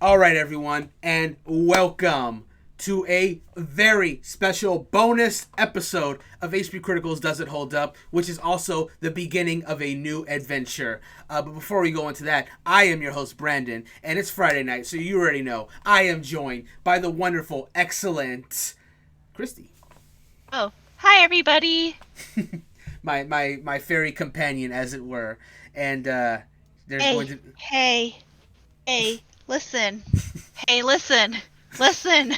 All right, everyone, and welcome to a very special bonus episode of HPCritical's Does It Hold Up, which is also the beginning of a new adventure. But before we go into that, I am your host, Brandon, and it's Friday night, so you already know I am joined by the wonderful, excellent Christy, Oh, hi everybody. my fairy companion, as it were. And there's going Hey, to hey, hey, listen. Hey, listen. Listen.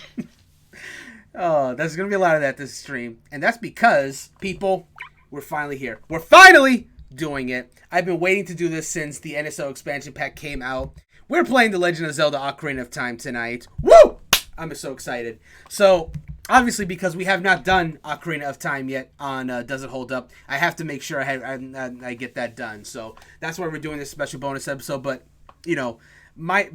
Oh, there's gonna be a lot of that this stream, and that's because people, we're finally here. We're finally doing it. I've been waiting to do this since the NSO expansion pack came out. We're playing The Legend of Zelda: Ocarina of Time tonight. Woo! I'm so excited. So, obviously, because we have not done Ocarina of Time yet on Does It Hold Up, I have to make sure I get that done. So that's why we're doing this special bonus episode. But you know, my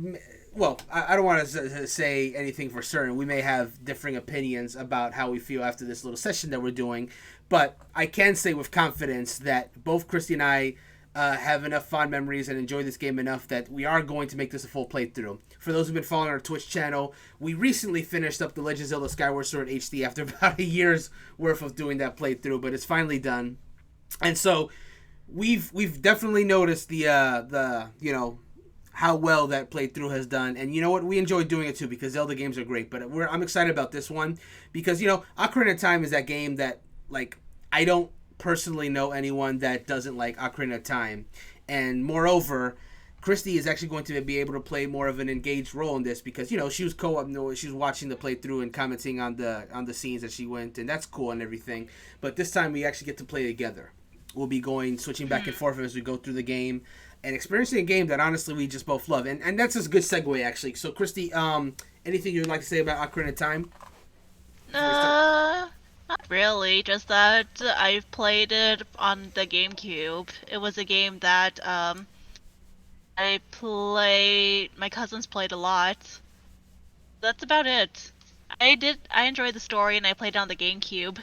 well, I don't want to say anything for certain. We may have differing opinions about how we feel after this little session that we're doing, but I can say with confidence that both Christy and I have enough fond memories and enjoy this game enough that we are going to make this a full playthrough. For those who've been following our Twitch channel, we recently finished up the Legend of Zelda Skyward Sword HD after about a year's worth of doing that playthrough, but it's finally done. And so we've definitely noticed the how well that playthrough has done. And you know what? We enjoy doing it too because Zelda games are great. But I'm excited about this one because, Ocarina of Time is that game that, like, I don't personally know anyone that doesn't like Ocarina of Time. And moreover, Christy is actually going to be able to play more of an engaged role in this because she was co-op, she was watching the playthrough and commenting on the scenes that she went, and that's cool and everything. But this time we actually get to play together. We'll be switching back and forth as we go through the game and experiencing a game that honestly we just both love. And that's a good segue actually. So Christy, anything you'd like to say about Ocarina of Time before we start? Uh, Not really. Just that I've played it on the GameCube. It was a game that my cousins played a lot. That's about it. I enjoyed the story and I played it on the GameCube.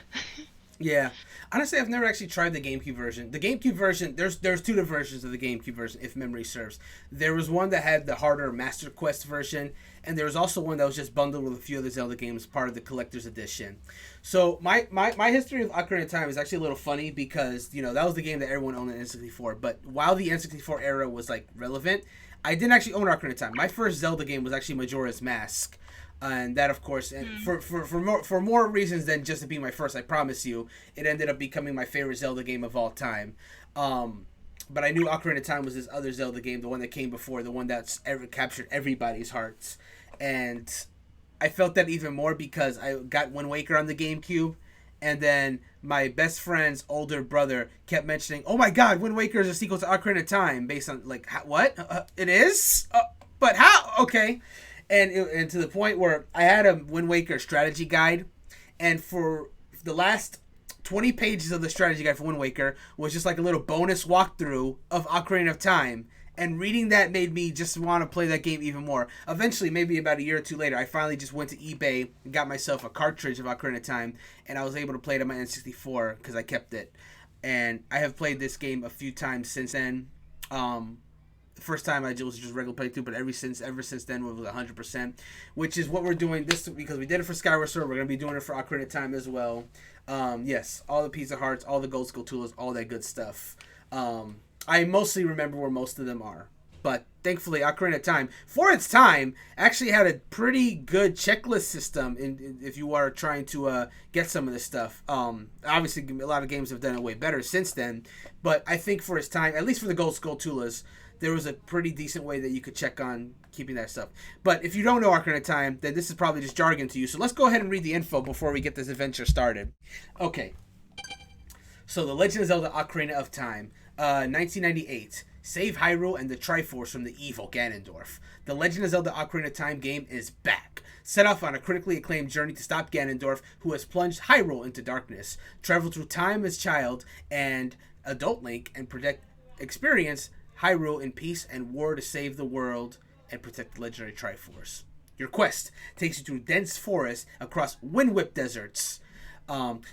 Yeah. Honestly, I've never actually tried the GameCube version. The GameCube version, there's two different versions of the GameCube version, if memory serves. There was one that had the harder Master Quest version, and there was also one that was just bundled with a few other Zelda games, part of the collector's edition. So my history of Ocarina of Time is actually a little funny because that was the game that everyone owned in N64. But while the N64 era was like relevant, I didn't actually own Ocarina of Time. My first Zelda game was actually Majora's Mask, and that of course, and Hmm. for more reasons than just to be my first, I promise you, it ended up becoming my favorite Zelda game of all time. um but I knew Ocarina of Time was this other Zelda game, the one that came before, the one that's ever captured everybody's hearts. And I felt that even more because I got Wind Waker on the GameCube, and then my best friend's older brother kept mentioning, "Oh my God, Wind Waker is a sequel to Ocarina of Time," based on like, what? It is? But how? Okay. And to the point where I had a Wind Waker strategy guide, and for the last 20 pages of the strategy guide for Wind Waker was just like a little bonus walkthrough of Ocarina of Time. And reading that made me just want to play that game even more. Eventually, maybe about a year or two later, I finally just went to eBay and got myself a cartridge of Ocarina of Time, and I was able to play it on my N64 because I kept it. And I have played this game a few times since then. The first time I was just regular playthrough, but ever since then it was 100%, which is what we're doing this because we did it for Skyward Sword. We're gonna be doing it for Ocarina of Time as well. Yes, all the Pizza Hearts, all the Gold Skulltulas, all that good stuff. I mostly remember where most of them are, but thankfully Ocarina of Time, for its time, actually had a pretty good checklist system. If you are trying to get some of this stuff, obviously a lot of games have done it way better since then, but I think for its time, at least for the Gold Skulltulas, there was a pretty decent way that you could check on keeping that stuff. But if you don't know Ocarina of Time, then this is probably just jargon to you. So let's go ahead and read the info before we get this adventure started. Okay, so The Legend of Zelda: Ocarina of Time, 1998. Save Hyrule and the Triforce from the evil Ganondorf. The Legend of Zelda: Ocarina of Time game is back. Set off on a critically acclaimed journey to stop Ganondorf, who has plunged Hyrule into darkness. Travel through time as child and adult Link and experience Hyrule in peace and war to save the world and protect the legendary Triforce. Your quest takes you through dense forests across wind-whipped deserts.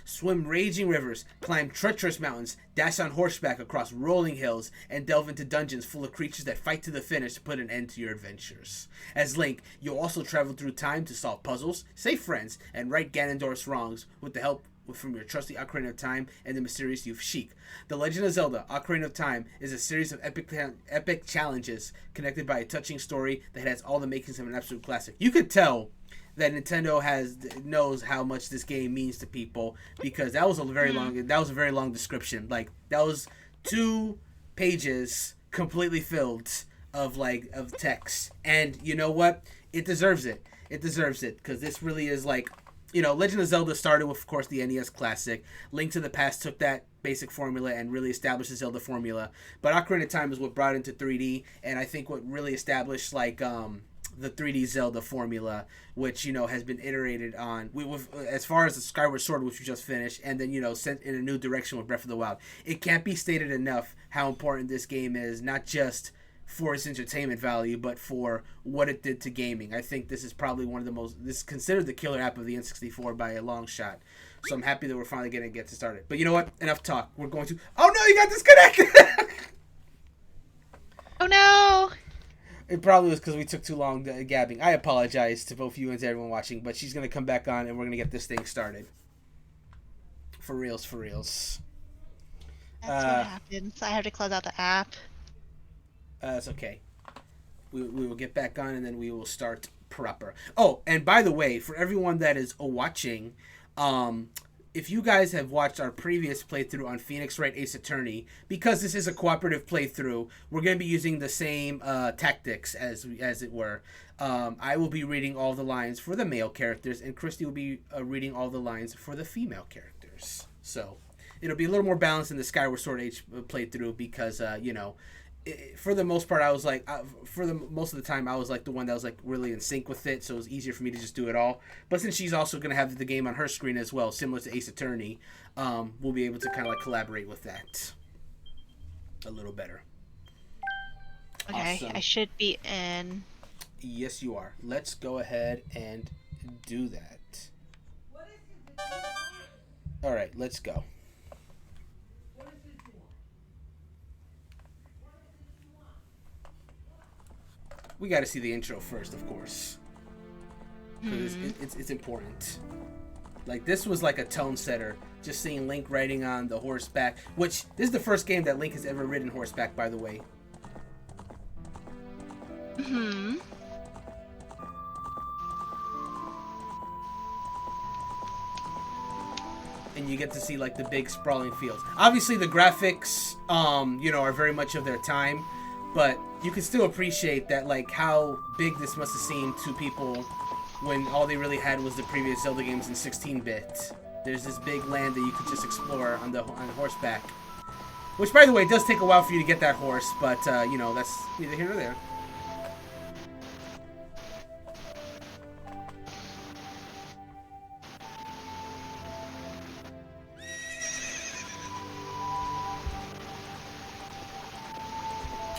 Swim raging rivers, climb treacherous mountains, dash on horseback across rolling hills, and delve into dungeons full of creatures that fight to the finish to put an end to your adventures. As Link, you'll also travel through time to solve puzzles, save friends, and right Ganondorf's wrongs with the help from your trusty Ocarina of Time and the mysterious youth Sheik. The Legend of Zelda: Ocarina of Time is a series of epic challenges connected by a touching story that has all the makings of an absolute classic. You could tell that Nintendo knows how much this game means to people, because that was a very long description. Like, that was 2 pages completely filled of text. And you know what? It deserves it. It deserves it, because this really is like, Legend of Zelda started with, of course, the NES Classic. Link to the Past took that basic formula and really established the Zelda formula. But Ocarina of Time is what brought it into 3D, and I think what really established the 3D Zelda formula, which has been iterated on as far as the Skyward Sword, which we just finished, and then sent in a new direction with Breath of the Wild. It can't be stated enough how important this game is, not just for its entertainment value, but for what it did to gaming. I think this is probably this is considered the killer app of the N64 by a long shot. So I'm happy that we're finally going to get started. But you know what? Enough talk. We're going to... Oh no, you got disconnected! Oh no! It probably was because we took too long gabbing. I apologize to both you and to everyone watching, but she's going to come back on and we're going to get this thing started. For reals, for reals. That's what happens. I have to close out the app. That's okay. We will get back on and then we will start proper. Oh, and by the way, for everyone that is watching, if you guys have watched our previous playthrough on Phoenix Wright Ace Attorney, because this is a cooperative playthrough, we're going to be using the same tactics as it were. I will be reading all the lines for the male characters, and Christy will be reading all the lines for the female characters. So it'll be a little more balanced in the Skyward Sword H playthrough, because for the most part, I was like, most of the time, I was like the one that was like really in sync with it, so it was easier for me to just do it all. But since she's also going to have the game on her screen as well, similar to Ace Attorney, we'll be able to kind of like collaborate with that a little better. Okay, awesome. I should be in. Yes, you are. Let's go ahead and do that. All right, let's go. We got to see the intro first, of course. It's important. Like, this was like a tone setter. Just seeing Link riding on the horseback, which this is the first game that Link has ever ridden horseback, by the way. Hmm. And you get to see like the big sprawling fields. Obviously, the graphics, are very much of their time. But you can still appreciate that, like, how big this must have seemed to people when all they really had was the previous Zelda games in 16-bit. There's this big land that you could just explore on horseback. Which, by the way, does take a while for you to get that horse, but, that's neither here nor there.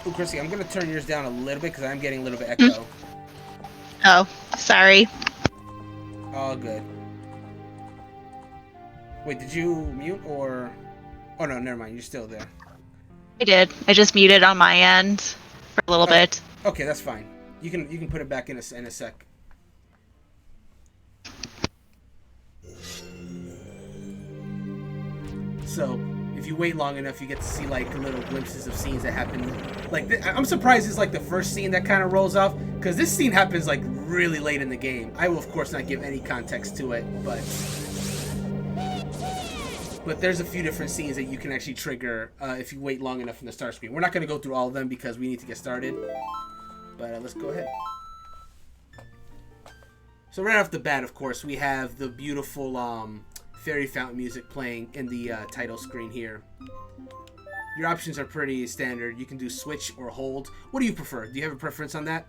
Oh, Chrissy, I'm going to turn yours down a little bit because I'm getting a little bit echo. Oh, sorry. All good. Wait, did you mute or... Oh, no, never mind. You're still there. I did. I just muted on my end for a little bit. Okay, that's fine. You can put it back in a sec. So... if you wait long enough, you get to see like little glimpses of scenes that happen. Like, I'm surprised it's like the first scene that kind of rolls off, because this scene happens like really late in the game. I will of course not give any context to it, but there's a few different scenes that you can actually trigger if you wait long enough in the start screen. We're not going to go through all of them because we need to get started, but let's go ahead. So right off the bat, of course, we have the beautiful fairy fountain music playing in the title screen here. Your options are pretty standard. You can do switch or hold. What do you prefer? Do you have a preference on that?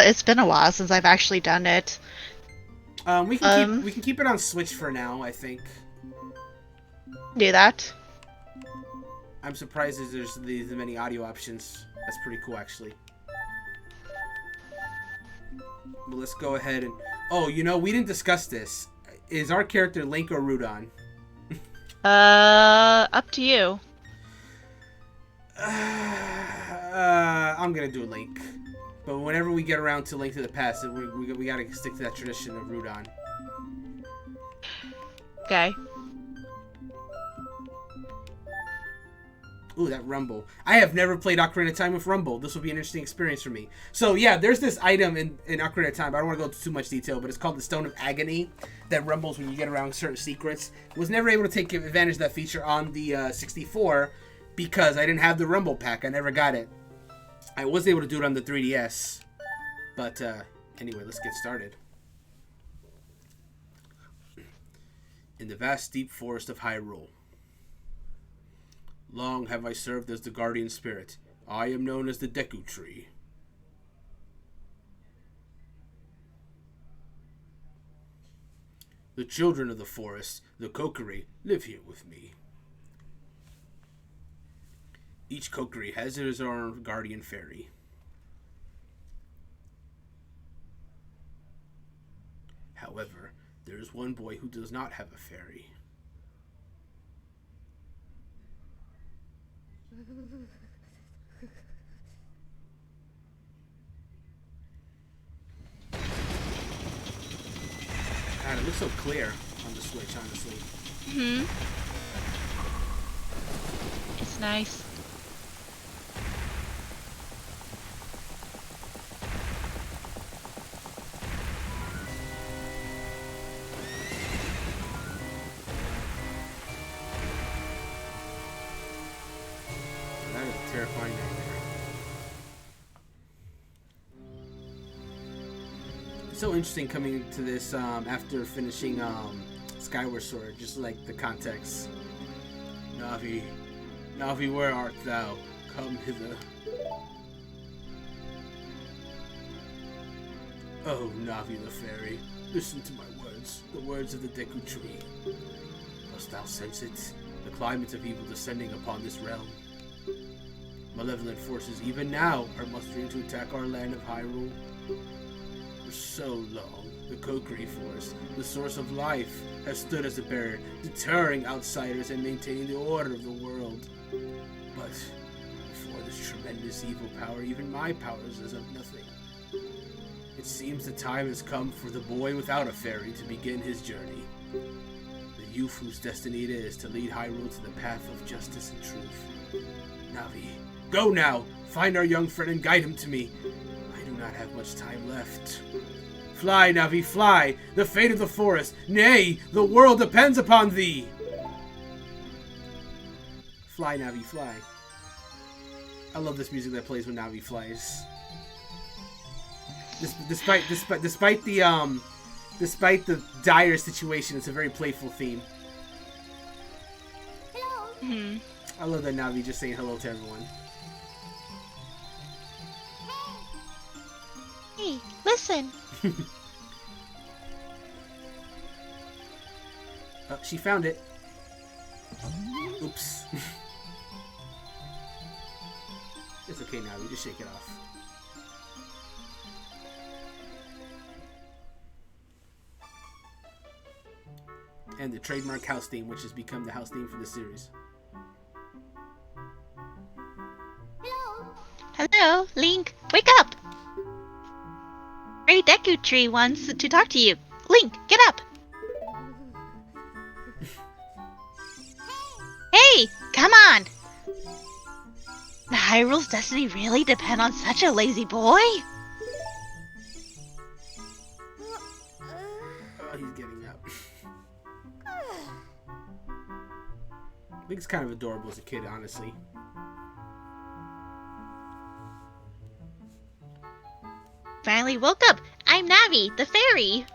It's been a while since I've actually done it. We can keep it on switch for now, I think. Do that. I'm surprised there's these many audio options. That's pretty cool, actually. But let's go ahead and... Oh, we didn't discuss this. Is our character Link or Rudon? Up to you. I'm gonna do Link. But whenever we get around to Link to the Past, we gotta stick to that tradition of Rudon. Okay. Ooh, that Rumble. I have never played Ocarina of Time with Rumble. This will be an interesting experience for me. So, yeah, there's this item in Ocarina of Time. I don't want to go into too much detail, but it's called the Stone of Agony that rumbles when you get around certain secrets. Was never able to take advantage of that feature on the 64 because I didn't have the Rumble pack. I never got it. I was able to do it on the 3DS. But, anyway, let's get started. In the vast, deep forest of Hyrule. Long have I served as the guardian spirit. I am known as the Deku Tree. The children of the forest, the Kokiri, live here with me. Each Kokiri has his own guardian fairy. However, there is one boy who does not have a fairy. God, it looks so clear on the Switch, honestly. It's nice. That is a terrifying nightmare. It's so interesting coming to this after finishing Skyward Sword, just like the context. Navi, Navi, where art thou? Come hither. Oh, Navi the fairy, listen to my words, the words of the Deku Tree. Dost thou sense it? The climate of evil descending upon this realm. Malevolent forces even now are mustering to attack our land of Hyrule. For so long, the Kokiri Forest, the source of life, has stood as a barrier, deterring outsiders and maintaining the order of the world. But before this tremendous evil power, even my powers is of nothing. It seems the time has come for the boy without a fairy to begin his journey. The youth whose destiny it is to lead Hyrule to the path of justice and truth. Navi, go now! Find our young friend and guide him to me. I do not have much time left. Fly, Navi, fly! The fate of the forest, nay, the world depends upon thee! Fly, Navi, fly. I love this music that plays when Navi flies. Despite the dire situation, it's a very playful theme. Hello. I love that Navi just saying hello to everyone. Hey, listen. Oh, she found it. Oops. It's okay, Navi. Just shake it off. And the trademark house theme, which has become the house theme for the series. Hello. Hello, Link. Wake up! Great Deku Tree wants to talk to you. Link, get up! Hey, come on! The Hyrule's destiny really depend on such a lazy boy? Oh, he's getting up. I think it's kind of adorable as a kid, honestly. Finally woke up! I'm Navi, the fairy!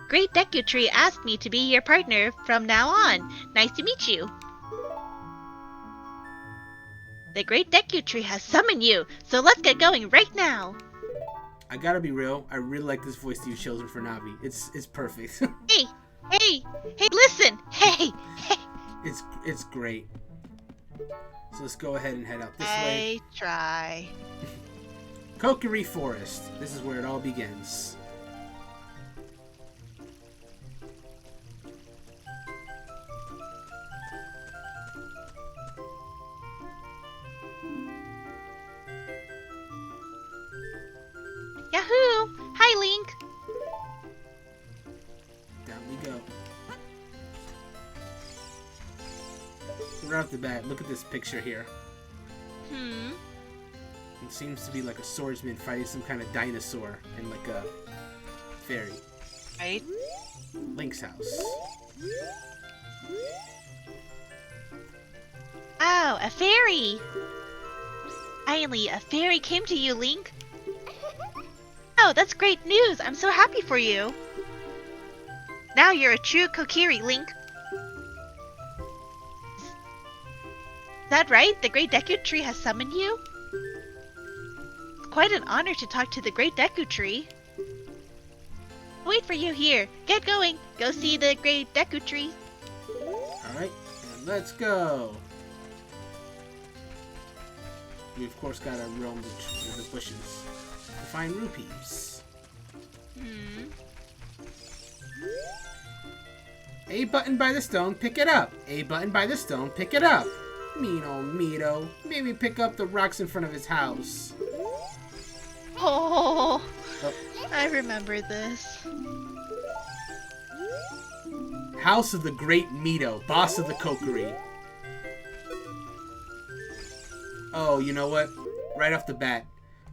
Great Deku Tree asked me to be your partner from now on. Nice to meet you. The Great Deku Tree has summoned you, so let's get going right now. I gotta be real. I really like this voice you've chosen for Navi. It's perfect. Hey, listen! Hey! It's great. So let's go ahead and head out this way. I try. Kokiri Forest. This is where it all begins. off the bat, look at this picture here. Hmm. It seems to be like a swordsman fighting some kind of dinosaur and like a fairy. Right? Link's house. Oh, a fairy! Finally, a fairy came to you, Link. Oh, that's great news! I'm so happy for you! Now you're a true Kokiri, Link. Is that right? The Great Deku Tree has summoned you? It's quite an honor to talk to the Great Deku Tree. Wait for you here. Get going. Go see the Great Deku Tree. Alright, and let's go. We of course gotta roam the bushes to find rupees. Hmm. A button by the stone, pick it up. A button by the stone, pick it up. Mean old Mito. Maybe pick up the rocks in front of his house. Oh, Oh. I remember this. House of the Great Mito, boss of the Kokiri. Oh, you know what? Right off the bat.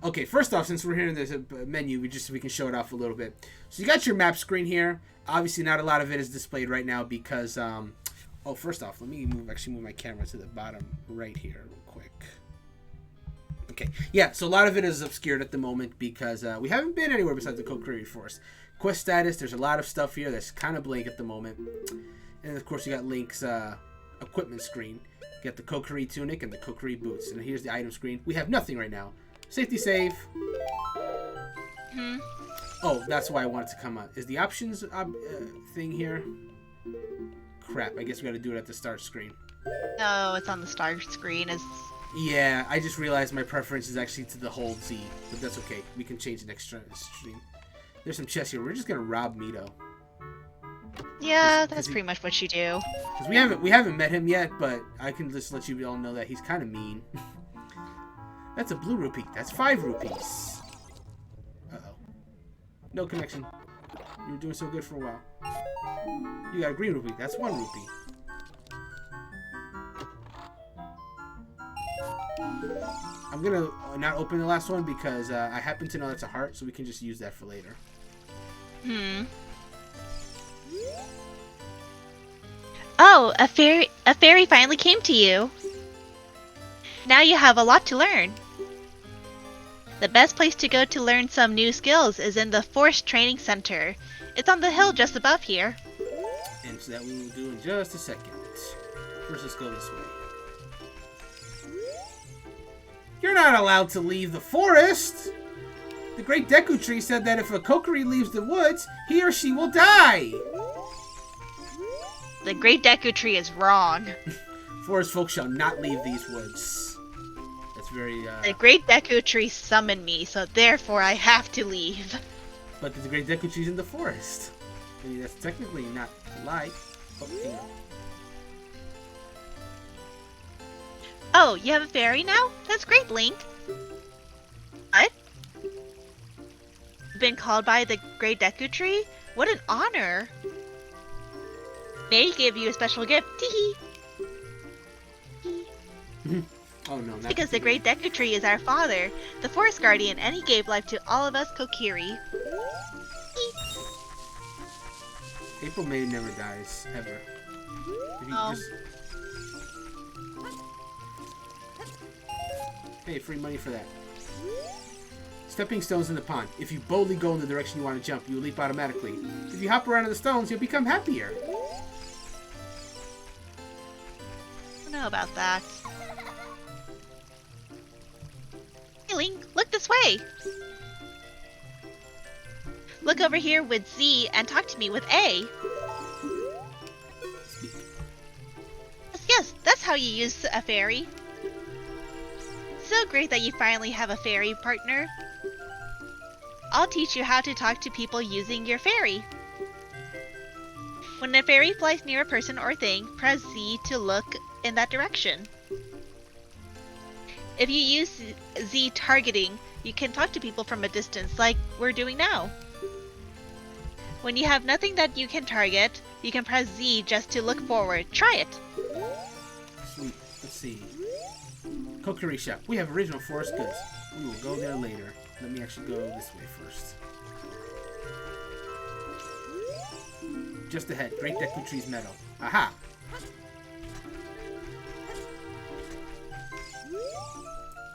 Okay, first off, since we're here in this menu, we can show it off a little bit. So you got your map screen here. Obviously, not a lot of it is displayed right now because, oh, first off, let me move my camera to the bottom right here real quick. Okay, yeah, so a lot of it is obscured at the moment because we haven't been anywhere besides the Kokiri Forest. Quest status, there's a lot of stuff here that's kind of blank at the moment. And of course, you got Link's equipment screen. You got the Kokiri tunic and the Kokiri boots. And here's the item screen. We have nothing right now. Safety save. Hmm. Oh, that's why I wanted to come up. Is the options thing here? Crap, I guess we gotta do it at the start screen. No, it's on the start screen. Yeah, I just realized my preference is actually to the hold Z, but that's okay. We can change the next stream. There's some chests here. We're just gonna rob Mito. Yeah, that's pretty much what you do. Because we haven't met him yet, but I can just let you all know that he's kind of mean. That's a blue rupee. That's 5 rupees. Uh-oh. No connection. You were doing so good for a while. You got a green rupee. That's 1 rupee. I'm gonna not open the last one because I happen to know that's a heart, so we can just use that for later. Hmm. Oh, a fairy finally came to you. Now you have a lot to learn. The best place to go to learn some new skills is in the Forest Training Center. It's on the hill just above here. And so that we will do in just a second. First, let's go this way. You're not allowed to leave the forest! The Great Deku Tree said that if a Kokiri leaves the woods, he or she will die! The Great Deku Tree is wrong. Forest folk shall not leave these woods. That's very, The Great Deku Tree summoned me, so therefore I have to leave. But the Great Deku Tree's in the forest. I mean, that's technically not a lie. Oh, hang on. Oh, you have a fairy now? That's great, Link. What? Been called by the Great Deku Tree? What an honor! May give you a special gift. Teehee. Oh no, not Because the Great Deku Tree is our father, the Forest Guardian, and he gave life to all of us Kokiri. April May never dies, ever. If you Oh. just... Hey, free money for that. Stepping stones in the pond. If you boldly go in the direction you want to jump, you will leap automatically. If you hop around in the stones, you'll become happier. I don't know about that. Hey Link, look this way! Look over here with Z and talk to me with A. Speak. Yes, that's how you use a fairy. So great that you finally have a fairy partner. I'll teach you how to talk to people using your fairy. When a fairy flies near a person or thing, press Z to look in that direction. If you use Z targeting, you can talk to people from a distance like we're doing now. When you have nothing that you can target, you can press Z just to look forward. Try it. Sweet. Let's see. Kokiri Shop. We have original forest goods. We will go there later. Let me actually go this way first. Just ahead. Great Deku Tree's meadow. Aha!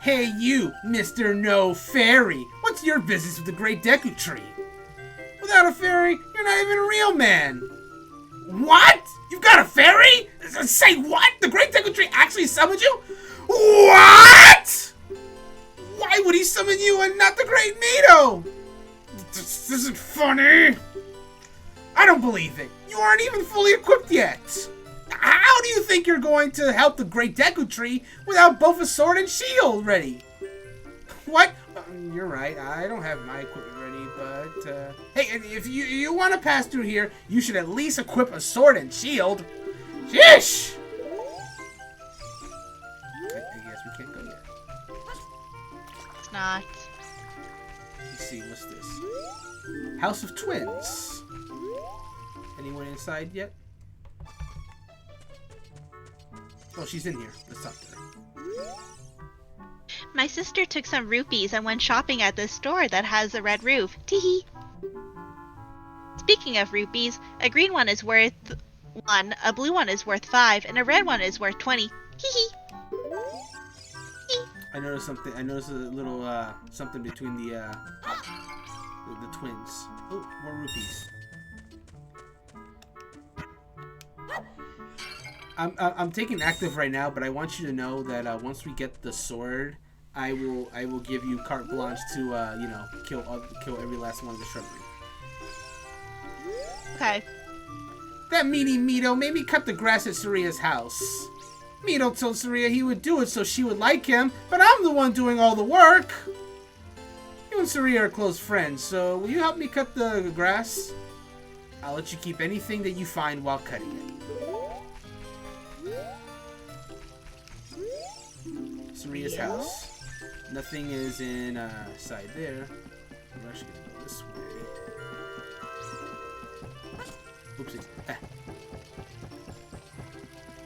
Hey you, Mr. No Fairy! What's your business with the Great Deku Tree? Without a fairy, you're not even a real man! What? You've got a fairy? Say what? The Great Deku Tree actually summoned you? What? Why would he summon you and not the Great Mito? This isn't funny! I don't believe it. You aren't even fully equipped yet. How do you think you're going to help the Great Deku Tree without both a sword and shield ready? What? You're right. I don't have my equipment ready, but hey, if you want to pass through here, you should at least equip a sword and shield. Sheesh! I guess we can't go yet. It's not. Let's see. What's this? House of Twins. Anyone inside yet? Oh, she's in here. Let's talk to her. My sister took some rupees and went shopping at this store that has a red roof. Teehee. Speaking of rupees, a green one is worth 1, a blue one is worth 5, and a red one is worth 20. Hee hee. I noticed something. I noticed a little something between the twins. Oh, more rupees. I'm taking active right now, but I want you to know that once we get the sword, I will give you carte blanche to you know, kill every last one of the shrubbery. Okay. That meanie Mito made me cut the grass at Saria's house. Mito told Saria he would do it so she would like him, but I'm the one doing all the work. You and Saria are close friends, so will you help me cut the grass? I'll let you keep anything that you find while cutting it. Saria's house. Nothing is inside there. We're actually gonna go this way. Oopsie. Ah.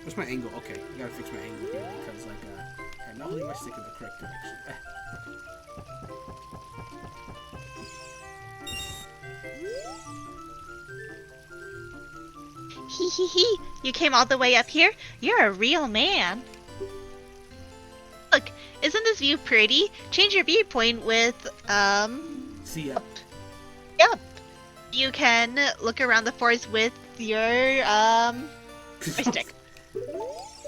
What's my angle? Okay, I gotta fix my angle here because, like, I'm not holding my stick in the correct direction. Ah. Hee hee hee. You came all the way up here? You're a real man. Look, isn't this view pretty? Change your viewpoint with, See ya. Yep. You can look around the forest with your, joystick.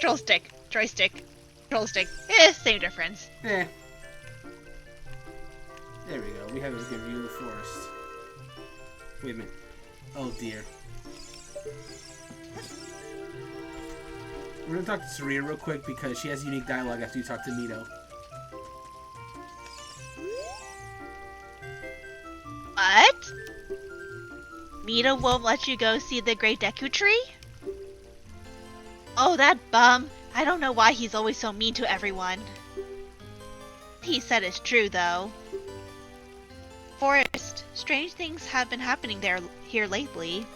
Joystick. Joystick. Joystick. Same difference. Eh. There we go. We have a good view of the forest. Wait a minute. Oh dear. We're gonna talk to Saria real quick because she has unique dialogue after you talk to Mito. What? Mita won't let you go see the Great Deku Tree? Oh, that bum. I don't know why he's always so mean to everyone. What he said is true, though. Forest, strange things have been happening here lately.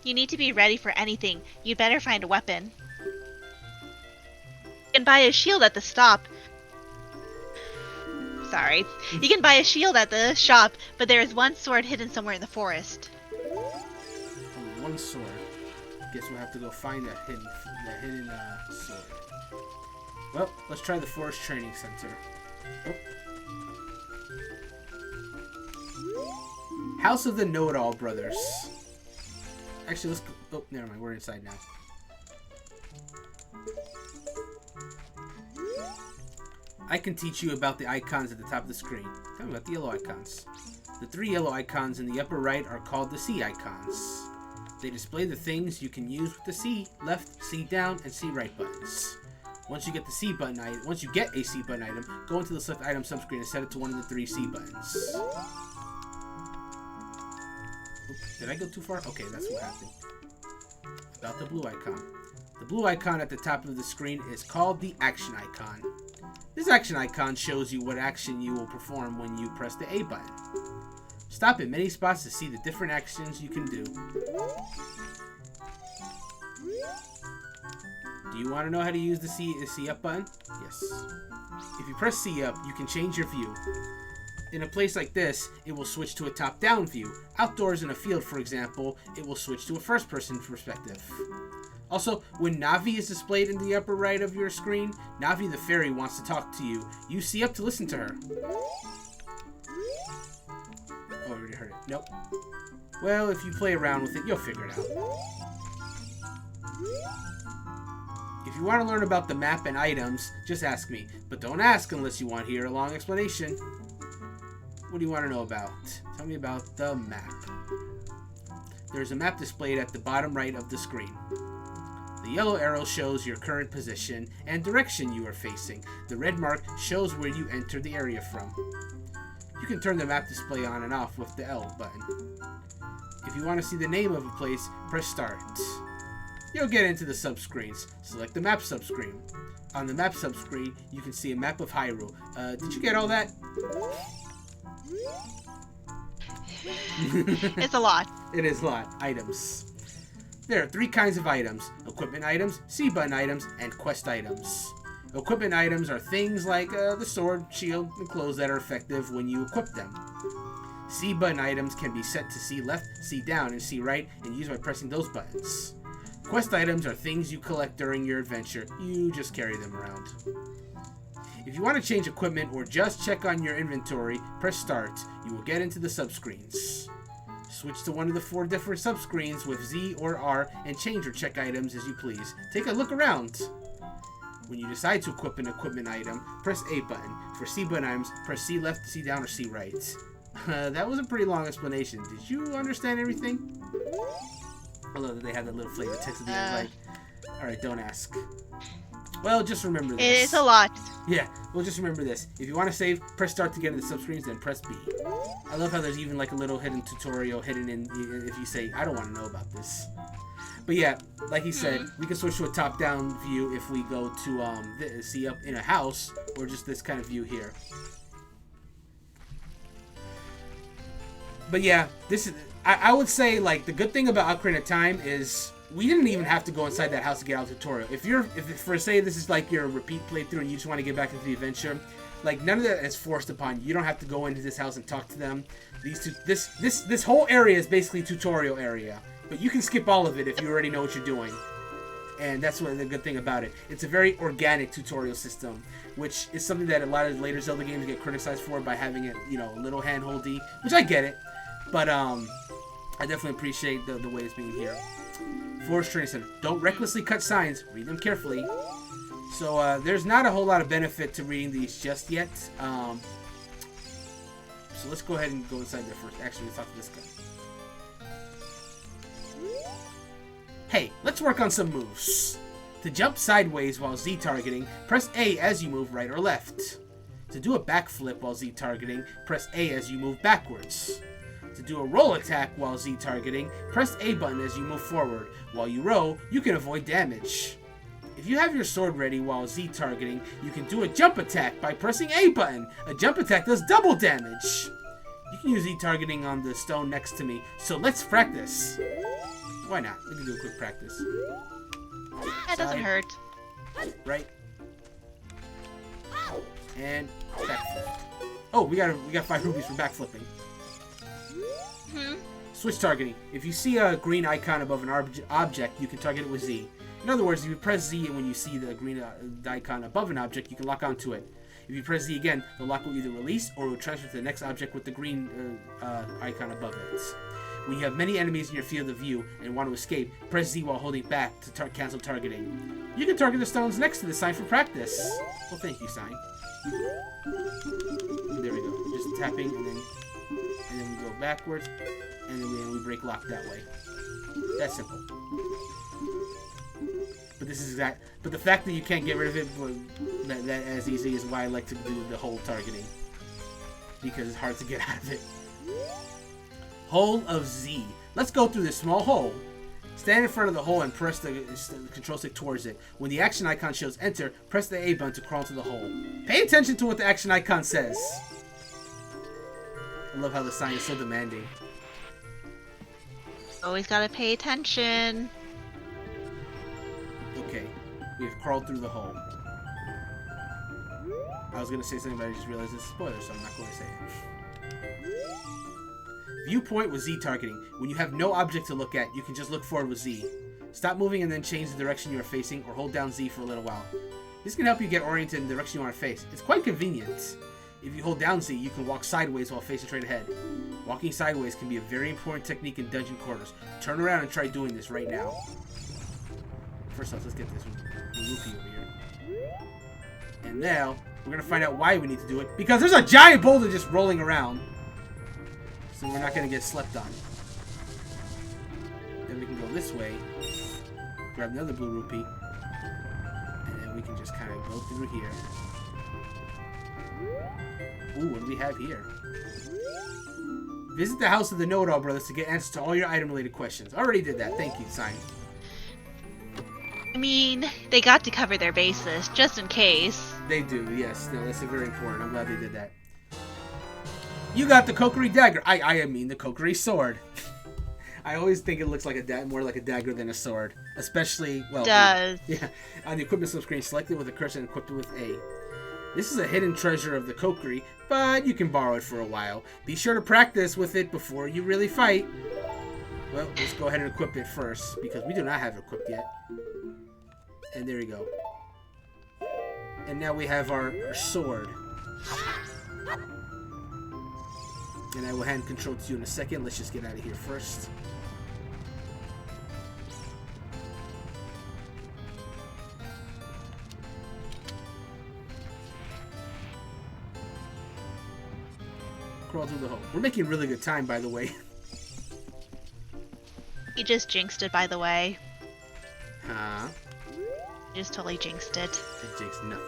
You need to be ready for anything. You better find a weapon. You can buy a shield at the stop. Sorry. You can buy a shield at the shop, but there is one sword hidden somewhere in the forest. Oh, one sword. Guess we'll have to go find that hidden sword. Well, let's try the forest training center. Oh. House of the Know-It-All Brothers. Actually, let's go. Oh, never mind. We're inside now. I can teach you about the icons at the top of the screen. Tell me about the yellow icons. The 3 yellow icons in the upper right are called the C icons. They display the things you can use with the C left, C down, and C right buttons. Once you get a C button item, go into the select item subscreen and set it to one of the 3 C buttons. Oops, did I go too far? Okay, that's what happened. About the blue icon. The blue icon at the top of the screen is called the action icon. This action icon shows you what action you will perform when you press the A button. Stop at many spots to see the different actions you can do. Do you want to know how to use the C up button? Yes. If you press C up, you can change your view. In a place like this, it will switch to a top-down view. Outdoors in a field, for example, it will switch to a first-person perspective. Also, when Navi is displayed in the upper right of your screen, Navi the fairy wants to talk to you. Use C up to listen to her. Oh, I already heard it. Nope. Well, if you play around with it, you'll figure it out. If you want to learn about the map and items, just ask me. But don't ask unless you want to hear a long explanation. What do you want to know about? Tell me about the map. There's a map displayed at the bottom right of the screen. The yellow arrow shows your current position and direction you are facing. The red mark shows where you entered the area from. You can turn the map display on and off with the L button. If you want to see the name of a place, press Start. You'll get into the subscreens. Select the map subscreen. On the map subscreen, you can see a map of Hyrule. Did you get all that? It's a lot. It is a lot. Items. There are 3 kinds of items: equipment items, C-button items, and quest items. Equipment items are things like the sword, shield, and clothes that are effective when you equip them. C-button items can be set to C left, C down, and C right, and used by pressing those buttons. Quest items are things you collect during your adventure. You just carry them around. If you want to change equipment or just check on your inventory, press Start. You will get into the subscreens. Switch to one of the 4 different subscreens with Z or R and change or check items as you please. Take a look around. When you decide to equip an equipment item, press A button. For C button items, press C left, C down, or C right. That was a pretty long explanation. Did you understand everything? I love that they have that little flavor text at the end, like, alright, don't ask. Well, just remember this. It's a lot. Yeah, well, just remember this. If you want to save, press Start to get into the subscreens, then press B. I love how there's even like a little hidden tutorial hidden in if you say, I don't want to know about this. But yeah, like he said, we can switch to a top-down view if we go to see up in a house, or just this kind of view here. But yeah, this is... I would say, like, the good thing about Ocarina of Time is we didn't even have to go inside that house to get out the tutorial. If for say this is like your repeat playthrough and you just want to get back into the adventure, like, none of that is forced upon you. You don't have to go into this house and talk to them. This whole area is basically tutorial area, but you can skip all of it if you already know what you're doing. And that's what the good thing about it. It's a very organic tutorial system, which is something that a lot of later Zelda games get criticized for by having it, you know, a little handholdy, which I get it, but I definitely appreciate the way it's being here. Forest Training Center. Don't recklessly cut signs. Read them carefully. So there's not a whole lot of benefit to reading these just yet. So let's go ahead and go inside there first. Actually, let's talk to this guy. Hey, let's work on some moves. To jump sideways while Z targeting, press A as you move right or left. To do a backflip while Z targeting, press A as you move backwards. To do a roll attack while Z targeting, press A button as you move forward. While you roll, you can avoid damage. If you have your sword ready while Z targeting, you can do a jump attack by pressing A button. A jump attack does double damage. You can use Z targeting on the stone next to me, so let's practice. Why not? We can do a quick practice. That doesn't hurt. Right. And backflip. Oh, we got 5 rubies for backflipping. Switch targeting. If you see a green icon above an object, you can target it with Z. In other words, if you press Z and when you see the green icon above an object, you can lock onto it. If you press Z again, the lock will either release or will transfer to the next object with the green icon above it. When you have many enemies in your field of view and want to escape, press Z while holding back to cancel targeting. You can target the stones next to the sign for practice. Well, thank you, sign. There we go. Just tapping and then we go backwards, and then we break lock that way. That's simple. But this is exact. But the fact that you can't get rid of it that as easy is why I like to do the hole targeting, because it's hard to get out of it. Hole of Z. Let's go through this small hole. Stand in front of the hole and press the control stick towards it. When the action icon shows enter, press the A button to crawl into the hole. Pay attention to what the action icon says. I love how the sign is so demanding. Always gotta pay attention. Okay. We have crawled through the hole. I was gonna say something, but I just realized it's a spoiler, so I'm not going to say it. Viewpoint with Z targeting. When you have no object to look at, you can just look forward with Z. Stop moving and then change the direction you are facing, or hold down Z for a little while. This can help you get oriented in the direction you want to face. It's quite convenient. If you hold down Z, you can walk sideways while facing straight ahead. Walking sideways can be a very important technique in dungeon corners. Turn around and try doing this right now. First off, let's get this rupee over here. And now, we're going to find out why we need to do it. Because there's a giant boulder just rolling around. So we're not going to get slept on. Then we can go this way. Grab another blue rupee. And then we can just kind of go through here. Ooh, what do we have here? Visit the house of the Know-It-All Brothers to get answers to all your item-related questions. I already did that. Thank you, Sign. I mean, they got to cover their bases, just in case. They do, yes. No, that's very important. I'm glad they did that. You got the Kokiri dagger. I mean the Kokiri sword. I always think it looks like more like a dagger than a sword. Especially, well... It does. Yeah. On the equipment subscreen, select it with a cursor and equip it with A. This is a hidden treasure of the Kokiri, but you can borrow it for a while. Be sure to practice with it before you really fight. Well, let's go ahead and equip it first, because we do not have it equipped yet. And there we go. And now we have our sword. And I will hand control to you in a second. Let's just get out of here first. Crawl through the hole. We're making really good time, by the way. You just jinxed it, by the way. Huh? You just totally jinxed it. It jinxed nothing.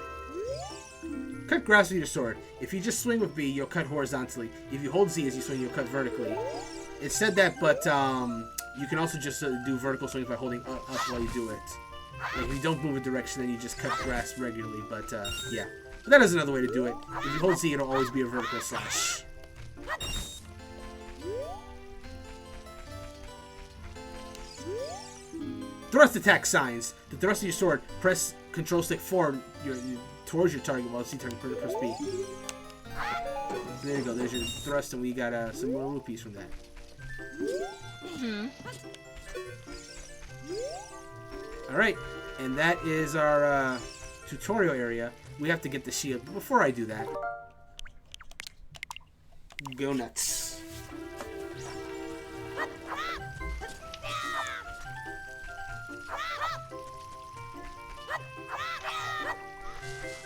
Cut grass with your sword. If you just swing with B, you'll cut horizontally. If you hold Z as you swing, you'll cut vertically. It said that, but you can also just do vertical swings by holding up while you do it. Like, if you don't move a direction, then you just cut grass regularly. But yeah, but that is another way to do it. If you hold Z, it'll always be a vertical slash. Thrust attack signs. To thrust of your sword, press Control Stick forward towards your target while C target press B. So there you go. There's your thrust, and we got some more rupees from that. Hmm. All right, and that is our tutorial area. We have to get the shield. But before I do that, go nuts.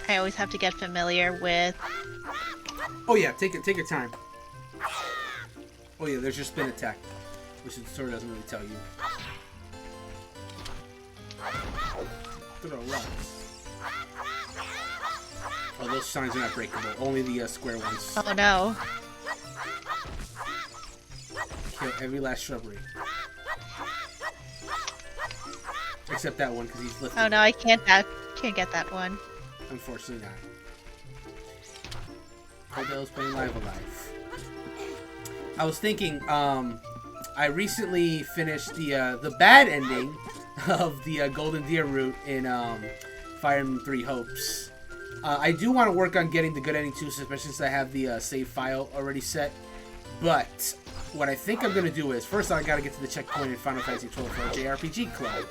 I always have to get familiar with... Oh yeah, take your time. Oh yeah, there's your spin attack, which the tutorial doesn't really tell you. Throw rocks. Oh, those signs are not breakable. Only the square ones. Oh no. Kill every last shrubbery. Except that one, because he's lifting. Oh no, I can't get that one. Unfortunately not. Codel's playing Live Alive. I was thinking, I recently finished the bad ending of the Golden Deer route in Fire Emblem 3 Hopes. I do want to work on getting the good ending too, especially since I have the save file already set. But what I think I'm going to do is, first I got to get to the checkpoint in Final Fantasy XII for our JRPG club.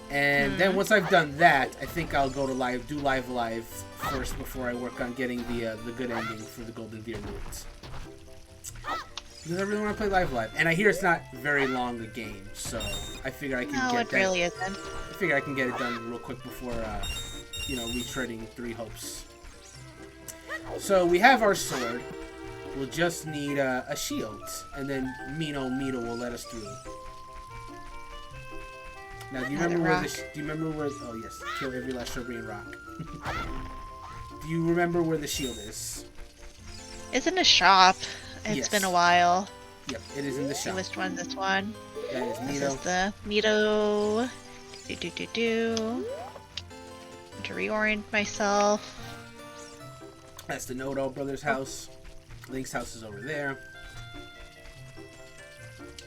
And then once I've done that, I think I'll go to Live Alive first before I work on getting the good ending for the Golden Deer route. Because I really want to play Live Alive. And I hear it's not very long a game, so I figure I can get that. No, it really isn't. I figure I can get it done real quick before, retreading 3 Hopes. So we have our sword. We'll just need a shield, and then Mito will let us through. Now, do you remember where? Oh yes, kill every last shrubbery and rock. Do you remember where the shield is? It's in a shop. It's been a while. Yep, it is in the shop. Which one? This one. That is Mito. This is the Mito. To reorient myself. That's the Know-It-All Brothers' house. Link's house is over there.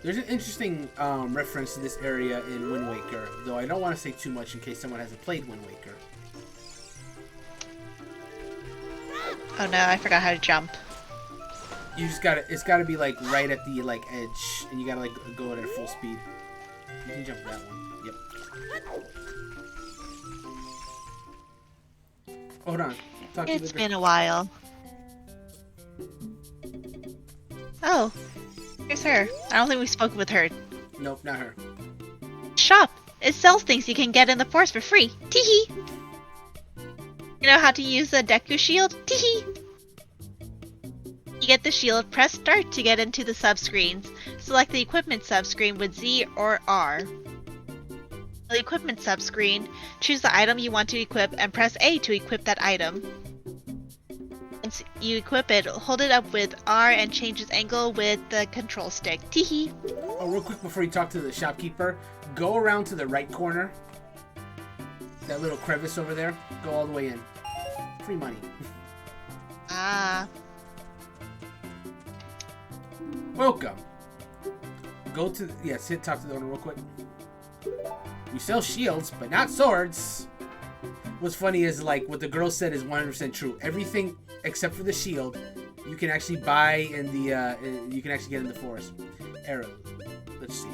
There's an interesting reference to this area in Wind Waker, though I don't want to say too much in case someone hasn't played Wind Waker. Oh no, I forgot how to jump. You just gotta, it's gotta be like right at the like edge, and you gotta like go at full speed. You can jump that one. Yep. Hold on. It's been a while. Oh, here's her. I don't think we spoke with her. Nope, not her. Shop. It sells things you can get in the forest for free. Teehee. You know how to use the Deku shield? Teehee. You get the shield, press start to get into the subscreens. Select the equipment subscreen with Z or R. The equipment subscreen, choose the item you want to equip and press A to equip that item. Once you equip it, hold it up with R and change its angle with the control stick. Teehee. Oh, real quick before you talk to the shopkeeper, go around to the right corner. That little crevice over there. Go all the way in. Free money. Ah. Welcome. Go to yes, talk to the owner real quick. We sell shields, but not swords. What's funny is like what the girl said is 100% true. Everything except for the shield, you can actually buy in the you can actually get in the forest. Arrows. Let's see.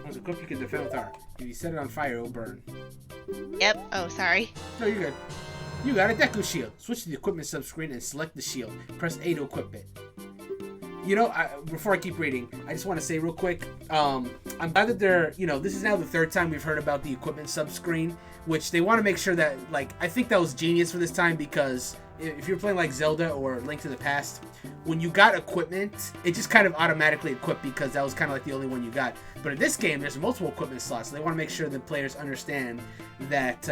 Once equipped, you can defend with R. If you set it on fire, it will burn. Yep. Oh, sorry. No, you're good. You got a Deku shield. Switch to the equipment subscreen and select the shield. Press A to equip it. You know, before I keep reading, I just want to say real quick, I'm glad that they're, you know, this is now the third time we've heard about the equipment subscreen, which they want to make sure that, like, I think that was genius for this time because if you're playing like Zelda or Link to the Past, when you got equipment, it just kind of automatically equipped because that was kind of like the only one you got. But in this game, there's multiple equipment slots, so they want to make sure that players understand that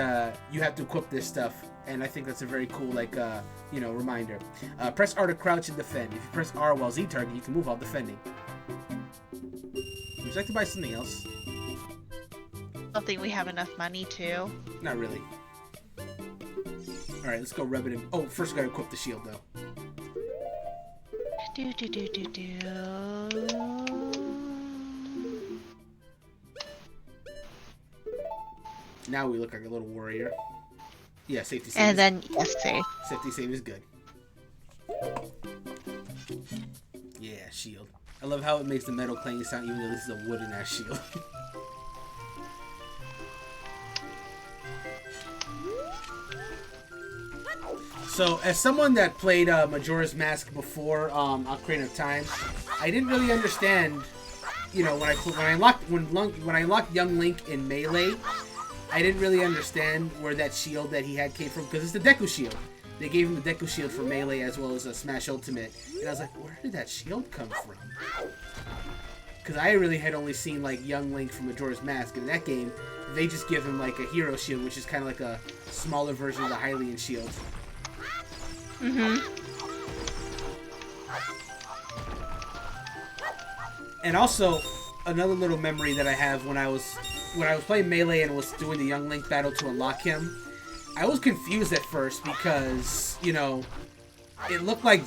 you have to equip this stuff. And I think that's a very cool, like, you know, reminder. Press R to crouch and defend. If you press R while Z target, you can move while defending. Would you like to buy something else? I don't think we have enough money to. Not really. Alright, let's go rub it in. Oh, first we gotta equip the shield, though. Now we look like a little warrior. Yeah, safety save. And then, yes, save. Safety save is good. Yeah, shield. I love how it makes the metal clang sound even though this is a wooden ass shield. So, as someone that played Majora's Mask before Ocarina of Time, I didn't really understand, you know, when I unlocked Young Link in Melee, I didn't really understand where that shield that he had came from, because it's the Deku shield. They gave him the Deku shield for Melee as well as a Smash Ultimate, and I was like, where did that shield come from? Because I really had only seen like Young Link from Majora's Mask, and in that game, they just give him like a hero shield, which is kind of like a smaller version of the Hylian shield. And also, another little memory that I have when I was playing Melee and was doing the Young Link battle to unlock him, I was confused at first because, you know, it looked like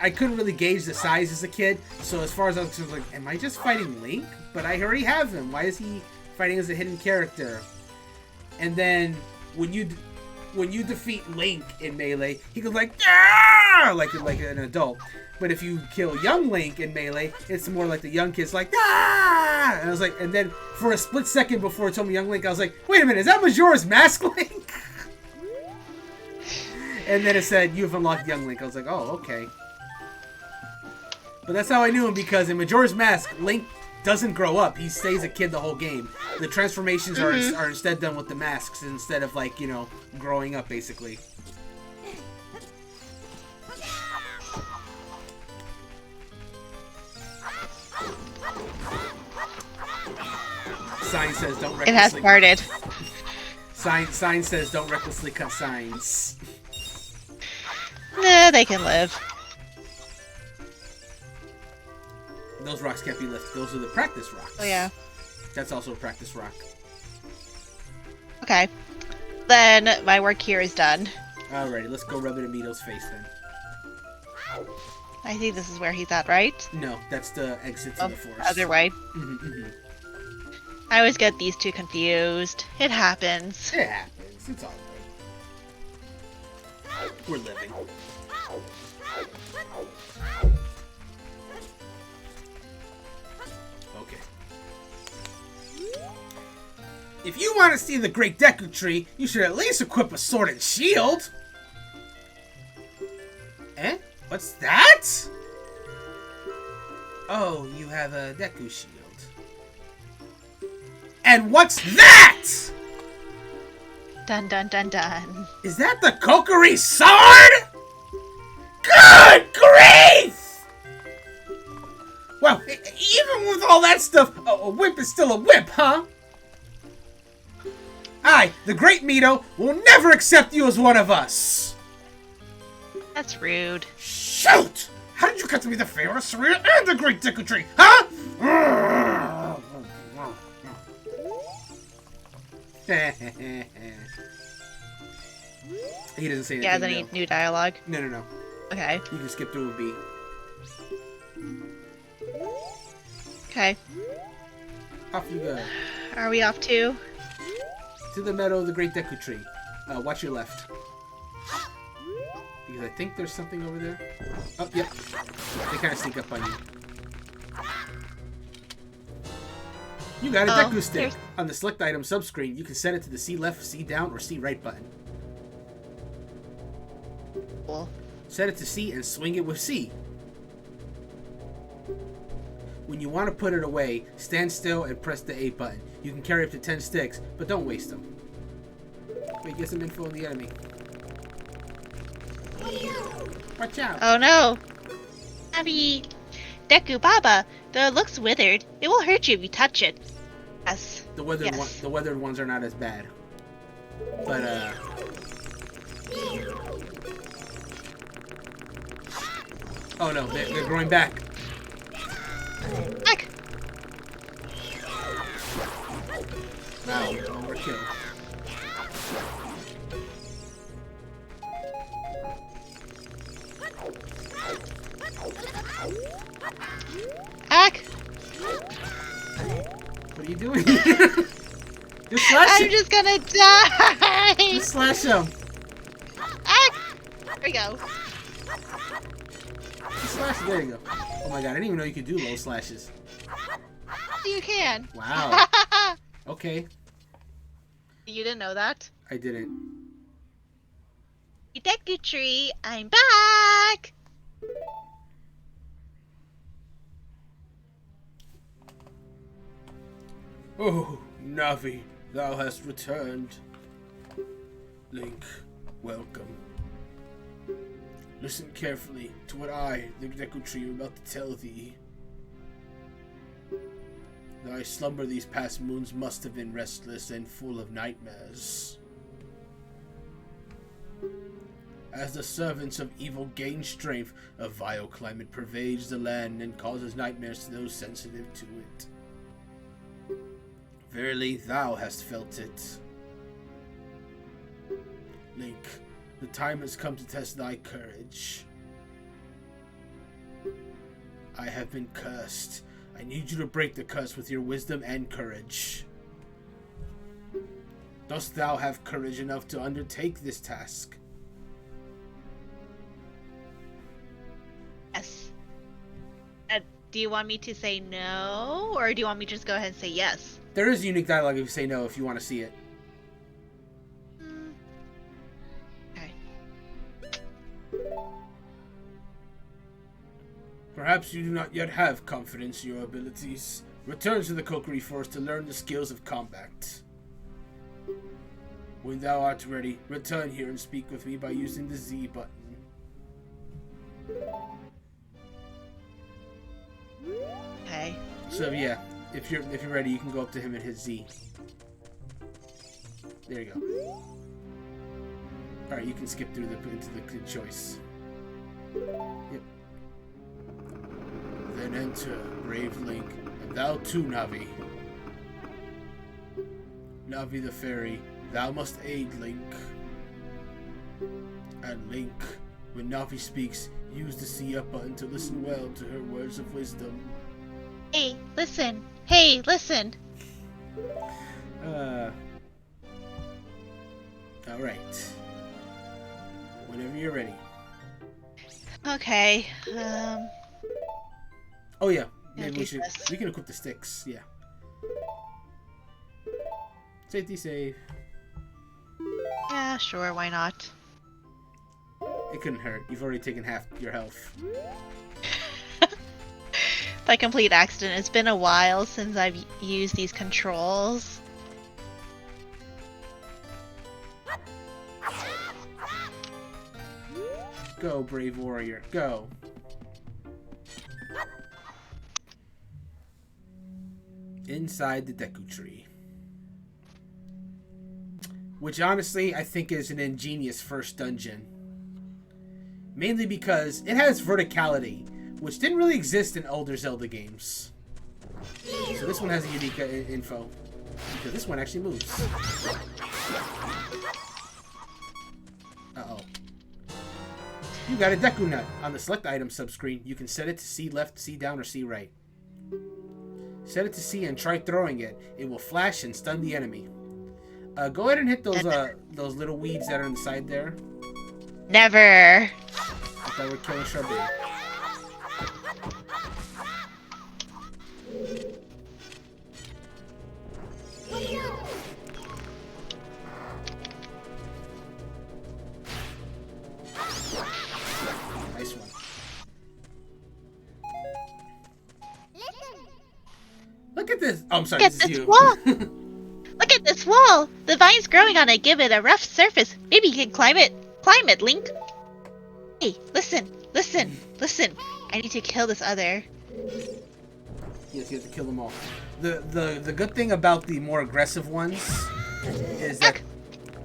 I couldn't really gauge the size as a kid. So as far as I was like, am I just fighting Link? But I already have him. Why is he fighting as a hidden character? And then when you defeat Link in Melee, he goes like, ah! like an adult. But if you kill Young Link in Melee, it's more like the young kid's like, ah! And I was like, and then for a split second before it told me Young Link, I was like, wait a minute, is that Majora's Mask Link? And then it said, you've unlocked Young Link. I was like, oh, okay. But that's how I knew him, because in Majora's Mask, Link doesn't grow up. He stays a kid the whole game. The transformations are instead done with the masks instead of, like, you know, growing up, basically. Sign says don't recklessly... It has started. Sign says don't recklessly cut signs. Nah, they can live. Those rocks can't be lifted. Those are the practice rocks. Oh, yeah. That's also a practice rock. Okay. Then my work here is done. Alrighty, let's go rub it in Mito's face then. I think this is where he's at, right? No, that's the exit to the forest. Other way. Mm-hmm. I always get these two confused. It happens. It happens. It's all good. We're living. Okay. If you want to see the Great Deku Tree, you should at least equip a sword and shield. Eh? What's that? Oh, you have a Deku shield. And what's that? Dun dun dun dun. Is that the Kokiri sword? Good grief! Well, even with all that stuff, a whip is still a whip, huh? I, the Great Mito, will never accept you as one of us. That's rude. Shoot! How did you get to be the favorite Saria and the Great Deku Tree, huh? He doesn't say anything. Yeah, any new dialogue? No. Okay. You can skip through a B. Okay. Off you go. Are we off to? To the meadow of the Great Deku Tree. Watch your left. Because I think there's something over there. Oh, yep. They kind of sneak up on you. You got a Deku stick. There's... On the select item subscreen, you can set it to the C left, C down, or C right button. Cool. Set it to C and swing it with C. When you want to put it away, stand still and press the A button. You can carry up to 10 sticks, but don't waste them. Wait, get some info on the enemy. Watch out. Oh no! Abby! Deku Baba, though it looks withered, it will hurt you if you touch it. Yes. The weathered ones are not as bad. But, oh no, they're growing back. Back! Wow, overkill. Back! What are you doing? Just slash I'm him. just gonna die! Just slash him. There we go. Just slash him. There you go. Oh my god, I didn't even know you could do low slashes. You can. Wow. Okay. You didn't know that? I didn't. Deku Tree, I'm back! Oh, Navi, thou hast returned. Link, welcome. Listen carefully to what I, the Deku Tree, am about to tell thee. Thy slumber these past moons must have been restless and full of nightmares. As the servants of evil gain strength, a vile climate pervades the land and causes nightmares to those sensitive to it. Verily, thou hast felt it. Link, the time has come to test thy courage. I have been cursed. I need you to break the curse with your wisdom and courage. Dost thou have courage enough to undertake this task? Yes. Do you want me to say no, or do you want me to just go ahead and say yes? There is unique dialogue if you say no if you want to see it. Okay. Perhaps you do not yet have confidence in your abilities. Return to the Kokiri Forest to learn the skills of combat. When thou art ready, return here and speak with me by using the Z button. Okay. So yeah, if you're ready, you can go up to him and hit Z. There you go. All right, you can skip through into the choice. Yep. Then enter, brave Link, and thou too, Navi. Navi the fairy, thou must aid Link. And Link, when Navi speaks, Use the C up button to listen well to her words of wisdom. Hey, listen. Hey, listen. Alright. Whenever you're ready. Okay. Oh yeah, Yeah, maybe do this. we can equip the sticks, yeah. Safety save. Yeah, sure, why not? It couldn't hurt. You've already taken half your health. By complete accident, it's been a while since I've used these controls. Go, brave warrior, go. Inside the Deku Tree. Which honestly, I think is an ingenious first dungeon. Mainly because it has verticality, which didn't really exist in older Zelda games. So this one has a unique info. Because this one actually moves. Uh-oh. You got a Deku Nut. On the select item subscreen, you can set it to C left, C down, or C right. Set it to C and try throwing it. It will flash and stun the enemy. Go ahead and hit those little weeds that are on the side there. Never! I thought we're killing shrubbery. Nice one. Look at this. Oh, I'm sorry. Look This at is this you. wall! Look at this wall! The vines growing on it give it a rough surface. Maybe you can climb it. Climb it, Link! Hey, listen! Listen! Listen! I need to kill this other. Yes, you have to kill them all. The good thing about the more aggressive ones is that...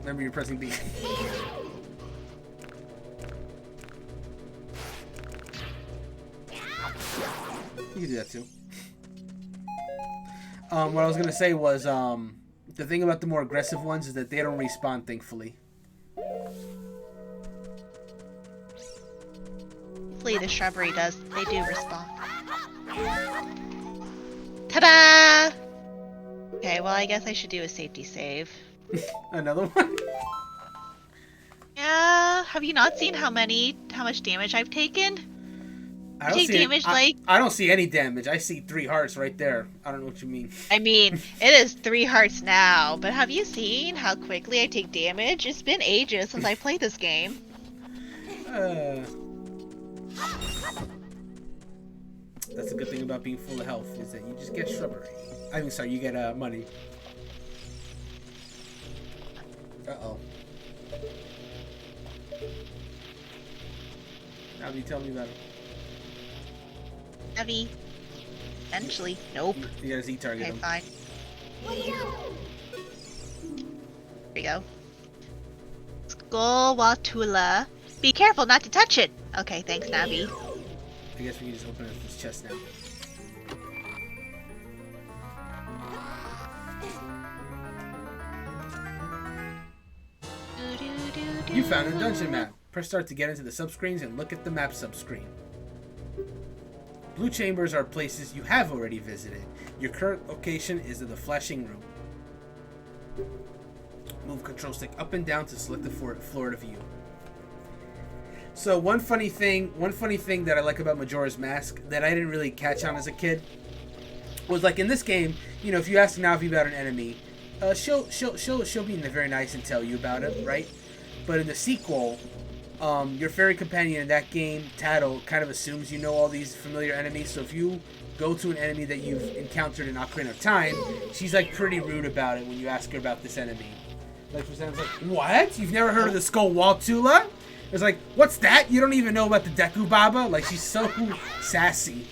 Remember, you're pressing B. You can do that too. What I was gonna say was, the thing about the more aggressive ones is that they don't respawn, thankfully. Hopefully the shrubbery does. They do respond. Ta-da! Okay, well I guess I should do a safety save. Another one? Yeah, have you not seen how much damage I've taken? I don't take see damage, I don't see any damage. I see 3 hearts right there. I don't know what you mean. I mean, it is 3 hearts now, but have you seen how quickly I take damage? It's been ages since I played this game. That's a good thing about being full of health, is that you just get shrubbery. I mean, sorry, you get money. Uh-oh. Now you tell me about it. Heavy. Eventually. Nope. You gotta Z-target Okay, him. fine. Here we go. Skullwatula. Be careful not to touch it! Okay, thanks, Navi. I guess we can just open up this chest now. You found a dungeon map. Press start to get into the subscreens and look at the map subscreen. Blue chambers are places you have already visited. Your current location is in the flashing room. Move control stick up and down to select the floor to view. So one funny thing that I like about Majora's Mask that I didn't really catch on as a kid was, like, in this game, you know, if you ask Navi about an enemy, she'll be very nice and tell you about it, right? But in the sequel, your fairy companion in that game, Tattle, kind of assumes you know all these familiar enemies. So if you go to an enemy that you've encountered in Ocarina of Time, she's like pretty rude about it when you ask her about this enemy. Like, for example, it's like, what? You've never heard of the Skullwatula? It's like, what's that? You don't even know about the Deku Baba? Like, she's so sassy.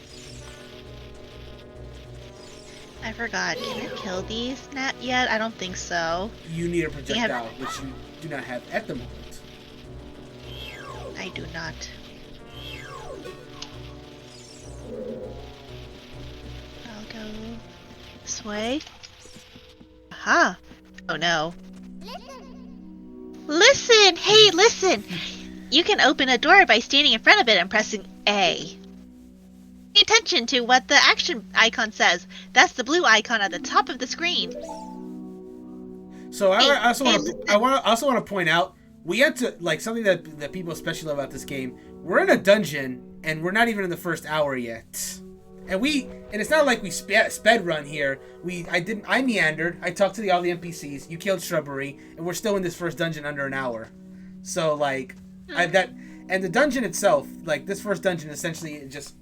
I forgot. Can I kill these yet? I don't think so. You need a projectile, which you do not have at the moment. I do not. I'll go this way. Aha! Oh no. Listen! Hey, listen! You can open a door by standing in front of it and pressing A. Pay attention to what the action icon says. That's the blue icon at the top of the screen. So Hey, I also hey, want to want to point out we had to like something that people especially love about this game. We're in a dungeon and we're not even in the first hour yet, and it's not like we sped run here. I meandered. I talked to all the NPCs. You killed Shrubbery, and we're still in this first dungeon under an hour. So like and the dungeon itself, like this first dungeon, essentially just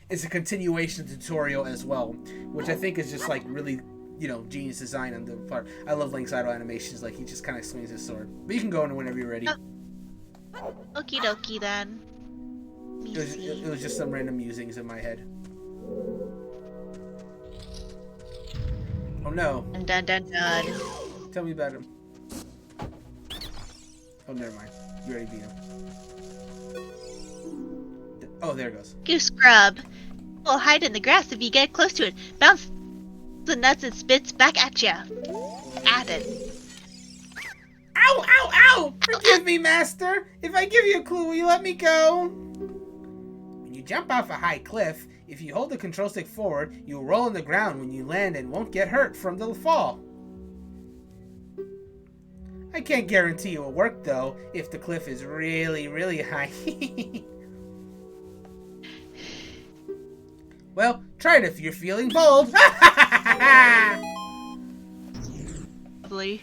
is a continuation tutorial as well, which I think is just like really. Genius design on the part. I love Link's idle animations. Like he just kind of swings his sword. But you can go in whenever you're ready. Okie dokie then. It was just some random musings in my head. Oh no! Dun dun dun dun. Tell me about him. Oh, never mind. You already beat him. Oh, there it goes. Goose Grub will hide in the grass if you get close to it. Bounce the nuts and spits back at ya. At it. Ow! Ow! Ow! Forgive me, Master. If I give you a clue, will you let me go? When you jump off a high cliff, if you hold the control stick forward, you'll roll on the ground when you land and won't get hurt from the fall. I can't guarantee it will work, though, if the cliff is really, really high. Well, try it if you're feeling bold. Lovely.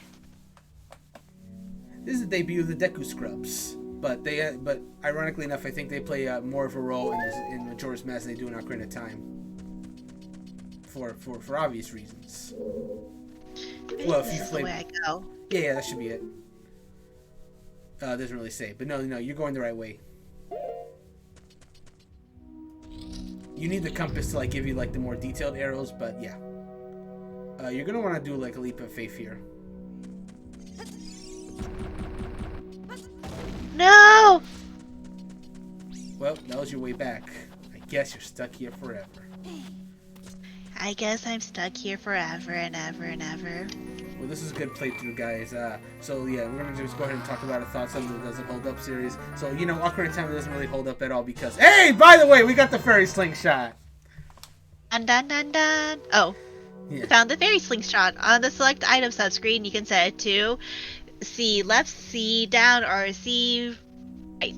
This is the debut of the Deku Scrubs, but ironically enough, I think they play more of a role in Majora's Mask than they do in Ocarina of Time. For obvious reasons. Well, if you This is play, the way I go. yeah, that should be it. Doesn't really say, but no, you're going the right way. You need the compass to like give you like the more detailed arrows, but yeah. You're gonna want to do like a leap of faith here. No! Well, that was your way back. I guess you're stuck here forever. I guess I'm stuck here forever and ever and ever. Well, this is a good playthrough, guys. So yeah, we're gonna just go ahead and talk about our thoughts on the Does It Hold Up series. So Ocarina of Time doesn't really hold up at all because hey, by the way, we got the fairy slingshot. Dun dun dun dun. Oh, Yeah. found the fairy slingshot on the select item subscreen. You can set it to C left, C down, or C right.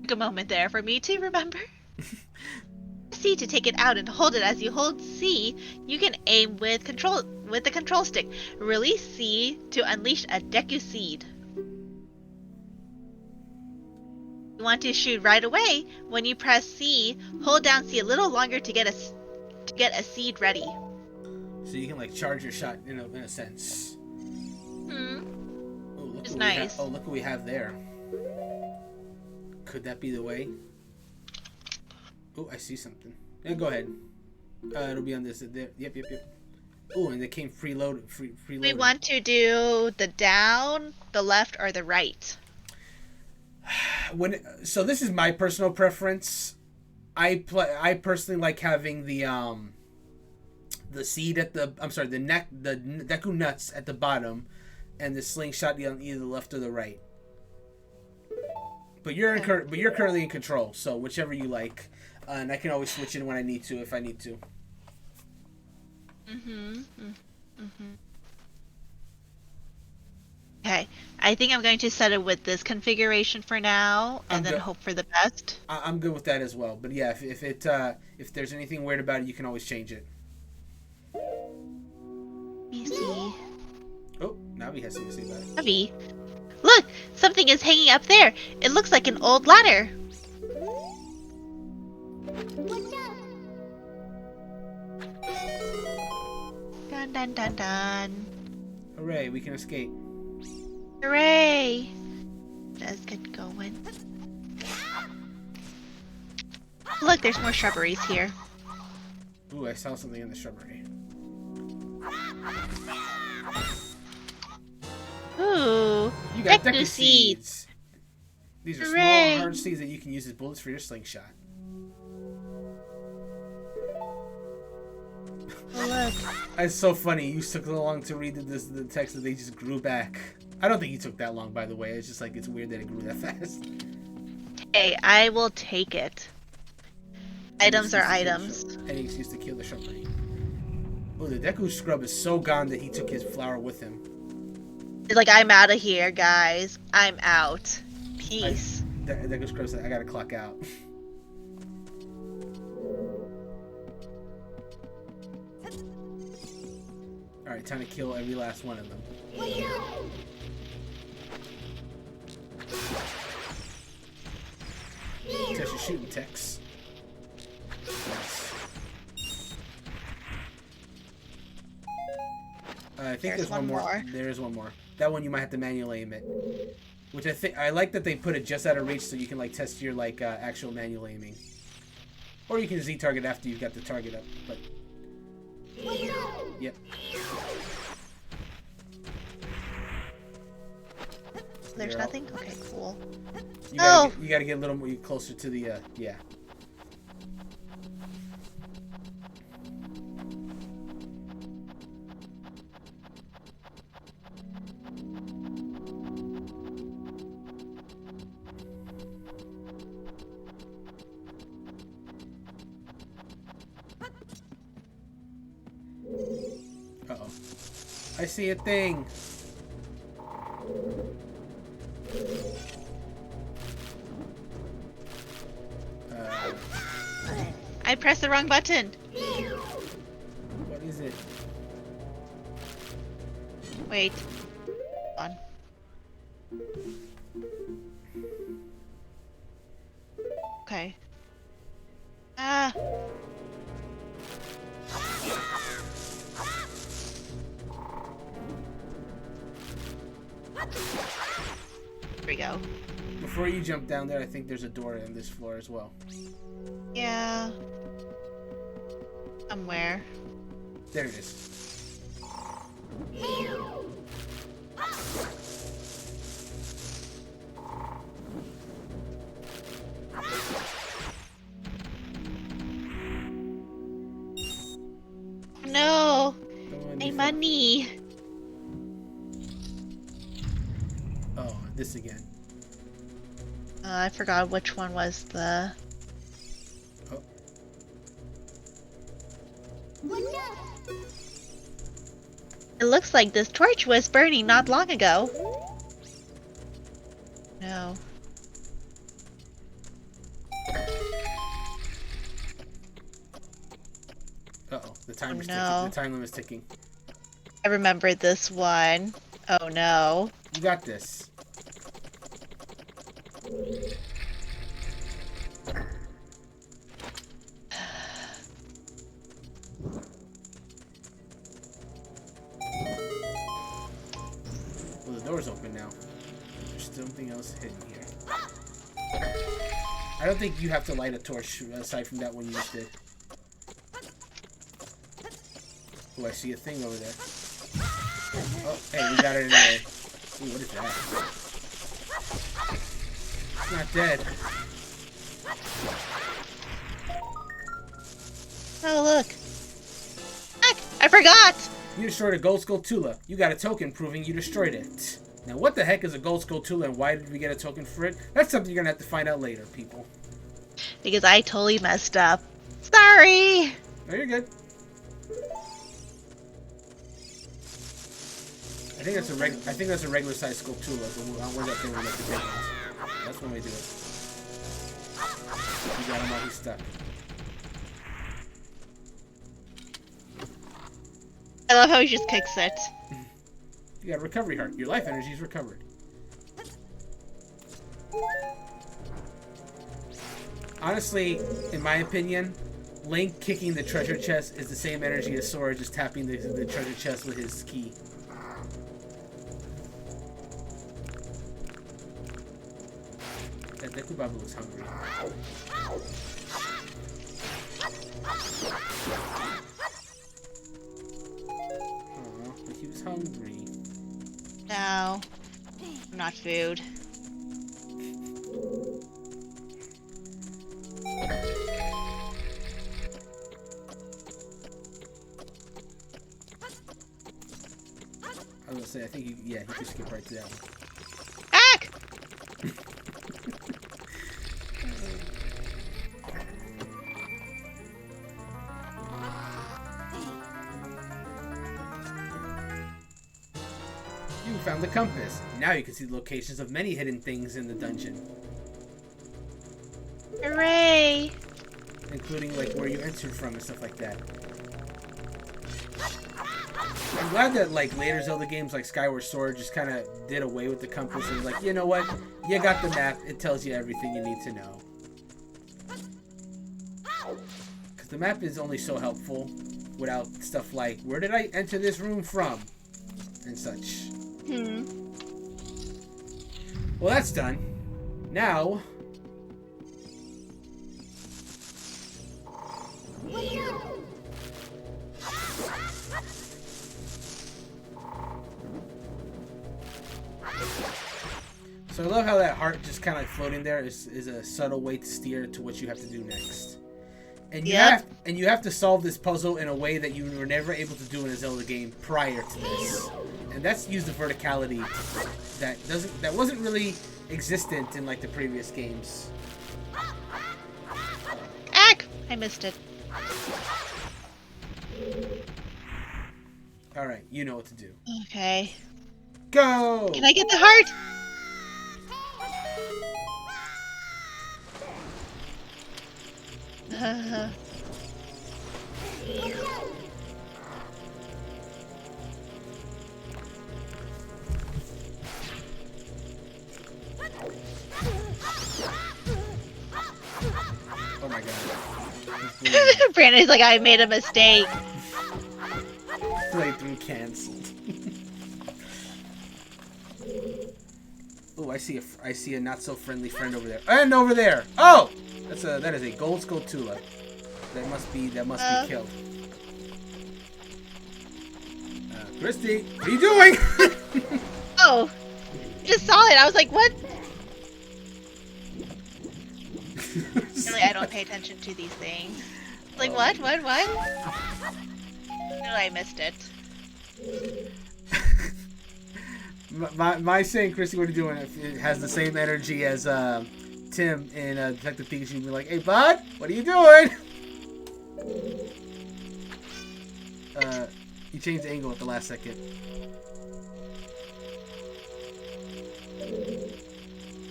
Take a moment there for me to remember. C to take it out and hold it. As you hold C, you can aim with the control stick. Release C to unleash a Deku Seed. You want to shoot right away. When you press C, hold down C a little longer to get a seed ready. So you can like charge your shot in a sense. Hmm. Oh, look It's what nice. look what we have there. Could that be the way? Oh, I see something. Yeah, go ahead. It'll be on this. There. Yep. Oh, and they came preloaded. We want to do the down, the left, or the right. So this is my personal preference. I personally like having the seed at the the Deku nuts at the bottom, and the slingshot on either the left or the right. But you're currently in control, so whichever you like, and I can always switch in when I need to if I need to. Okay, I think I'm going to set it with this configuration for now, and then hope for the best. I'm good with that as well. But yeah, if there's anything weird about it, you can always change it. Let me see. Oh, Navi has something to say about it. Heavy. Look, something is hanging up there. It looks like an old ladder. Watch out! Dun dun dun dun. Hooray, we can escape. Hooray! Let's get going. Look, there's more shrubberies here. Ooh, I saw something in the shrubbery. Ooh, You got Deku Deku seeds. seeds. These are Hooray. small, hard seeds that you can use as bullets for your slingshot. Oh, look. It's so funny. You took so long to read the text that they just grew back. I don't think he took that long, by the way. It's just like, it's weird that it grew that fast. Hey, I will take it. Items are items. Any excuse to kill the shrubbery. Oh, the Deku Scrub is so gone that he took his flower with him. It's like, I'm out of here, guys. I'm out. Peace. Deku Scrub said, I gotta clock out. Alright, time to kill every last one of them. Test your shooting techs. Nice. I think there's one more. There is one more. That one you might have to manually aim it. Which I like that they put it just out of reach so you can like test your like actual manual aiming. Or you can Z target after you've got the target up. But yep. There's nothing? Okay, cool. You gotta get a little more closer to the yeah. Uh-oh. I see a thing. I pressed the wrong button. What is it? Wait. Hold on. Okay. Ah. Here we go. Before you jump down there, I think there's a door on this floor as well. Yeah. Somewhere. There it is. No! My money! Oh, this again. I forgot which one was the... Oh. It looks like this torch was burning not long ago. No. Uh-oh, the timer's no. ticking. The time limit's ticking. I remember this one. Oh no. You got this. Well, the door's open now. There's something else hidden here. I don't think you have to light a torch aside from that one you just did. Oh, I see a thing over there. Oh, hey, we got it anyway. Ooh, what is that? It's not dead. Oh, look. Heck, I forgot! You destroyed a Gold Skull Tula. You got a token proving you destroyed it. Now, what the heck is a Gold Skull Tula and why did we get a token for it? That's something you're gonna have to find out later, people. Because I totally messed up. Sorry! No, you're good. I think that's a regular size Skull Tula, but where's that thing we make the big ones? That's when we do it. You got him while he's stuck. I love how he just kicks it. You got a recovery heart. Your life energy is recovered. Honestly, in my opinion, Link kicking the treasure chest is the same energy as Sora just tapping the treasure chest with his key. That Deku Babu looks hungry. Aw, but he was hungry. No. I'm not food. I was gonna say, I think you can skip right to that one. Ack! You found the compass. Now you can see the locations of many hidden things in the dungeon, Hooray! including like where you entered from and stuff like that. I'm glad that like later Zelda games like Skyward Sword just kind of did away with the compass and like, you know what? You got the map. It tells you everything you need to know. Because the map is only so helpful without stuff like, where did I enter this room from? And such. Well, that's done. Now... So I love how that heart just kind of floating there is a subtle way to steer to what you have to do next. And you have to solve this puzzle in a way that you were never able to do in a Zelda game prior to this. And that's use the verticality that wasn't really existent in like the previous games. Ack! I missed it. Alright, you know what to do. Okay. Go! Can I get the heart? Oh my god. Brandon's like, I made a mistake. Playthrough cancelled. Oh, I see a not so friendly friend over there. And over there. Oh, that is a gold skull Tula. That must be killed. Christy, what are you doing? Oh, just saw it. I was like, what? Really, I don't pay attention to these things. Like, what? No, I missed it. my saying, Christy, what are you doing? It has the same energy as Tim in Detective Pikachu. Be like, hey, bud, what are you doing? You changed the angle at the last second.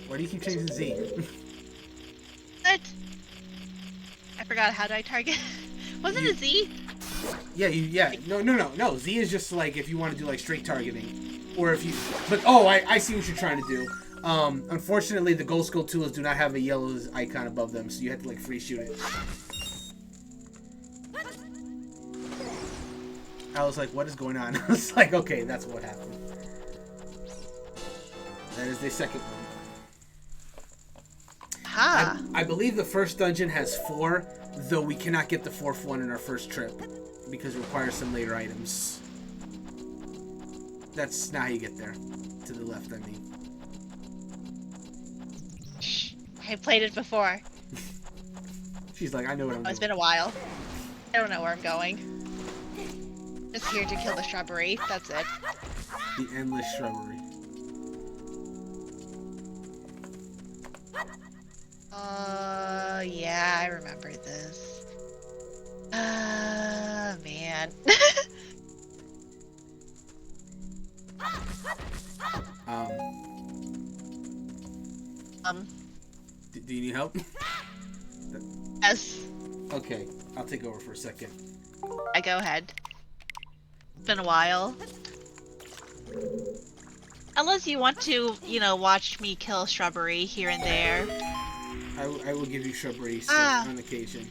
Why do you keep changing Z? What? I forgot, how do I target? Wasn't it Z? Yeah. No. Z is just like if you want to do like straight targeting. Or if you... But, oh, I see what you're trying to do. Unfortunately, the Gold Skull Tulas do not have a yellow icon above them, so you have to like free shoot it. I was like, what is going on? I was like, okay, that's what happened. That is the second one. Ha! I believe the first dungeon has 4, though we cannot get the 4th one in our first trip because it requires some later items. That's not how you get there. To the left, I mean. I played it before. She's like, I know what I'm doing. It's been a while. I don't know where I'm going. Just here to kill the shrubbery. That's it. The endless shrubbery. Yeah, I remember this. Man. Do you need help? Yes. Okay, I'll take over for a second. Go ahead. It's been a while. Unless you want to, watch me kill shrubbery here and there. I will give you shrubbery stuff on occasion.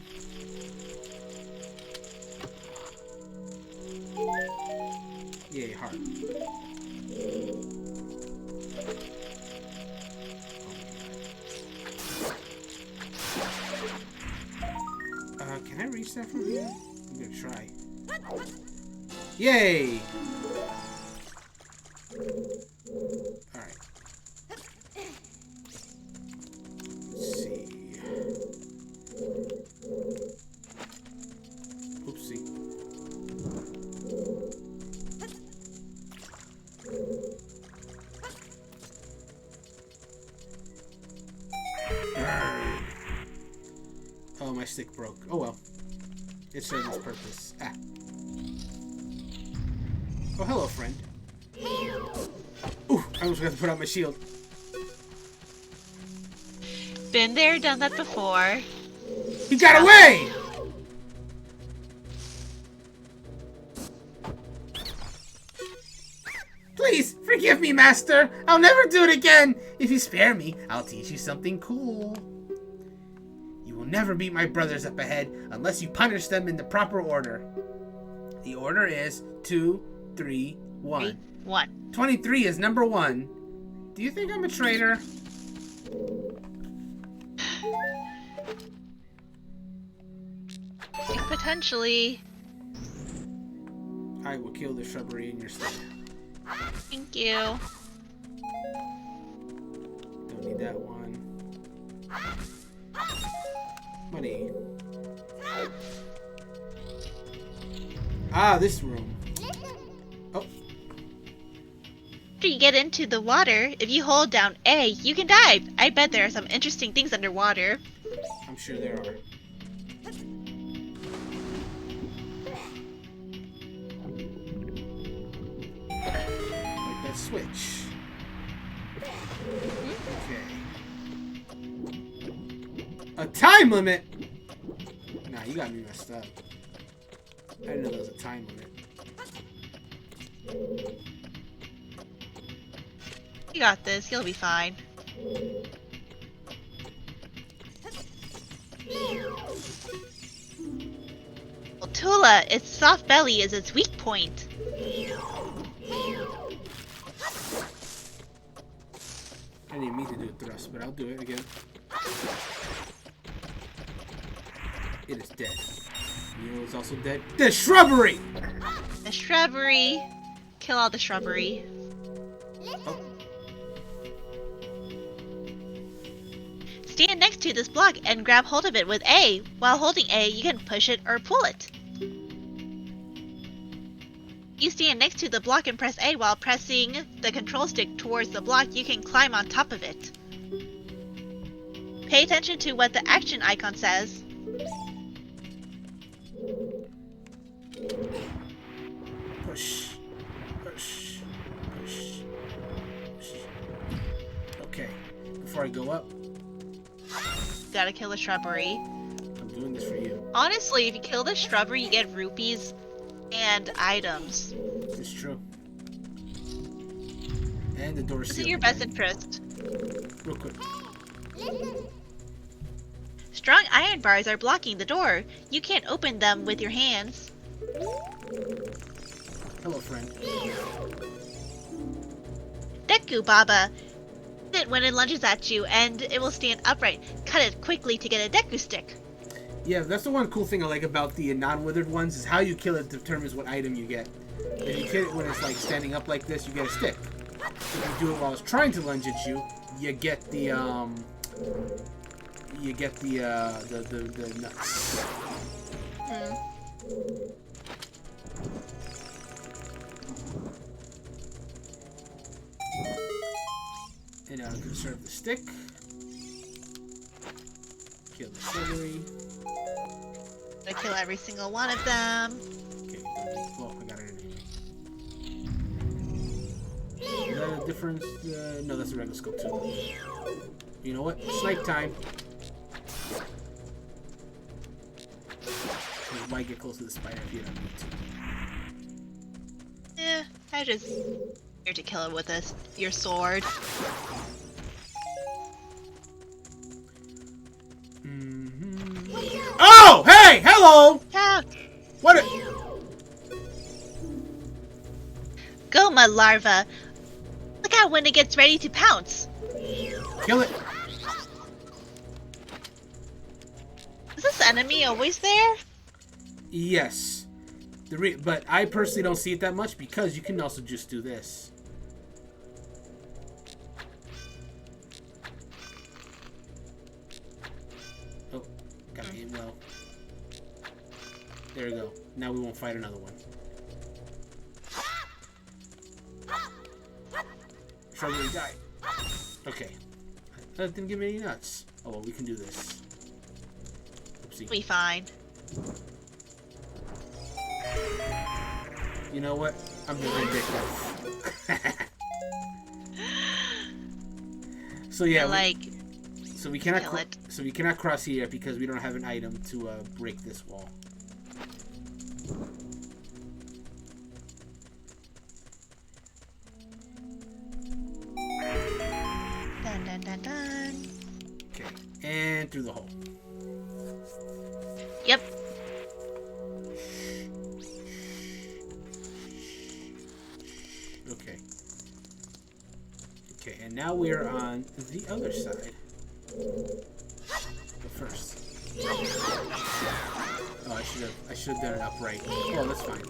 Yay, heart. Can I reach that from here? I'm gonna try. Yay! Alright. Let's see. Oopsie. stick broke. Oh well. It served its purpose. Ah. Oh, hello, friend. Ooh, I almost forgot to put out my shield. Been there, done that before. He got away! Please, forgive me, Master. I'll never do it again. If you spare me, I'll teach you something cool. You will never beat my brothers up ahead unless you punish them in the proper order. The order is 2, 3, 1. 3, 1. 23 is number 1. Do you think I'm a traitor? Potentially. I will kill the shrubbery in your stead. Thank you. Don't need that one. Money. Ah, this room. Oh. After you get into the water, if you hold down A, you can dive. I bet there are some interesting things underwater. I'm sure there are. Like that switch. Okay. A time limit? Nah, you got me messed up. I didn't know there was a time limit. You got this. You'll be fine. Well, Tula, its soft belly is its weak point. I didn't mean to do a thrust, but I'll do it again. It is dead. You know what's also dead? The shrubbery! The shrubbery. Kill all the shrubbery. Oh. Stand next to this block and grab hold of it with A. While holding A, you can push it or pull it. You stand next to the block and press A while pressing the control stick towards the block. You can climb on top of it. Pay attention to what the action icon says. Push. Push. Push. Push. Okay. Before I go up, Gotta kill the shrubbery. I'm doing this for you. Honestly, if you kill the shrubbery, you get rupees and items. It's true. And the door's This sealed. is your best interest. Real quick. Strong iron bars are blocking the door. You can't open them with your hands. Hello, friend. Deku Baba. Hit it when it lunges at you, and it will stand upright. Cut it quickly to get a Deku stick. Yeah, that's the one cool thing I like about the non-withered ones is how you kill it determines what item you get. If you kill it when it's like standing up like this, you get a stick. If you do it while it's trying to lunge at you, you get the nuts. And I'll conserve the stick. Kill the shrubbery. I kill every single one of them. Okay, well, I got it anyway. Is that a difference? No, that's a regular scope too. You know what? Snipe time. You might get close to the spider if you don't need to. I just here to kill it with your sword. Oh, hey, hello. Ah, What? Goma larva. Look out when it gets ready to pounce. Kill it. Is this enemy always there? Yes. But I personally don't see it that much because you can also just do this. Oh, gotta aim well. There we go. Now we won't fight another one. Shrubbery, die. Okay. That didn't give me any nuts. Oh, well, we can do this. Oopsie. Be fine. You know what? I'm the vindictive. So yeah, so we cannot cross here because we don't have an item to break this wall. Dun dun dun dun. Okay, and through the hole. Yep. Okay. Okay, and now we're on the other side. But first. Oh, I should have done it upright. Oh, that's fine.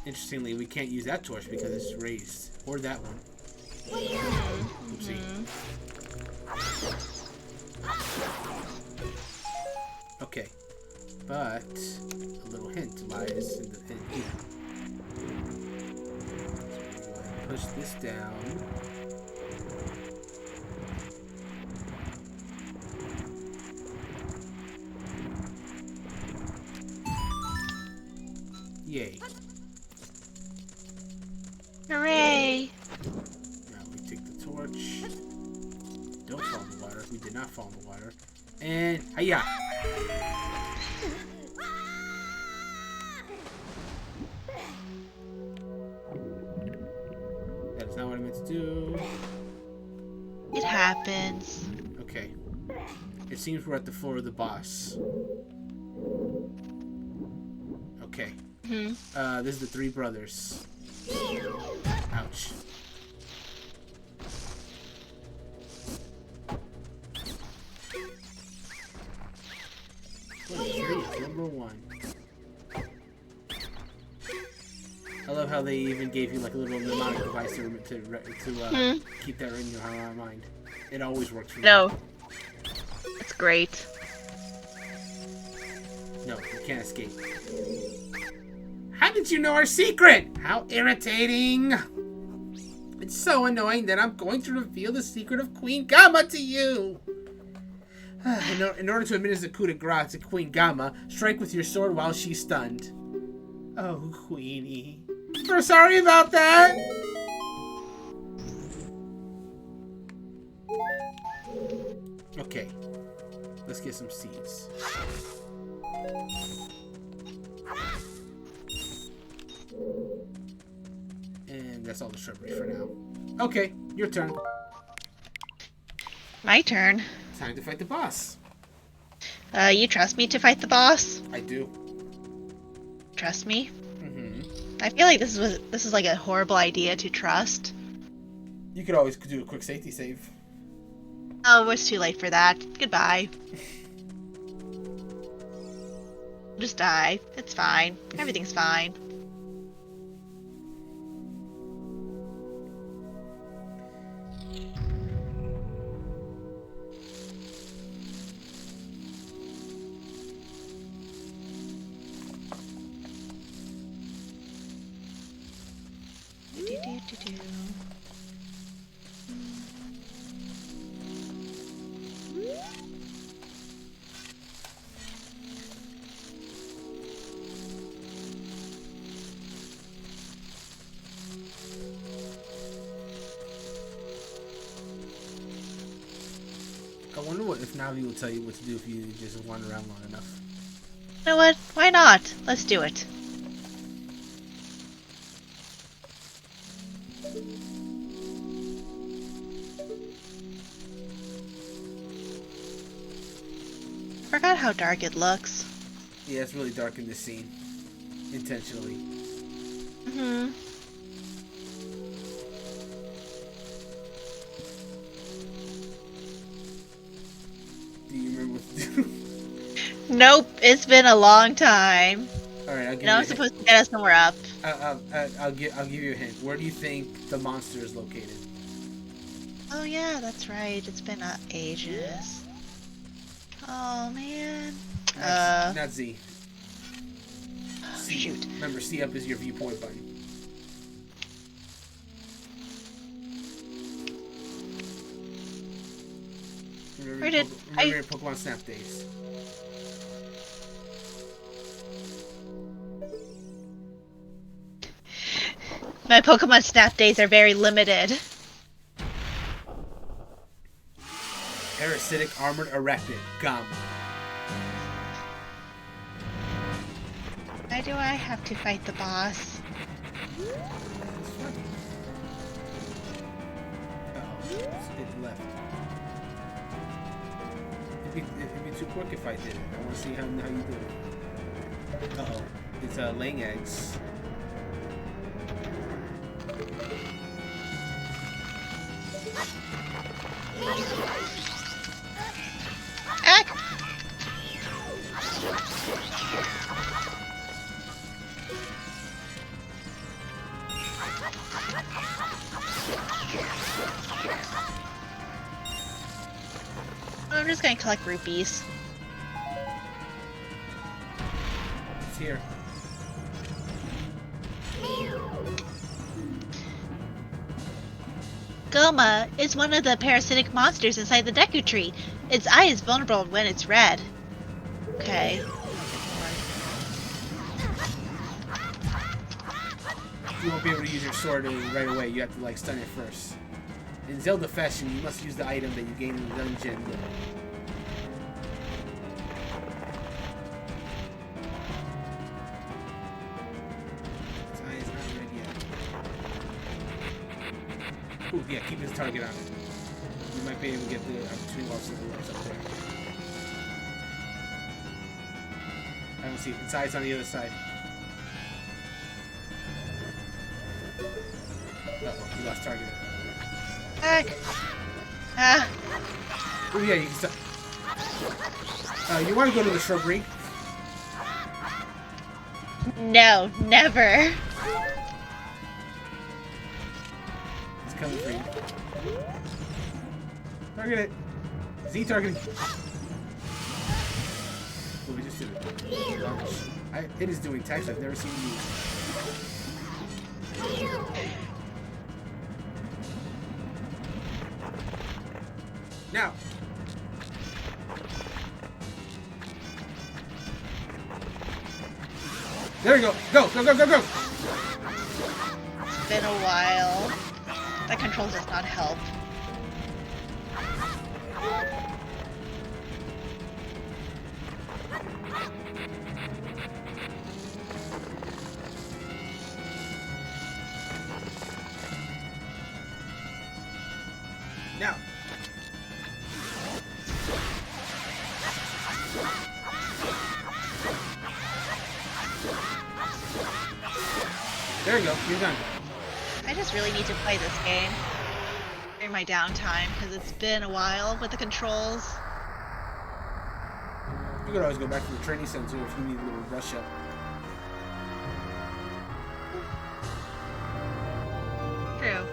Interestingly, we can't use that torch because it's raised. Or that one. Oopsie. Okay. But a little hint lies in here. Push this down. Yay. Hooray! Now we take the torch. Don't fall in the water. We did not fall in the water. And hiya! That's not what I meant to do. It happens. Okay. It seems we're at the floor of the boss. Okay. This is the three brothers. Ouch. What is three? It's number one. I love how they even gave you like a little mnemonic device to keep that in your mind. It always works for me. No. It's great. No, you can't escape. How did you know our secret? How irritating! It's so annoying that I'm going to reveal the secret of Queen Gamma to you! In order to administer coup de grace to Queen Gamma, strike with your sword while she's stunned. Oh, Queenie. We're sorry about that! Okay. Let's get some seeds. And that's all the shrubbery for now. Okay, your turn. My turn. Time to fight the boss. You trust me to fight the boss? I do. Trust me? Mm-hmm. I feel like this is like a horrible idea to trust. You could always do a quick safety save. Oh, it's too late for that. Goodbye. Just die. It's fine. Everything's fine. Do-do-do-do. I wonder what if Navi will tell you what to do if you just wander around long enough. You know what? Why not? Let's do it. Forgot how dark it looks. Yeah, it's really dark in this scene. Intentionally. Mm-hmm. Do you remember what to do? Nope, it's been a long time. Alright, I'll give You know, you I'm supposed to get us somewhere up. I'll give you a hint. Where do you think the monster is located? Oh yeah, that's right. It's been ages. Oh man. Not Z. C. Shoot. Remember, C up is your viewpoint button. Where did Remember your Pokemon Snap days. My Pokemon Snap days are very limited. Parasitic Armored Arachnid. Gum. Why do I have to fight the boss? Uh-oh. It left. It'd be too quick if I did it. I want to see how you do it. Uh-oh. It's laying eggs. Ah! I'm just gonna collect rupees. It's here. Goma is one of the parasitic monsters inside the Deku Tree. Its eye is vulnerable when it's red. Okay. You won't be able to use your sword right away. You have to like stun it first. In Zelda fashion, you must use the item that you gain in the dungeon. Its eye is not red yet. Ooh, yeah, keep his target on it. You might be able to get the opportunity while something else up there. I don't see it. Its eye's on the other side. Uh-oh, you lost target. Heck. Ah. Oh yeah, you can stop. You want to go to the shrubbery? No, never. It's coming for you. Target it. Z-targeting. Well, we just did it. Launch. It is doing attacks I've never seen it use. Now. There we go. Go, go, go, go, go. It's been a while. That control does not help. Now. There you go. You're done. I just really need to play this game during my downtime because it's been a while with the controls. You could always go back to the training center if you need a little brush up. True.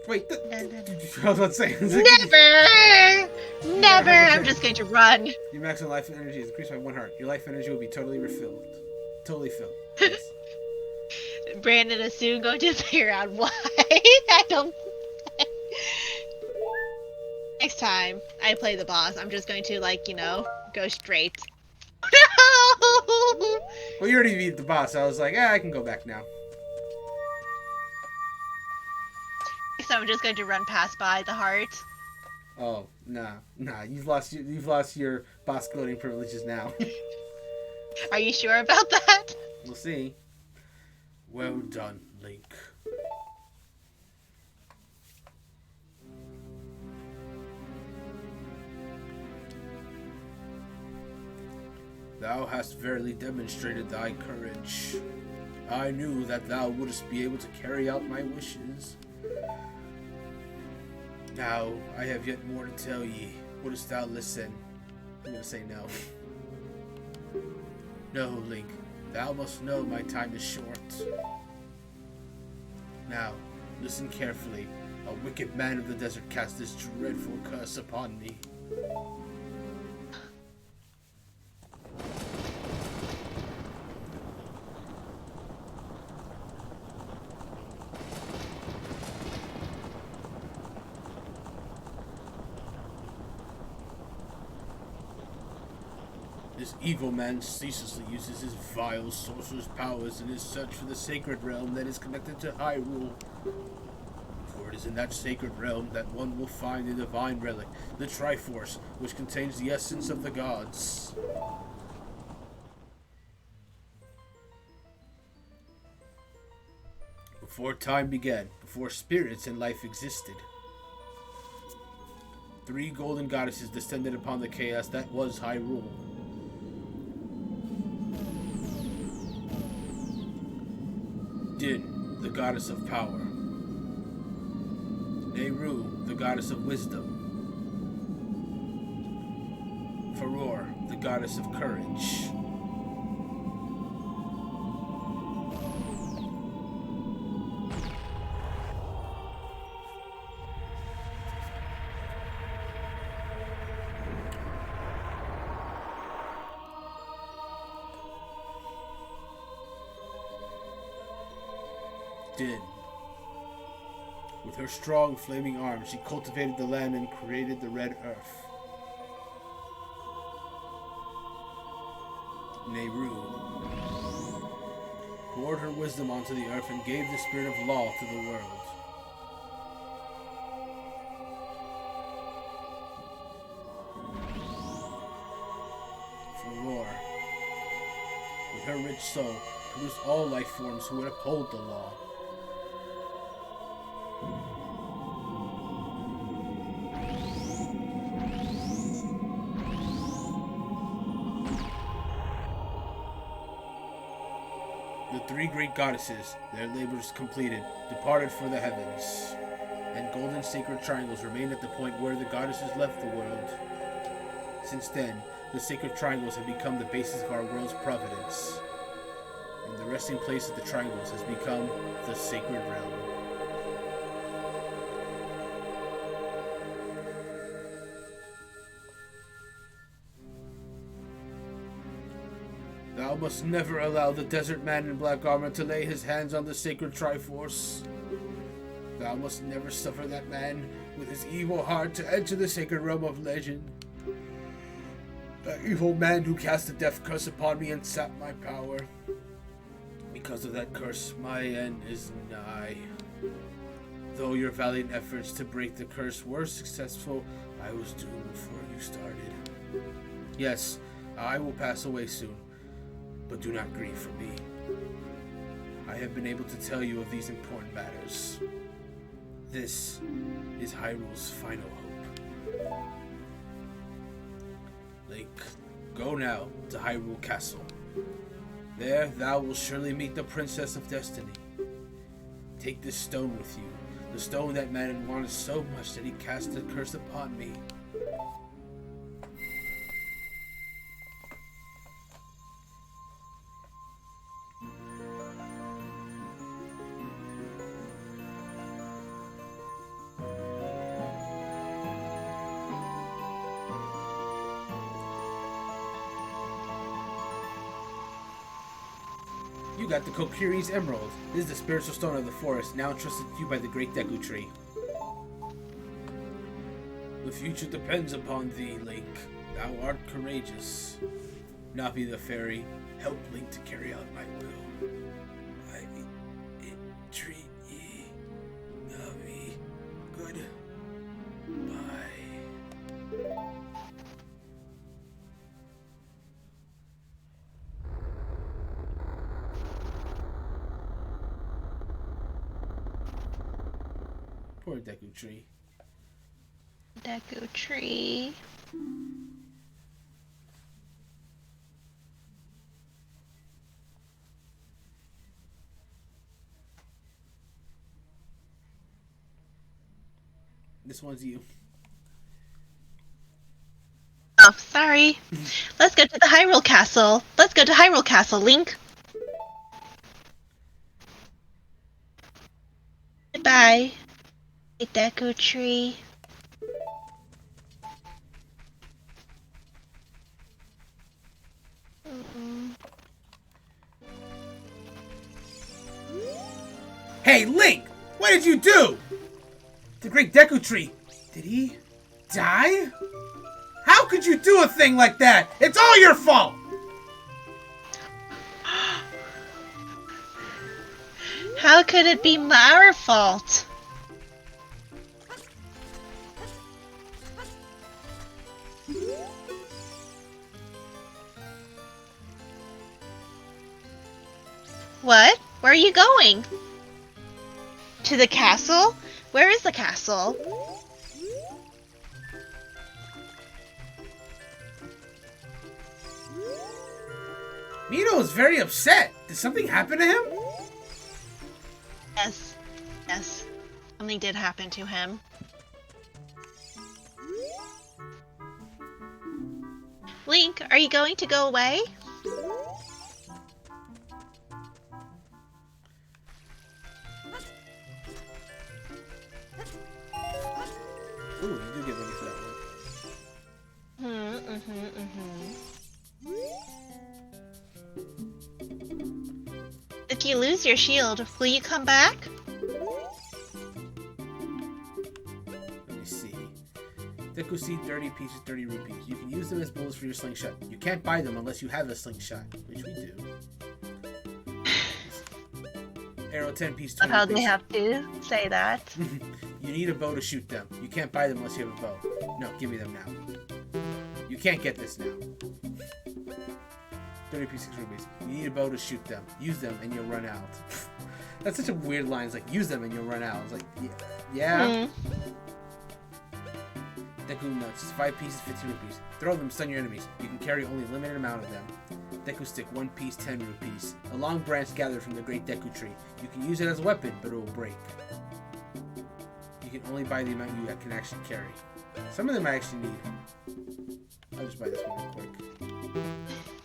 Wait, No, no, no. I was about to say. Never! Never! I'm just going to run. Your maximum life energy is increased by 1 heart. Your life energy will be totally refilled. Totally filled. Yes. Brandon is soon going to figure out why. I don't. Next time I play the boss, I'm just going to, like, you know, go straight. No! Well, you already beat the boss. I was like, I can go back now. So I'm just going to run past by the heart. Oh, nah. You've lost your boss gloating privileges now. Are you sure about that? We'll see. Well done, Link. Thou hast verily demonstrated thy courage. I knew that thou wouldst be able to carry out my wishes. Now, I have yet more to tell ye. Wouldst thou listen? I'm gonna say no. No, Link. Thou must know my time is short. Now, listen carefully. A wicked man of the desert cast this dreadful curse upon me. This evil man ceaselessly uses his vile sorcerer's powers in his search for the sacred realm that is connected to Hyrule. For it is in that sacred realm that one will find the divine relic, the Triforce, which contains the essence of the gods. Before time began, before spirits and life existed, 3 golden goddesses descended upon the chaos that was Hyrule. Din, the goddess of power. Nehru, the goddess of wisdom. Faror, the goddess of courage. Din. With her strong, flaming arms, she cultivated the land and created the Red Earth. Nehru poured her wisdom onto the earth and gave the spirit of law to the world. Faror, with her rich soul, produced all life forms who would uphold the law. The 3 great goddesses, their labors completed, departed for the heavens, and golden sacred triangles remained at the point where the goddesses left the world. Since then, the sacred triangles have become the basis of our world's providence, and the resting place of the triangles has become the sacred realm. Thou must never allow the desert man in black armor to lay his hands on the sacred Triforce. Thou must never suffer that man with his evil heart to enter the sacred realm of legend. That evil man who cast a death curse upon me and sapped my power. Because of that curse, my end is nigh. Though your valiant efforts to break the curse were successful, I was doomed before you started. Yes, I will pass away soon. But do not grieve for me. I have been able to tell you of these important matters. This is Hyrule's final hope. Link, go now to Hyrule Castle. There thou will surely meet the Princess of Destiny. Take this stone with you, the stone that man wanted so much that he cast a curse upon me. You got the Kokiri's Emerald. This is the spiritual stone of the forest, now entrusted to you by the Great Deku Tree. The future depends upon thee, Link. Thou art courageous. Navi the fairy, help Link to carry out my will. I entreat ye, Navi. Goodbye. Poor Deku Tree. Deku Tree. This one's you. Oh, sorry. Let's go to the Hyrule Castle. Let's go to Hyrule Castle, Link. Goodbye, Deku Tree. Hey, Link! What did you do? The Great Deku Tree, did he die? How could you do a thing like that? It's all your fault! How could it be our fault? What? Where are you going? To the castle? Where is the castle? Mito is very upset. Did something happen to him? Yes. Yes. Something did happen to him. Link, are you going to go away? Ooh, you do get ready for that one. If you lose your shield, will you come back? Let me see. Deku seed, 30 pieces, 30 rupees. You can use them as bullets for your slingshot. You can't buy them unless you have a slingshot, which we do. Arrow, 10 pieces, 20 How rupees. they have to say that. You need a bow to shoot them. You can't buy them unless you have a bow. No, give me them now. You can't get this now. 30 pieces, 6 rupees. You need a bow to shoot them. Use them and you'll run out. That's such a weird line. It's like, use them and you'll run out. It's like, yeah. Deku nuts, 5 pieces, 15 rupees. Throw them, stun your enemies. You can carry only a limited amount of them. Deku stick, 1 piece, 10 rupees. A long branch gathered from the great Deku tree. You can use it as a weapon, but it will break. You can only buy the amount you can actually carry. Some of them I actually need. I'll just buy this one real quick.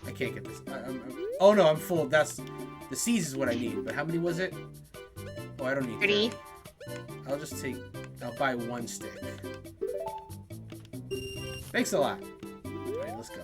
I can't get this. Oh no, I'm full. That's the C's is what I need. But how many was it? Oh, I don't need 30. I'll buy 1 stick. Thanks a lot. Alright, let's go.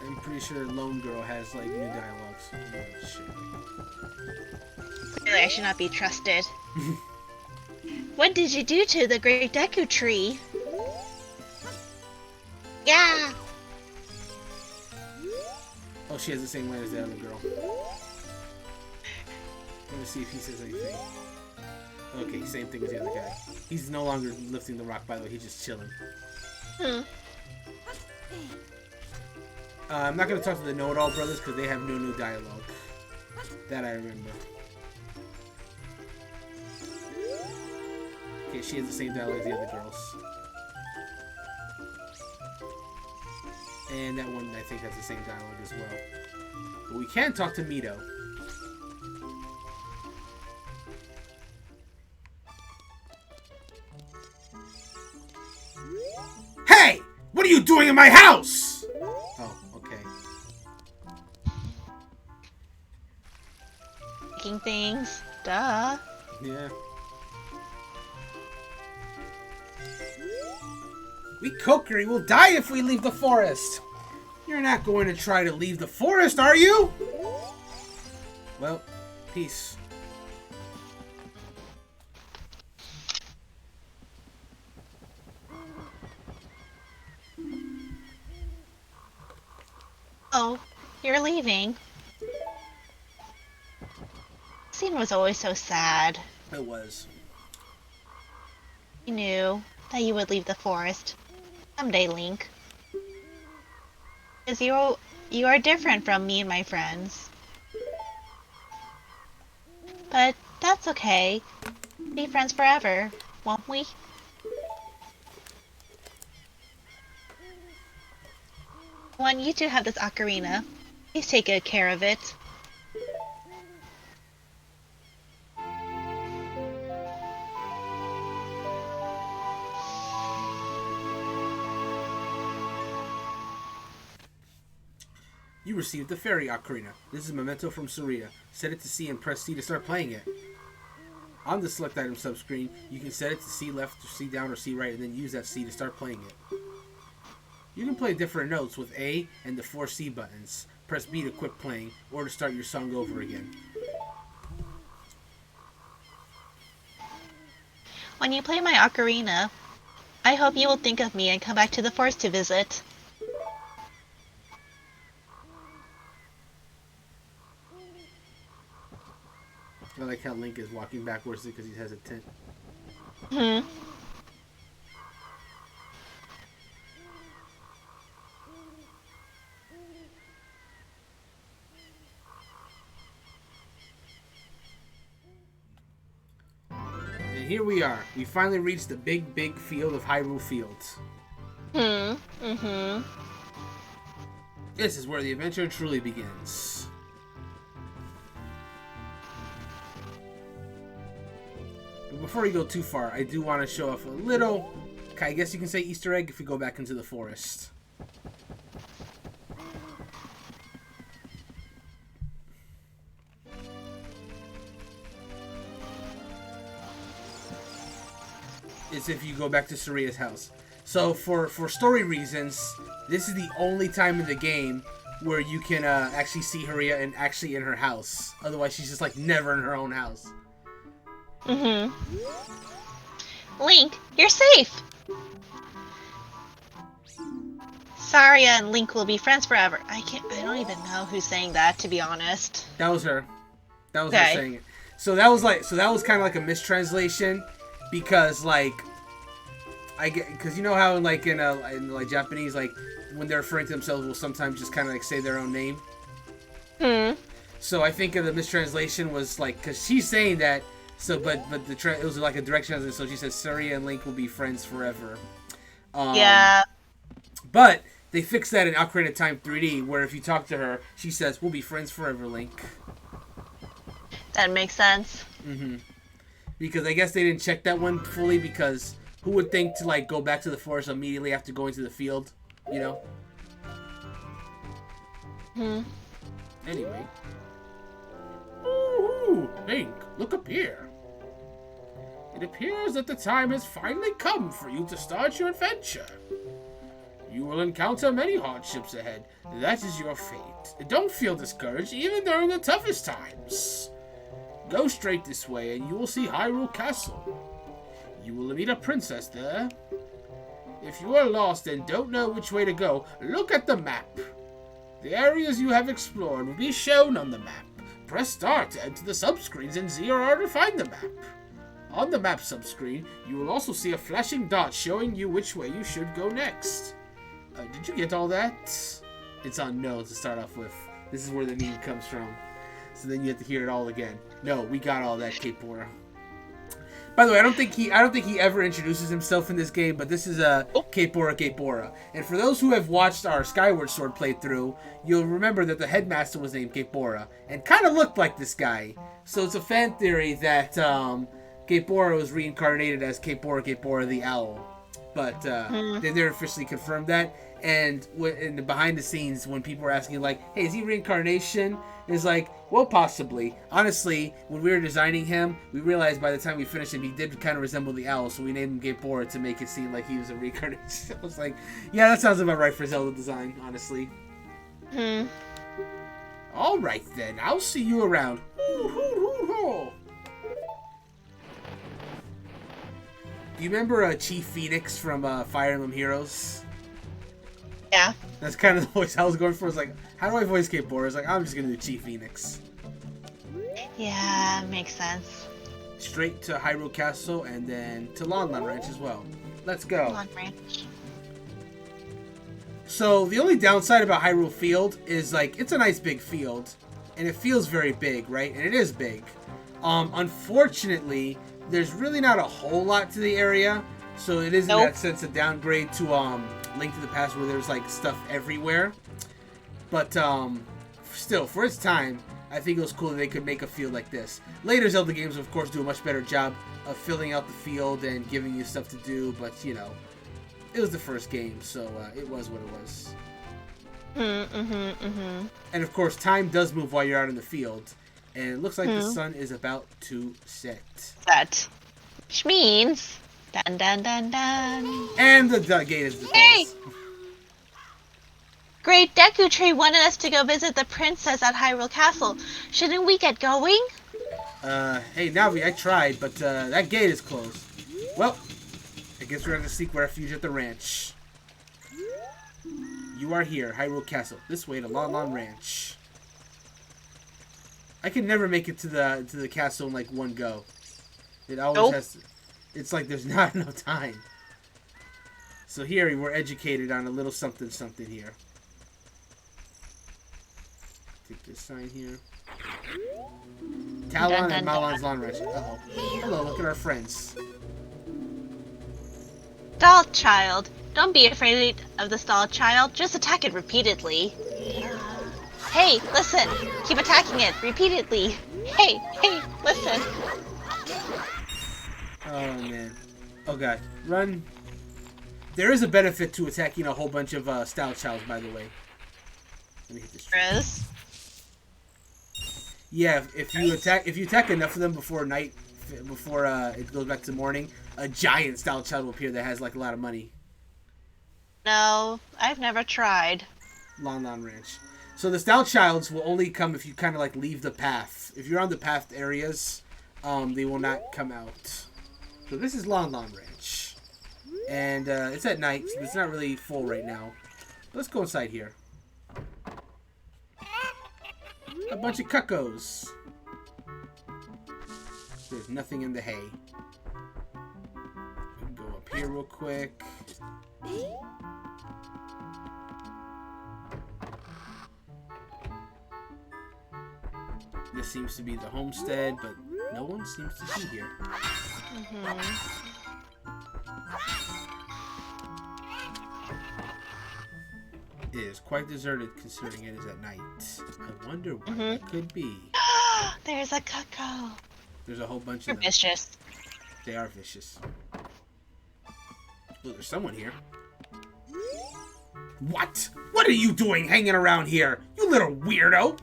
I'm pretty sure Lone Girl has like new dialogues. Oh, shit. Clearly, I should not be trusted. What did you do to the great Deku tree? Yeah! Oh, she has the same line as the other girl. Let me see if he says anything. Okay, same thing as the other guy. He's no longer lifting the rock, by the way. He's just chilling. I'm not going to talk to the Know-It-All brothers because they have no new dialogue. That I remember. Okay, she has the same dialogue as the other girls. And that one, I think, has the same dialogue as well. But we can talk to Mito. Hey! What are you doing in my house? Oh, okay. Making things. Duh. Yeah. We Kokiri will die if we leave the forest. You're not going to try to leave the forest, are you? Well, peace. Oh, you're leaving. Scene was always so sad. It was. You knew that you would leave the forest. Someday, Link. Because you are different from me and my friends. But that's okay. Be friends forever, won't we? I want you to have this ocarina. Please take good care of it. You received the fairy ocarina. This is a memento from Saria. Set it to C and press C to start playing it. On the select item subscreen, you can set it to C left, or C down, or C right, and then use that C to start playing it. You can play different notes with A and the 4 C buttons. Press B to quit playing, or to start your song over again. When you play my ocarina, I hope you will think of me and come back to the forest to visit. I like how Link is walking backwards because he's hesitant. Hmm. And here we are. We finally reached the big, big field of Hyrule Fields. Mm-hmm. This is where the adventure truly begins. But before we go too far, I do want to show off a little, I guess you can say Easter egg if we go back into the forest. Is if you go back to Saria's house. So for story reasons, this is the only time in the game where you can actually see Haria and actually in her house. Otherwise, she's just like never in her own house. Mm-hmm. Link, you're safe! Saria and Link will be friends forever. I don't even know who's saying that, to be honest. That was her. That was Okay. her saying it. So that was kind of like a mistranslation, because like because you know how in like Japanese, like when they're referring to themselves will sometimes just kind of like say their own name. So I think the mistranslation was like, because she's saying that, so but it was like a direct translation. So she says Saria and Link will be friends forever. Yeah. But they fixed that in Ocarina of Time 3D, where if you talk to her, she says, "We'll be friends forever, Link." That makes sense. Mm-hmm. Because I guess they didn't check that one fully, because who would think to like go back to the forest immediately after going to the field, you know? Anyway. Ooh, Link, look up here. It appears that the time has finally come for you to start your adventure. You will encounter many hardships ahead. That is your fate. Don't feel discouraged even during the toughest times. Go straight this way and you will see Hyrule Castle. You will meet a princess there. If you are lost and don't know which way to go, look at the map. The areas you have explored will be shown on the map. Press start to enter the subscreens and ZRR to find the map. On the map subscreen, you will also see a flashing dot showing you which way you should go next. Did you get all that? It's on no to start off with. This is where the meme comes from. So then you have to hear it all again. No, we got all that, Capora. By the way, I don't think he ever introduces himself in this game, but this is Capora. And for those who have watched our Skyward Sword playthrough, you'll remember that the headmaster was named Capora and kind of looked like this guy. So it's a fan theory that Capora was reincarnated as Capora the Owl. But they never officially confirmed that. And in the behind the scenes, when people were asking like, "Hey, is he reincarnation?" It's like, well, possibly. Honestly, when we were designing him, we realized by the time we finished him, he did kind of resemble the owl, so we named him Gapora to make it seem like he was a reincarnation. I was like, yeah, that sounds about right for Zelda design, honestly. All right then, I'll see you around. Do you remember Chief Phoenix from Fire Emblem Heroes? Yeah. That's kind of the voice I was going for. I was like, how do I voice Capora? I was like, I'm just going to do Chief Phoenix. Yeah, makes sense. Straight to Hyrule Castle and then to Lon Lon Ranch as well. Let's go. Lon Ranch. So, the only downside about Hyrule Field is, like, it's a nice big field. And it feels very big, right? And it is big. Unfortunately, there's really not a whole lot to the area. So, it is in that sense a downgrade to Link to the Past, where there's like stuff everywhere. But still, for its time, I think it was cool that they could make a field like this. Later Zelda games, of course, do a much better job of filling out the field and giving you stuff to do. But you know, it was the first game, so it was what it was. And of course, time does move while you're out in the field. And it looks like the sun is about to set. That. Which means... Dun dun dun dun. And the gate is closed. Hey! Great Deku Tree wanted us to go visit the princess at Hyrule Castle. Shouldn't we get going? Hey Navi, I tried, but that gate is closed. Well, I guess we're gonna seek refuge at the ranch. You are here, Hyrule Castle. This way to Lon Lon Ranch. I can never make it to the castle in like one go. It always has to, it's like there's not enough time. So here we're educated on a little something something here. Take this sign here. Talon and Malon's Lawn Ranch. Uh-oh. Hello, look at our friends. Stall child. Don't be afraid of the stall child. Just attack it repeatedly. Hey, listen. Keep attacking it repeatedly. Hey, listen. Oh, man. Oh, God. Run. There is a benefit to attacking a whole bunch of style childs, by the way. Let me hit this tree. Rose. Yeah, if you attack enough of them before it goes back to morning, a giant style child will appear that has like a lot of money. No, I've never tried. Lon Lon Ranch. So the style childs will only come if you kind of like leave the path. If you're on the path areas, they will not come out. So this is Lon Lon Ranch, and it's at night, so it's not really full right now. Let's go inside here. A bunch of cuckoos. There's nothing in the hay. We can go up here real quick. This seems to be the homestead, but no one seems to be here. It is quite deserted considering it is at night. I wonder what it could be. There's a cuckoo. There's a whole bunch They're of them. vicious. They are vicious. Oh, there's someone here. What? What are you doing hanging around here, you little weirdo?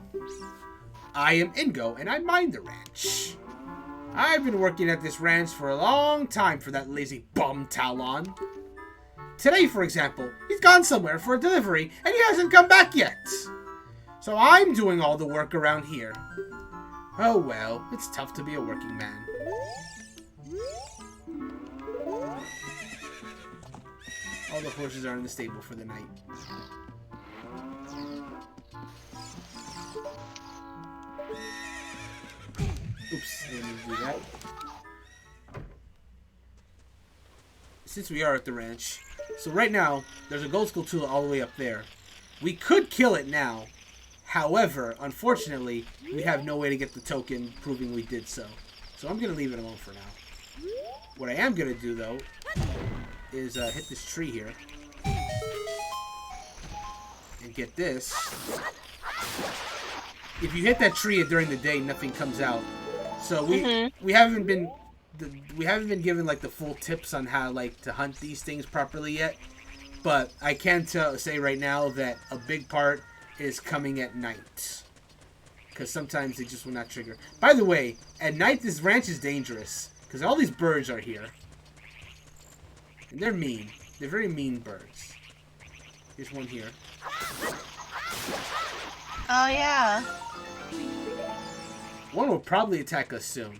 I am Ingo, and I mind the ranch. I've been working at this ranch for a long time for that lazy bum Talon. Today, for example, he's gone somewhere for a delivery, and he hasn't come back yet. So I'm doing all the work around here. Oh well, it's tough to be a working man. All the horses are in the stable for the night. Oops, I didn't do that. Since we are at the ranch, so right now, there's a gold skull all the way up there. We could kill it now. However, unfortunately, we have no way to get the token proving we did so. So I'm going to leave it alone for now. What I am going to do, though, is hit this tree here. And get this. If you hit that tree during the day, nothing comes out. So we haven't been given like the full tips on how like to hunt these things properly yet. But I can say right now that a big part is coming at night. Because sometimes they just will not trigger. By the way, at night this ranch is dangerous. Because all these birds are here. And they're mean. They're very mean birds. Here's one here. Oh, yeah. One will probably attack us soon.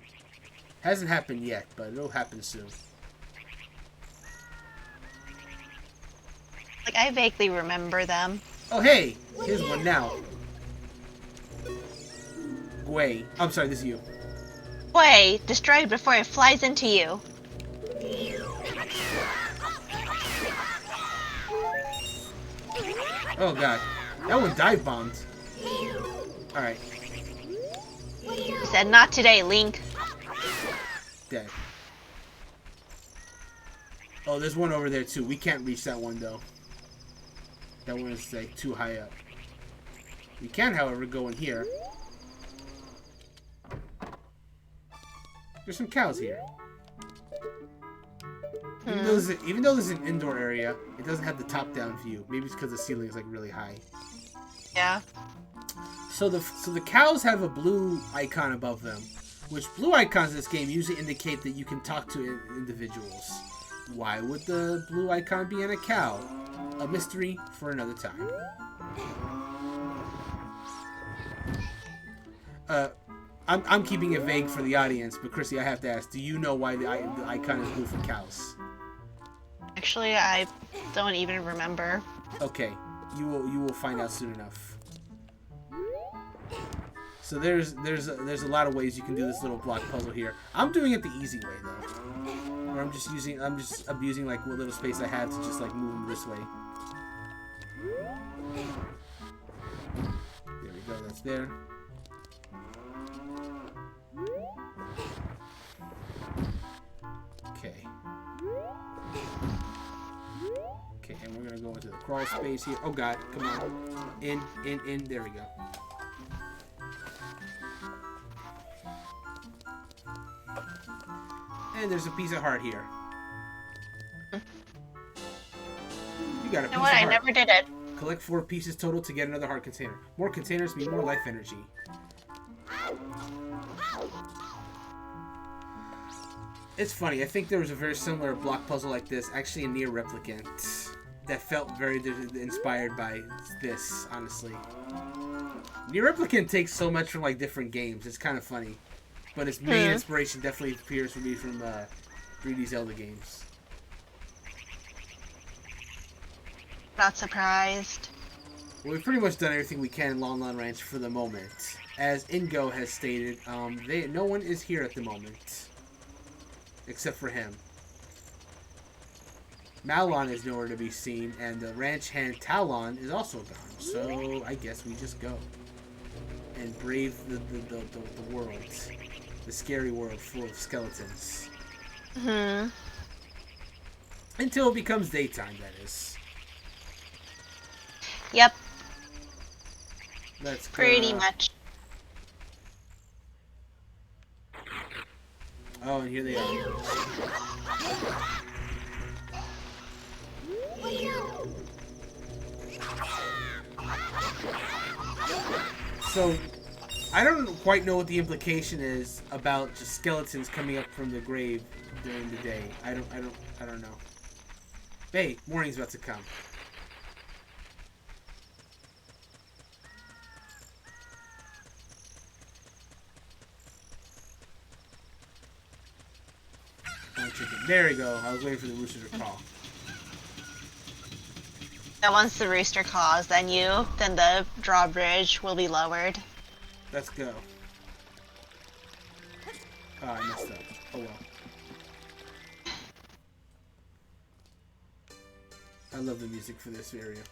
Hasn't happened yet, but it'll happen soon. Like, I vaguely remember them. Oh, hey! Here's one now. Gwei. I'm sorry, this is you. Way, destroy it before it flies into you. Oh, God. That one dive bombed. Alright. He said, not today, Link. Dead. Oh, there's one over there, too. We can't reach that one, though. That one is, like, too high up. We can, however, go in here. There's some cows here. Even though there's an indoor area, it doesn't have the top-down view. Maybe it's because the ceiling is, like, really high. Yeah. So the cows have a blue icon above them, which blue icons in this game usually indicate that you can talk to individuals. Why would the blue icon be on a cow? A mystery for another time. I'm keeping it vague for the audience, but Chrissy, I have to ask: do you know why the icon is blue for cows? Actually, I don't even remember. Okay, you will find out soon enough. So there's a lot of ways you can do this little block puzzle here. I'm doing it the easy way though, where I'm just abusing like what little space I have to just like move them this way. There we go. That's there. Okay. Okay, and we're gonna go into the crawl space here. Oh god, come on. In. There we go. And there's a piece of heart here. You got a piece of heart. I never did it. Collect 4 pieces total to get another heart container. More containers mean more life energy. It's funny, I think there was a very similar block puzzle like this, actually in Nier Replicant, that felt very inspired by this, honestly. Nier Replicant takes so much from like different games, it's kind of funny. But its main inspiration definitely appears for me from 3D Zelda games. Not surprised. Well, we've pretty much done everything we can in Lon Lon Ranch for the moment. As Ingo has stated, no one is here at the moment. Except for him. Malon is nowhere to be seen, and the ranch hand Talon is also gone. So I guess we just go and brave the world, the scary world full of skeletons. Until it becomes daytime, that is. Yep. Let's go. Pretty much. Oh, and here they are. So, I don't quite know what the implication is about just skeletons coming up from the grave during the day. I don't know. Hey, morning's about to come. There we go. I was waiting for the rooster to call. And once the rooster calls, then the drawbridge will be lowered. Let's go. Oh, I messed up. Oh well. I love the music for this area.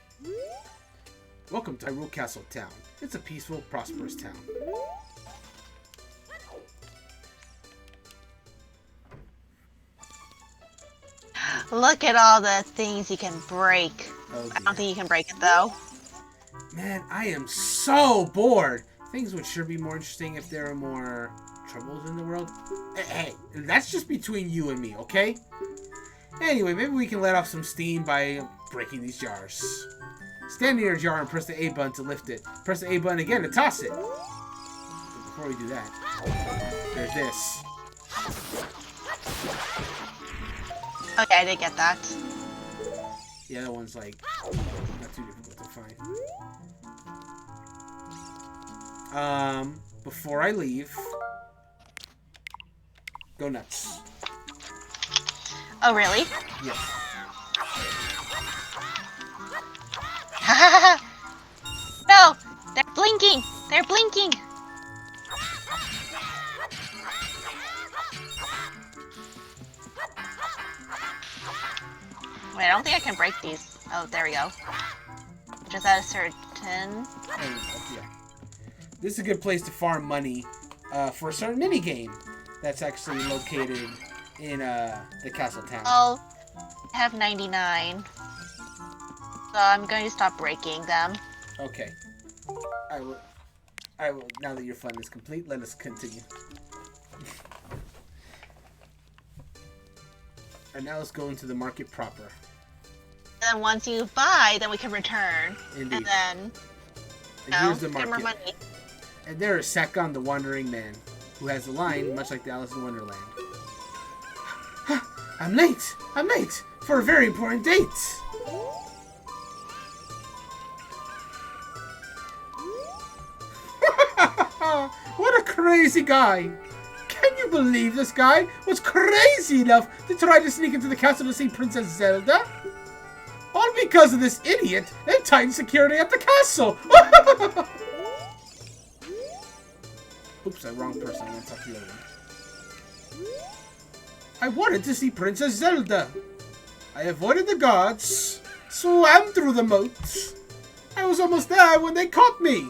Welcome to Hyrule Castle Town. It's a peaceful, prosperous town. Look at all the things you can break. Oh, I don't think you can break it though. Man, I am so bored. Things would sure be more interesting if there were more troubles in the world. Hey, that's just between you and me, okay? Anyway, maybe we can let off some steam by breaking these jars. Stand near a jar and press the A button to lift it. Press the A button again to toss it. But before we do that, there's this. Okay, I did get that. The other one's like not too difficult to find. Before I leave, go nuts. Oh, really? Yes. No! They're blinking! They're blinking! Wait, I don't think I can break these. Oh, there we go. Just at a certain... Yeah. This is a good place to farm money for a certain mini game that's actually located in the castle town. Oh, I have 99. So I'm going to stop breaking them. Okay. I will. Now that your fun is complete, let us continue. And now let's go into the market proper. And then once you buy, then we can return. Indeed. And then And Oh, here's the get more market. money. And there is Sakon the Wandering Man, who has a line much like the Alice in Wonderland. I'm late! I'm late! For a very important date! What a crazy guy! Can you believe this guy was crazy enough to try to sneak into the castle to see Princess Zelda? All because of this idiot and tightened security at the castle! Oops, I'm wrong person. I'm gonna talk to the other one. I wanted to see Princess Zelda. I avoided the guards, swam through the moat. I was almost there when they caught me.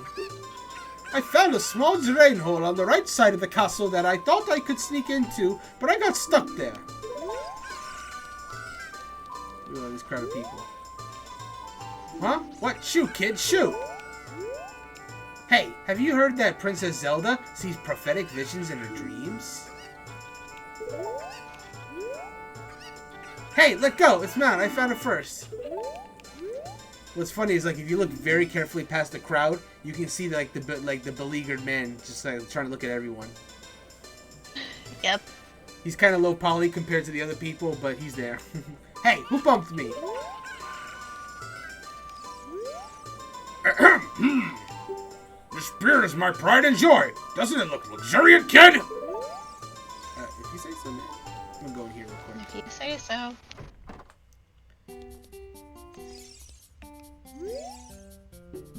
I found a small drain hole on the right side of the castle that I thought I could sneak into, but I got stuck there. Look at all this crowd of people. Huh? What? Shoot, kid, shoot! Hey, have you heard that Princess Zelda sees prophetic visions in her dreams? Hey, let go! It's mine. I found it first. What's funny is, like, if you look very carefully past the crowd, you can see like the beleaguered man just like trying to look at everyone. Yep. He's kind of low poly compared to the other people, but he's there. Hey, who bumped me? This spear is my pride and joy. Doesn't it look luxuriant, kid? If you say so, man. I'm gonna go in here real quick. If you say so.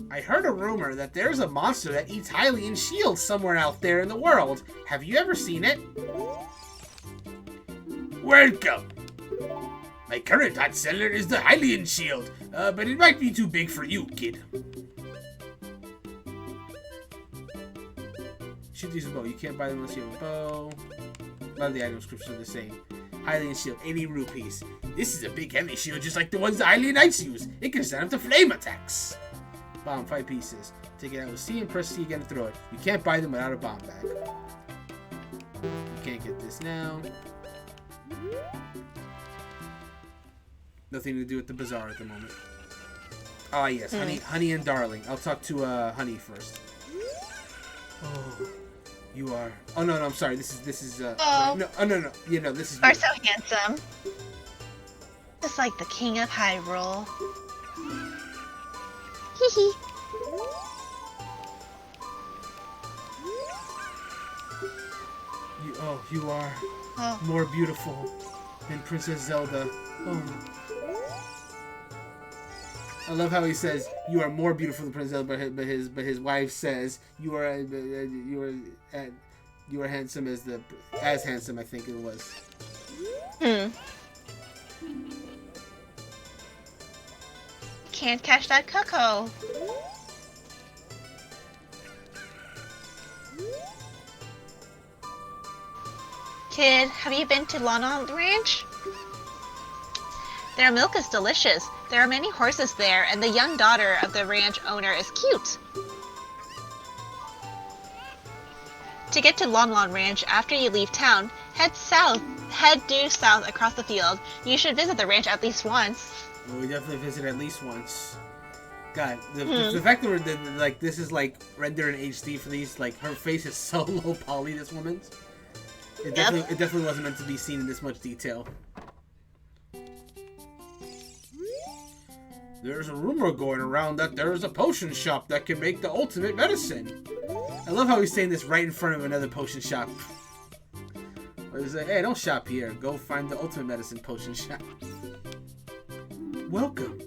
I heard a rumor that there's a monster that eats Hylian shields somewhere out there in the world. Have you ever seen it? Welcome. My current hot seller is the Hylian shield, but it might be too big for you, kid. Shoot these with a bow. You can't buy them unless you have a bow. A lot of the item descriptions are the same. Hylian shield, 80 rupees. This is a big heavy shield just like the ones the Hylian Knights use. It can stand up to flame attacks. Bomb, 5 pieces. Take it out with C and press C again to throw it. You can't buy them without a bomb bag. You can't get this now. Nothing to do with the bazaar at the moment. Ah, yes, honey and darling. I'll talk to Honey first. Oh, you are. Oh no, I'm sorry. This is. Oh. No, no. Yeah, no, this is. You are you. so handsome. Just like the king of Hyrule. Hee hee. You are Oh. more beautiful than Princess Zelda. Oh. I love how he says you are more beautiful than Princess Zelda, but his wife says you are handsome as handsome. I think it was. Can't catch that cuckoo. Kid, have you been to Lana Ranch? Their milk is delicious. There are many horses there, and the young daughter of the ranch owner is cute. To get to Lon Lon Ranch after you leave town, head due south across the field. You should visit the ranch at least once. Well, we definitely visit at least once. God, the fact that like this is like rendered in HD for these, like her face is so low poly. This woman's. It definitely wasn't meant to be seen in this much detail. There's a rumor going around that there is a potion shop that can make the ultimate medicine. I love how he's saying this right in front of another potion shop. He's like, hey, don't shop here. Go find the ultimate medicine potion shop. Welcome.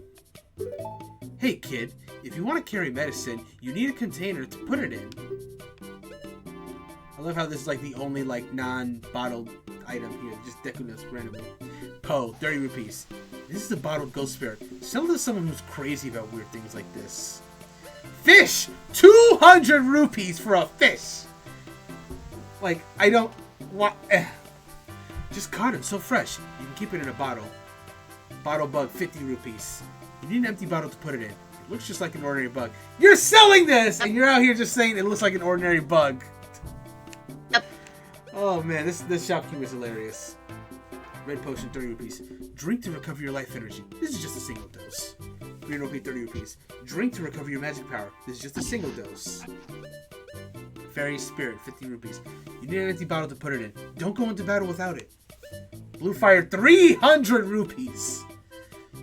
Hey, kid. If you want to carry medicine, you need a container to put it in. I love how this is like the only like non-bottled item here. Just Deku randomly. Poe, 30 rupees. This is a bottled ghost spirit. Sell to someone who's crazy about weird things like this. Fish! 200 rupees for a fish! Like, I don't want... Just caught it, so fresh. You can keep it in a bottle. Bottle bug, 50 rupees. You need an empty bottle to put it in. It looks just like an ordinary bug. You're selling this! And you're out here just saying it looks like an ordinary bug. Yep. Oh man, this shopkeeper is hilarious. Red potion, 30 rupees. Drink to recover your life energy. This is just a single dose. Green rupee, 30 rupees. Drink to recover your magic power. This is just a single dose. Fairy Spirit, 15 rupees. You need an empty bottle to put it in. Don't go into battle without it. Blue Fire, 300 rupees.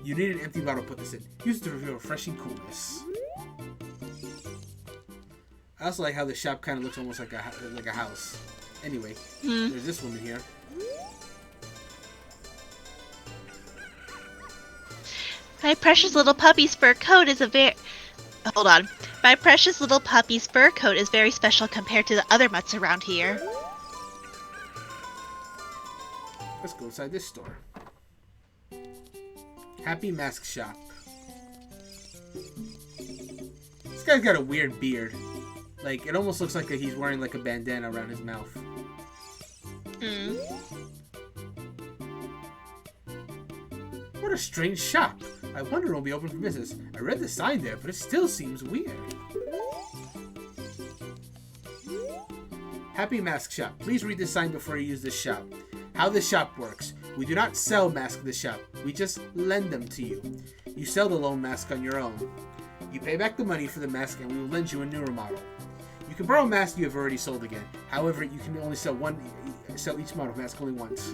You need an empty bottle to put this in. Use it to reveal refreshing coolness. I also like how the shop kind of looks almost like a house. Anyway, there's this woman here. My precious little puppy's fur coat is Hold on. My precious little puppy's fur coat is very special compared to the other mutts around here. Let's go inside this store. Happy Mask Shop. This guy's got a weird beard. Like, it almost looks like he's wearing like a bandana around his mouth. What a strange shop. I wonder it will be open for business. I read the sign there, but it still seems weird. Happy Mask Shop. Please read the sign before you use this shop. How this shop works. We do not sell masks at the shop. We just lend them to you. You sell the loan mask on your own. You pay back the money for the mask and we will lend you a newer model. You can borrow a mask you have already sold again. However, you can only sell each model mask only once.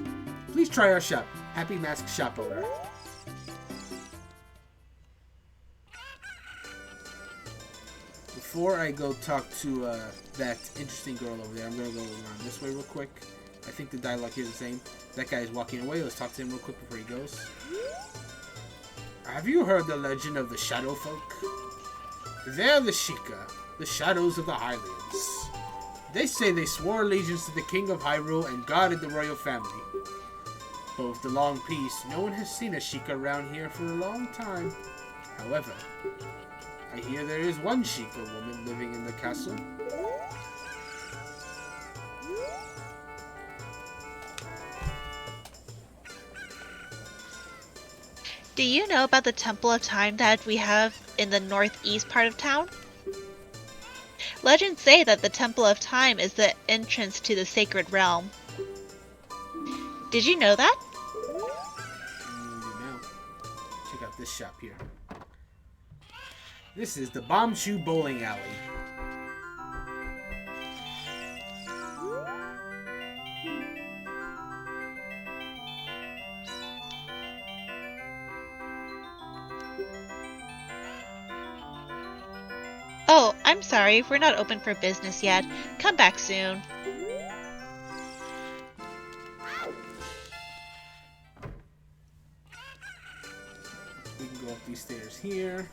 Please try our shop. Happy Mask Shop owner. Before I go talk to that interesting girl over there, I'm going to go around this way real quick. I think the dialogue here is the same. That guy is walking away. Let's talk to him real quick before he goes. Have you heard the legend of the Shadow Folk? They're the Sheikah, the shadows of the Highlands. They say they swore allegiance to the King of Hyrule and guarded the royal family. But with the long peace, no one has seen a Sheikah around here for a long time. However, I hear there is one Sheikah woman living in the castle. Do you know about the Temple of Time that we have in the northeast part of town? Legends say that the Temple of Time is the entrance to the sacred realm. Did you know that? No. Check out this shop here. This is the Bombshoe Bowling Alley. Oh, I'm sorry, we're not open for business yet. Come back soon. We can go up these stairs here.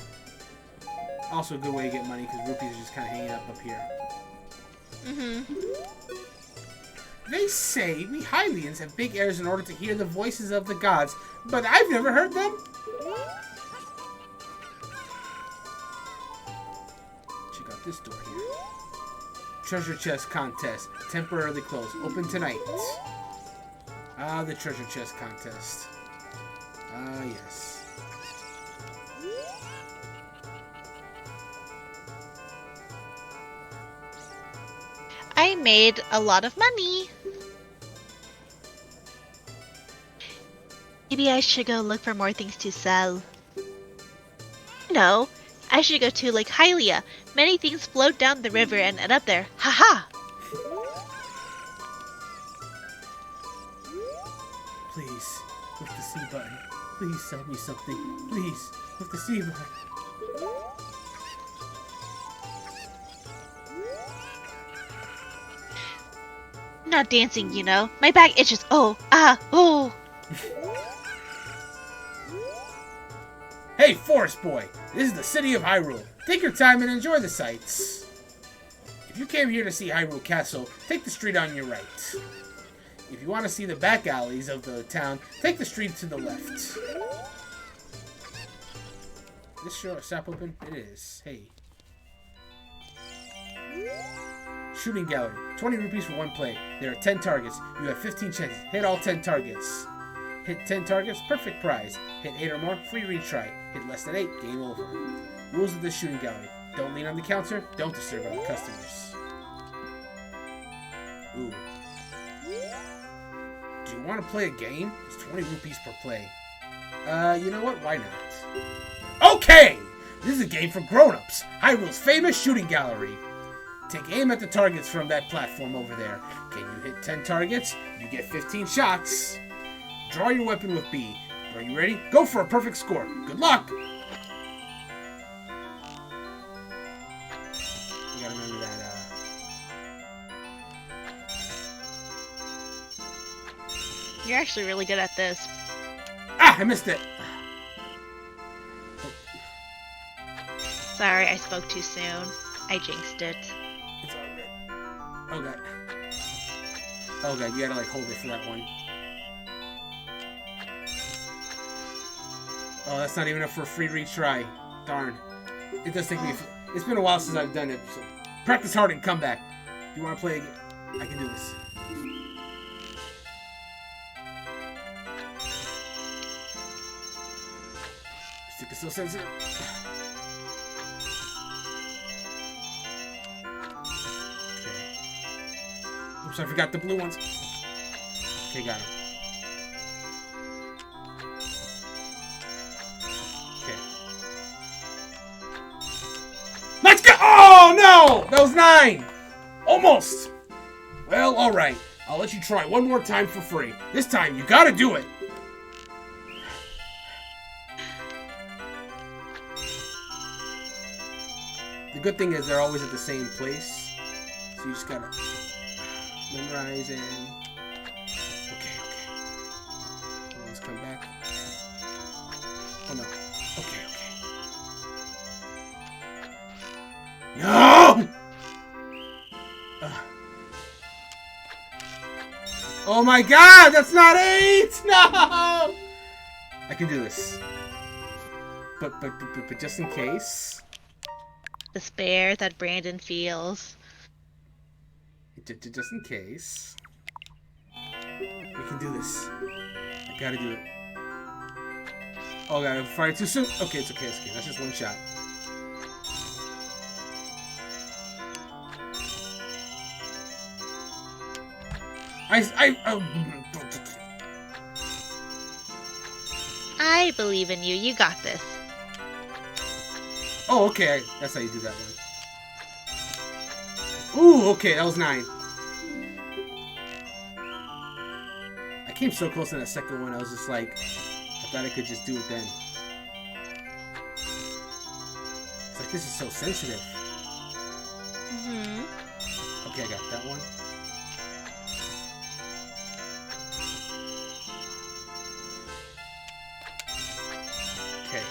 Also a good way to get money because rupees are just kind of hanging up here. They say we Hylians have big ears in order to hear the voices of the gods, but I've never heard them. Check out this door here. Treasure chest contest. Temporarily closed. Open tonight. Ah, the treasure chest contest. Ah, yes. I made a lot of money. Maybe I should go look for more things to sell. No, I should go to Lake Hylia. Many things float down the river and end up there. Haha! Please, with the C button. Please sell me something. Please, with the C button. Not dancing, you know. My back itches. Oh, oh. Hey, Forest Boy! This is the city of Hyrule. Take your time and enjoy the sights. If you came here to see Hyrule Castle, take the street on your right. If you want to see the back alleys of the town, take the street to the left. Is this shop open? It is. Hey. Shooting gallery. 20 rupees for one play. There are 10 targets. You have 15 chances. Hit all 10 targets. Hit 10 targets, perfect prize. Hit 8 or more, free retry. Hit less than 8, game over. Rules of the shooting gallery. Don't lean on the counter. Don't disturb other customers. Ooh. Do you want to play a game? It's 20 rupees per play. You know what? Why not? Okay! This is a game for grown-ups. Hyrule's famous shooting gallery. Take aim at the targets from that platform over there. Can you hit 10 targets? You get 15 shots. Draw your weapon with B. Are you ready? Go for a perfect score. Good luck! You gotta remember that, You're actually really good at this. Ah! I missed it! Sorry, I spoke too soon. I jinxed it. It's all good. Oh god. Oh god, you gotta like hold it for that one. Oh, that's not even up for a free retry. Darn. It does take me... It's been a while since I've done it, so... Practice hard and come back. You wanna play again? I can do this. Stick is so sensitive. Oops, I forgot the blue ones. Okay, got him. Okay. Let's go! Oh, no! That was 9! Almost! Well, alright. I'll let you try one more time for free. This time, you gotta do it! The good thing is they're always at the same place. So you just gotta... memorize and... Okay. Let's come back. Oh no. Okay. No! Oh my god! That's not 8! No! I can do this. But just in case... Despair that Brandon feels. Just in case. We can do this. I gotta do it. Oh god, I fired too soon. Okay, it's okay. That's just one shot. I believe in you. You got this. Oh, okay. That's how you do that one. Ooh, okay. That was 9. I came so close in that second one. I was just like, I thought I could just do it then. It's like, this is so sensitive. Okay, I got that one. Okay.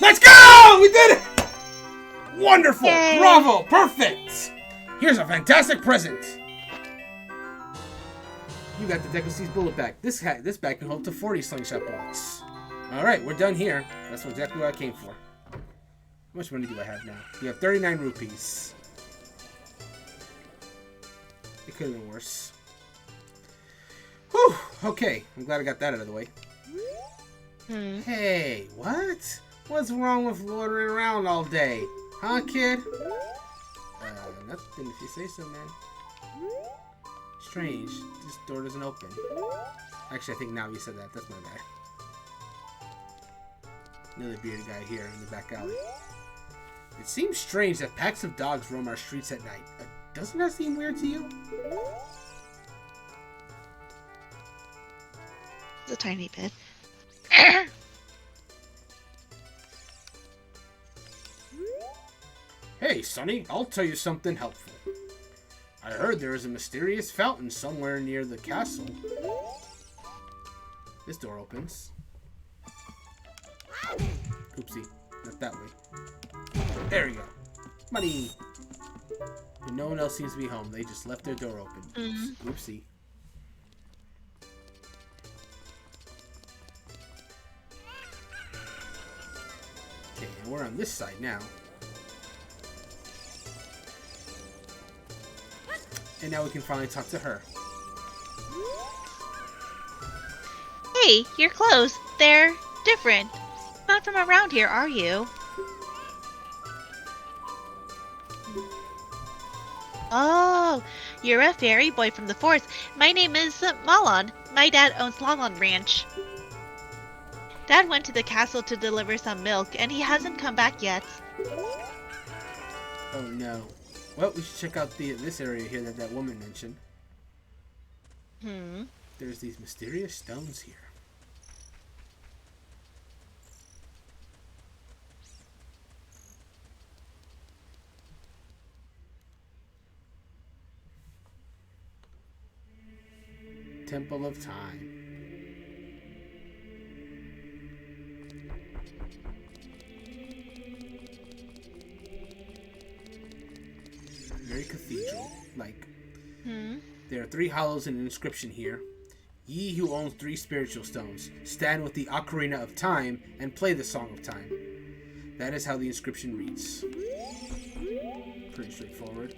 Let's go! We did it! Wonderful! Yay. Bravo! Perfect! Here's a fantastic present. You got the Deku Seas bullet back. This bag can hold up to 40 slingshot bullets. Alright, we're done here. That's exactly what I came for. How much money do I have now? We have 39 rupees. It could have been worse. Whew! Okay, I'm glad I got that out of the way. Hey, what? What's wrong with loitering around all day? Huh, kid? Nothing if you say so, man. Strange. This door doesn't open. Actually, I think now you said that. That's my bad. Another bearded guy here in the back alley. It seems strange that packs of dogs roam our streets at night. Doesn't that seem weird to you? A tiny bit. Hey, Sonny, I'll tell you something helpful. I heard there is a mysterious fountain somewhere near the castle. This door opens. Oopsie, not that way. There we go. Money! But no one else seems to be home. They just left their door open. Oops. Oopsie. Okay, and we're on this side now. And now we can finally talk to her. Hey, your clothes. They're different. Not from around here, are you? Oh, you're a fairy boy from the forest. My name is Malon. My dad owns Longland Ranch. Dad went to the castle to deliver some milk, and he hasn't come back yet. Oh no. Well, we should check out this area here that woman mentioned. There's these mysterious stones here. Temple of Time. Very cathedral-like. There are 3 hollows and an inscription here. Ye who owns 3 spiritual stones, stand with the Ocarina of Time and play the Song of Time. That is how the inscription reads. Pretty straightforward.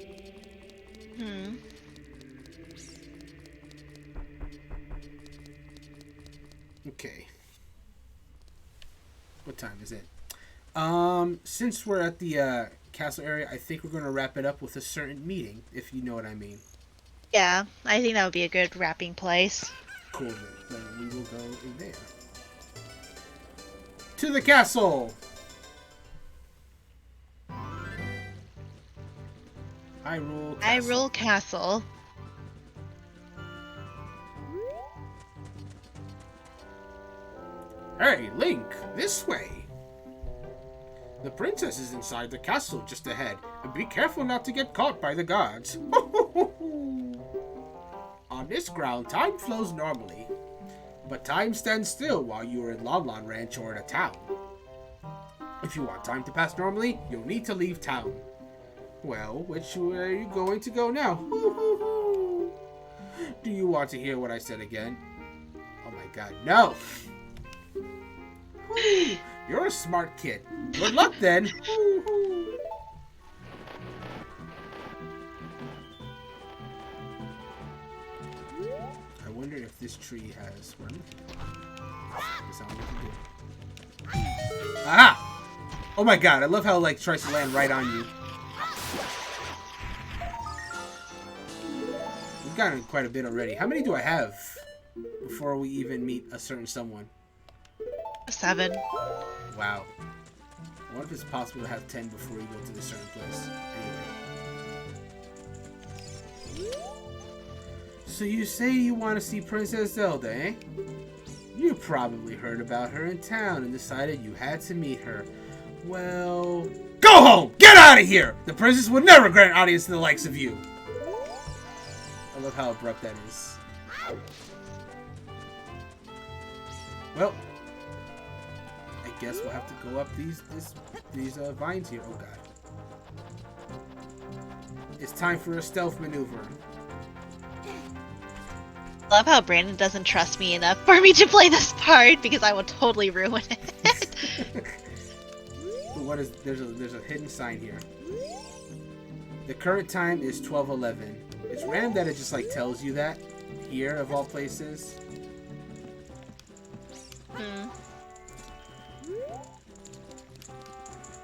Okay. What time is it? Since we're at the castle area, I think we're going to wrap it up with a certain meeting, if you know what I mean. Yeah, I think that would be a good wrapping place. Cool, then we will go in there. To the castle! Hyrule Castle. Hyrule Castle. Hey, Link, this way! The princess is inside the castle just ahead, and be careful not to get caught by the guards. On this ground, time flows normally, but time stands still while you are in Lon Lon Ranch or in a town. If you want time to pass normally, you'll need to leave town. Well, which way are you going to go now? Do you want to hear what I said again? Oh my god, no! You're a smart kid. Good luck then! I wonder if this tree has... What am I looking to do? Aha! Oh my god, I love how it tries to land right on you. We've gotten quite a bit already. How many do I have before we even meet a certain someone? 7. Wow. What if it's possible to have 10 before you go to the certain place? Anyway. So you say you want to see Princess Zelda, eh? You probably heard about her in town and decided you had to meet her. Well... Go home! Get out of here! The princess would never grant an audience to the likes of you! I love how abrupt that is. Well... I guess we'll have to go up these vines here. Oh god. It's time for a stealth maneuver. Love how Brandon doesn't trust me enough for me to play this part because I will totally ruin it. What is there's a hidden sign here. The current time is 12:11. It's random that it just tells you that here of all places.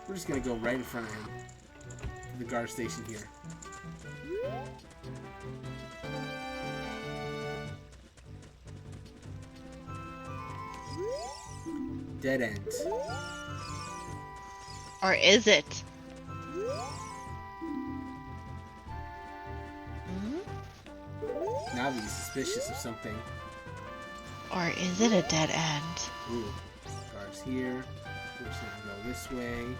We're just gonna go right in front of him. The guard station here. Dead end. Or is it? Now he's suspicious of something. Or is it a dead end? Ooh. Guards here. We're just gonna go this way.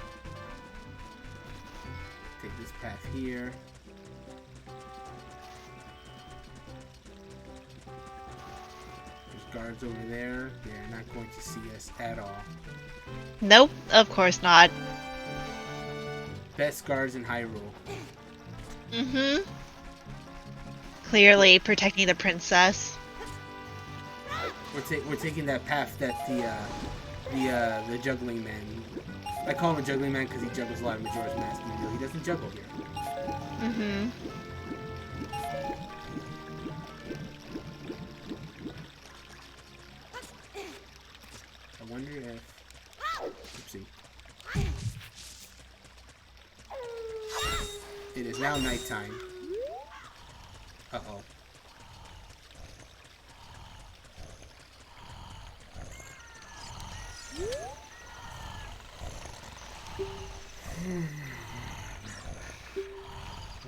Take this path here. There's guards over there. They're not going to see us at all. Nope, of course not. Best guards in Hyrule. Clearly protecting the princess. We're taking that path that the juggling man. I call him a juggling man because he juggles a lot of Majora's Mask, even though he doesn't juggle here. I wonder if... Oopsie. It is now nighttime. Uh-oh.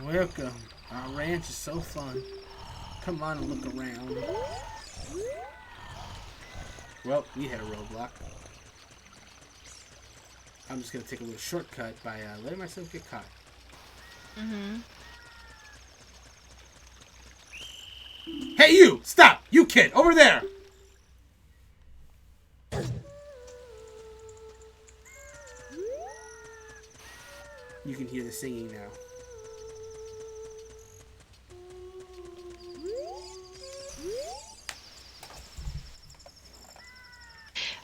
Welcome. Our ranch is so fun. Come on and look around. Well, we hit a roadblock. I'm just going to take a little shortcut by letting myself get caught. Mm-hmm. Hey, you! Stop! You kid! Over there! You can hear the singing now.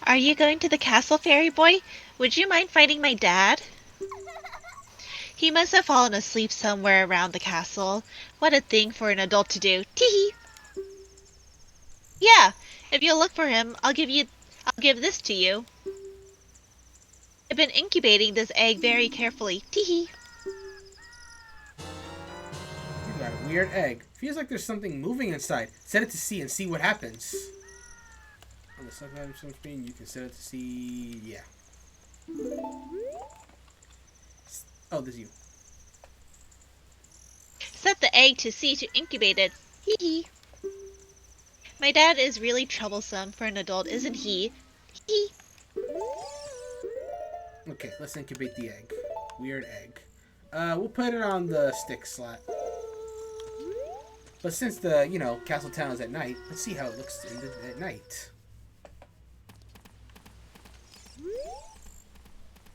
Are you going to the castle, fairy boy? Would you mind finding my dad? He must have fallen asleep somewhere around the castle. What a thing for an adult to do. Tee-hee! Yeah, if you'll look for him, I'll give this to you. I've been incubating this egg very carefully. Tee-hee! You got a weird egg. Feels like there's something moving inside. Set it to C and see what happens. On the second item screen, you can set it to C. Yeah. Oh, this is you. Set the egg to C to incubate it. Hee-hee. My dad is really troublesome for an adult, isn't he? Hee-hee. Okay, let's incubate the egg. Weird egg. We'll put it on the stick slot. But since the, Castle Town is at night, let's see how it looks at night.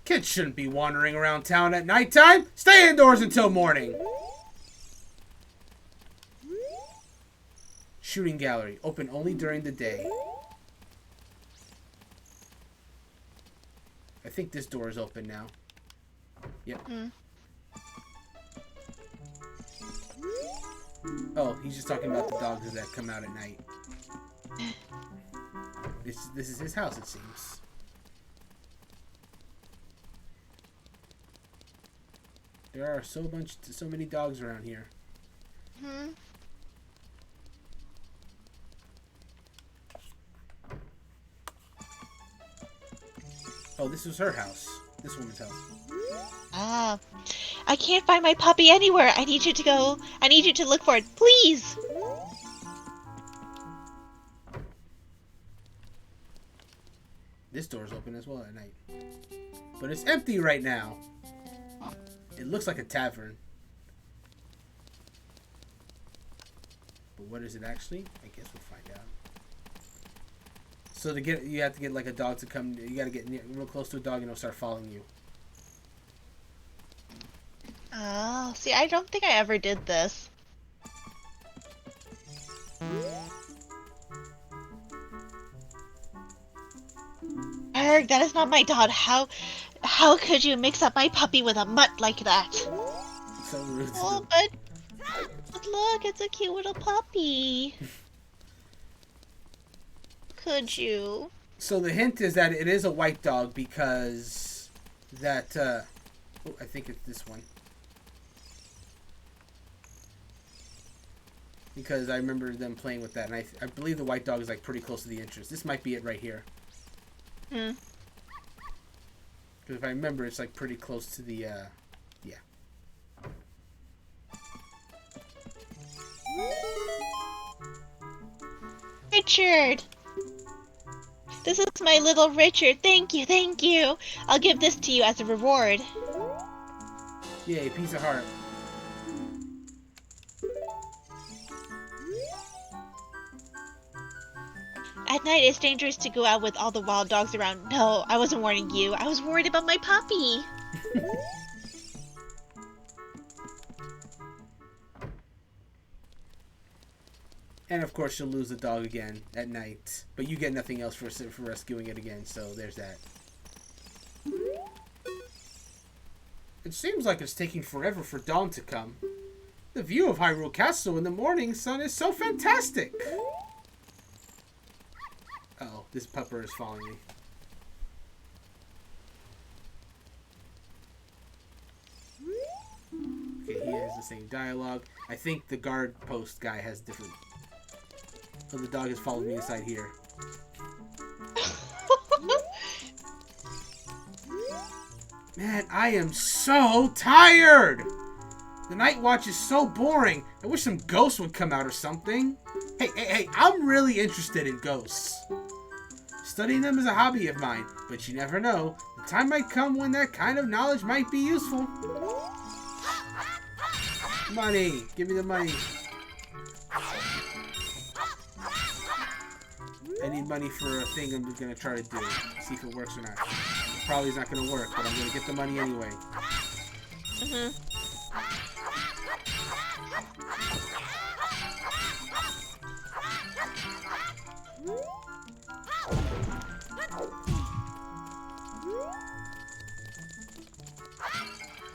Kids shouldn't be wandering around town at nighttime. Stay indoors until morning. Shooting gallery. Open only during the day. I think this door is open now. Yep. Oh, he's just talking about the dogs that come out at night. This is his house, it seems. There are so many dogs around here. Oh, this was her house. This woman's house. Ah, I can't find my puppy anywhere. I need you to look for it, please. This door's open as well at night. But it's empty right now. It looks like a tavern. But what is it actually? I guess we'll find out. So you have to get like a dog to come. You got to get real close to a dog and it'll start following you. Oh, see, I don't think I ever did this. Erg, that is not my dog. How could you mix up my puppy with a mutt like that? So rude. Oh, but look, it's a cute little puppy. Could you? So the hint is that it is a white dog because that. Oh, I think it's this one. Because I remember them playing with that, and I believe the white dog is like pretty close to the entrance. This might be it right here. Because if I remember, it's like pretty close to the, yeah. Richard! This is my little Richard. Thank you, thank you. I'll give this to you as a reward. Yay, piece of heart. At night, it's dangerous to go out with all the wild dogs around. No, I wasn't warning you. I was worried about my puppy. And of course, you'll lose the dog again at night. But you get nothing else for rescuing it again, so there's that. It seems like it's taking forever for dawn to come. The view of Hyrule Castle in the morning sun is so fantastic! Uh-oh, this pupper is following me. Okay, he has the same dialogue. I think the guard post guy has different... So the dog has followed me inside here. Man, I am so tired. The night watch is so boring. I wish some ghosts would come out or something. Hey, I'm really interested in ghosts. Studying them is a hobby of mine, but you never know. The time might come when that kind of knowledge might be useful. Money. Give me the money. I need money for a thing I'm going to try to do. See if it works or not. Probably is not going to work, but I'm going to get the money anyway.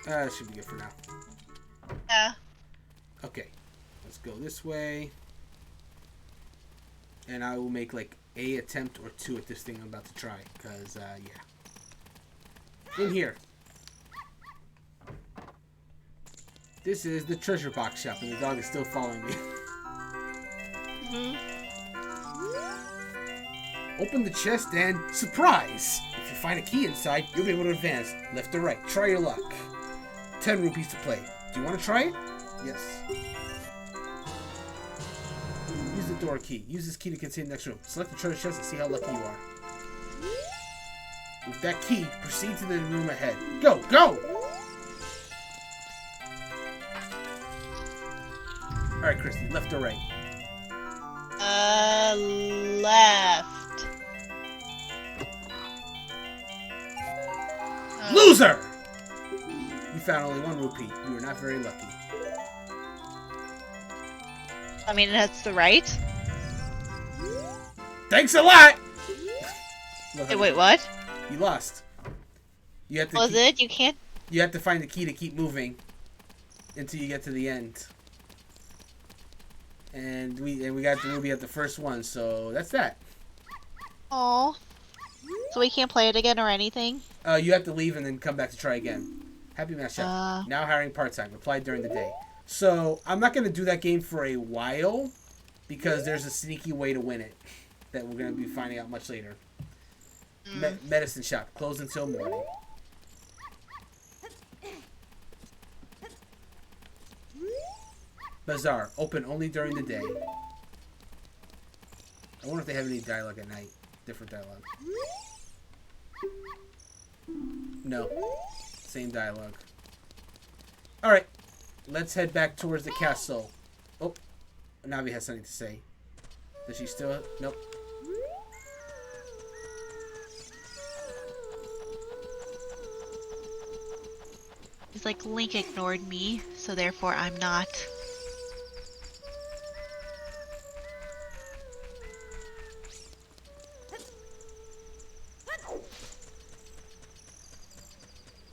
That should be good for now. Yeah. Okay. Let's go this way. And I will make like a attempt or two at this thing I'm about to try. Because, yeah. In here. This is the treasure box shop, and the dog is still following me. Open the chest and surprise! If you find a key inside, you'll be able to advance left or right. Try your luck. 10 rupees to play. Do you want to try it? Yes. Use the door key. Use this key to continue the next room. Select the treasure chest and see how lucky you are. With that key, proceed to the room ahead. Go! Go! Alright, Christy. Left or right? Left. Loser! You found only 1 rupee. You were not very lucky. I mean, that's the right. Thanks a lot! Hey, wait, what? You lost. You have to Was it? You can't... You have to find the key to keep moving until you get to the end. And we got the ruby at the first one, so that's that. Oh. So we can't play it again or anything? You have to leave and then come back to try again. Happy Math Shop. Now hiring part-time. Apply during the day. So, I'm not going to do that game for a while because there's a sneaky way to win it that we're going to be finding out much later. Medicine shop. Closed until morning. Bazaar. Open only during the day. I wonder if they have any dialogue at night. Different dialogue. No. Same dialogue. Alright. Let's head back towards the castle. Oh. Navi has something to say. Does she still... Nope. He's like, Link ignored me, so therefore I'm not.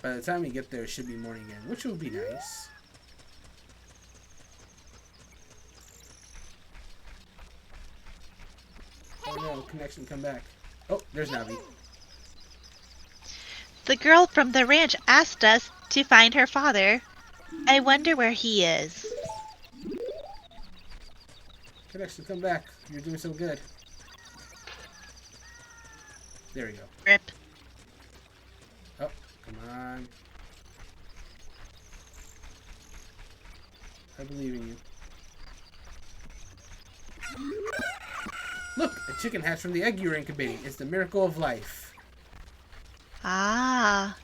By the time we get there, it should be morning again, which will be nice. Oh no, connection, come back. Oh, there's Navi. The girl from the ranch asked us to find her father. I wonder where he is. Connection, come back. You're doing so good. There we go. Rip. Oh, come on. I believe in you. Look, a chicken hatched from the egg you were incubating. It's the miracle of life. Ah.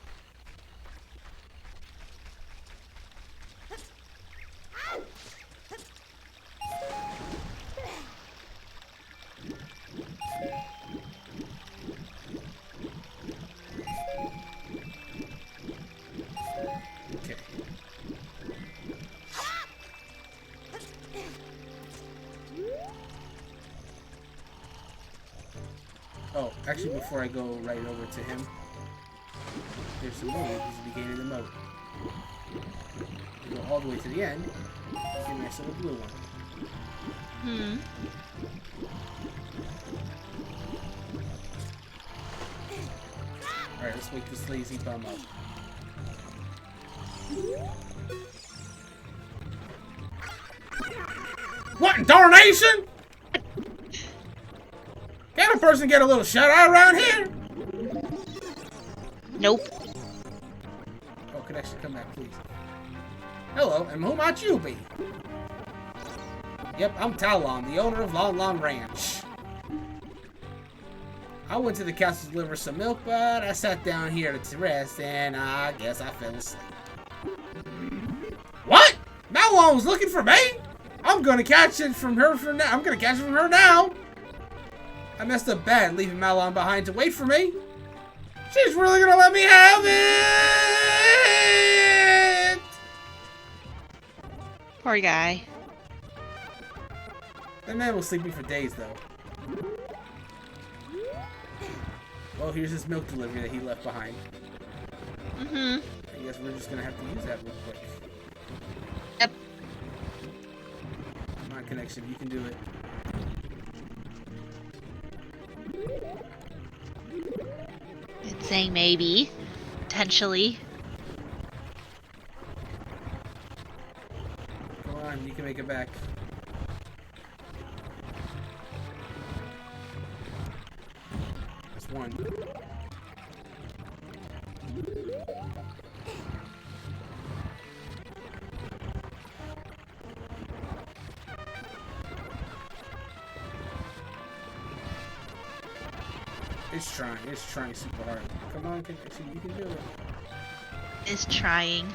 Okay. Oh, actually, before I go right over to him, there's some more. He's the beginning of the moat. You go all the way to the end. Get a nice little blue one. Alright, let's wake this lazy bum up. What in darnation? Can a person get a little shout out around here? Nope. connection, come back, please. Hello, and who might you be? Yep, I'm Talon, the owner of Long Long Ranch. I went to the castle to deliver some milk, but I sat down here to rest, and I guess I fell asleep. What? Malon was looking for me? I'm gonna catch it from her now. I messed up bad, leaving Malon behind to wait for me. She's really gonna let me have it! Poor guy. That man was sleeping for days, though. Well, here's his milk delivery that he left behind. Mm-hmm. I guess we're just gonna have to use that real quick. Yep. Come on, connection, you can do it. It's saying maybe. Potentially. Come on, you can make it back. That's one. It's trying super hard. Come on, connection, you can do it. Is trying.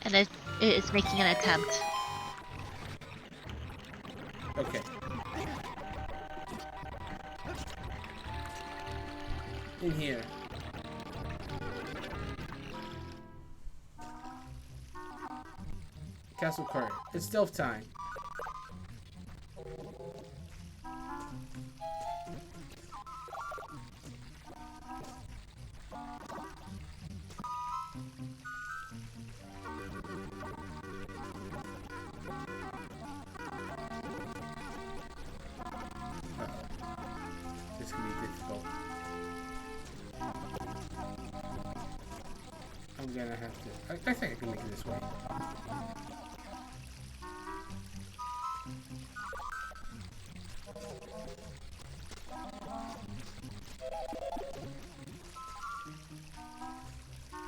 And it's making an attempt. Okay. In here. Castle cart. It's stealth time. This can be difficult. I'm gonna have to. I think I can make it this way.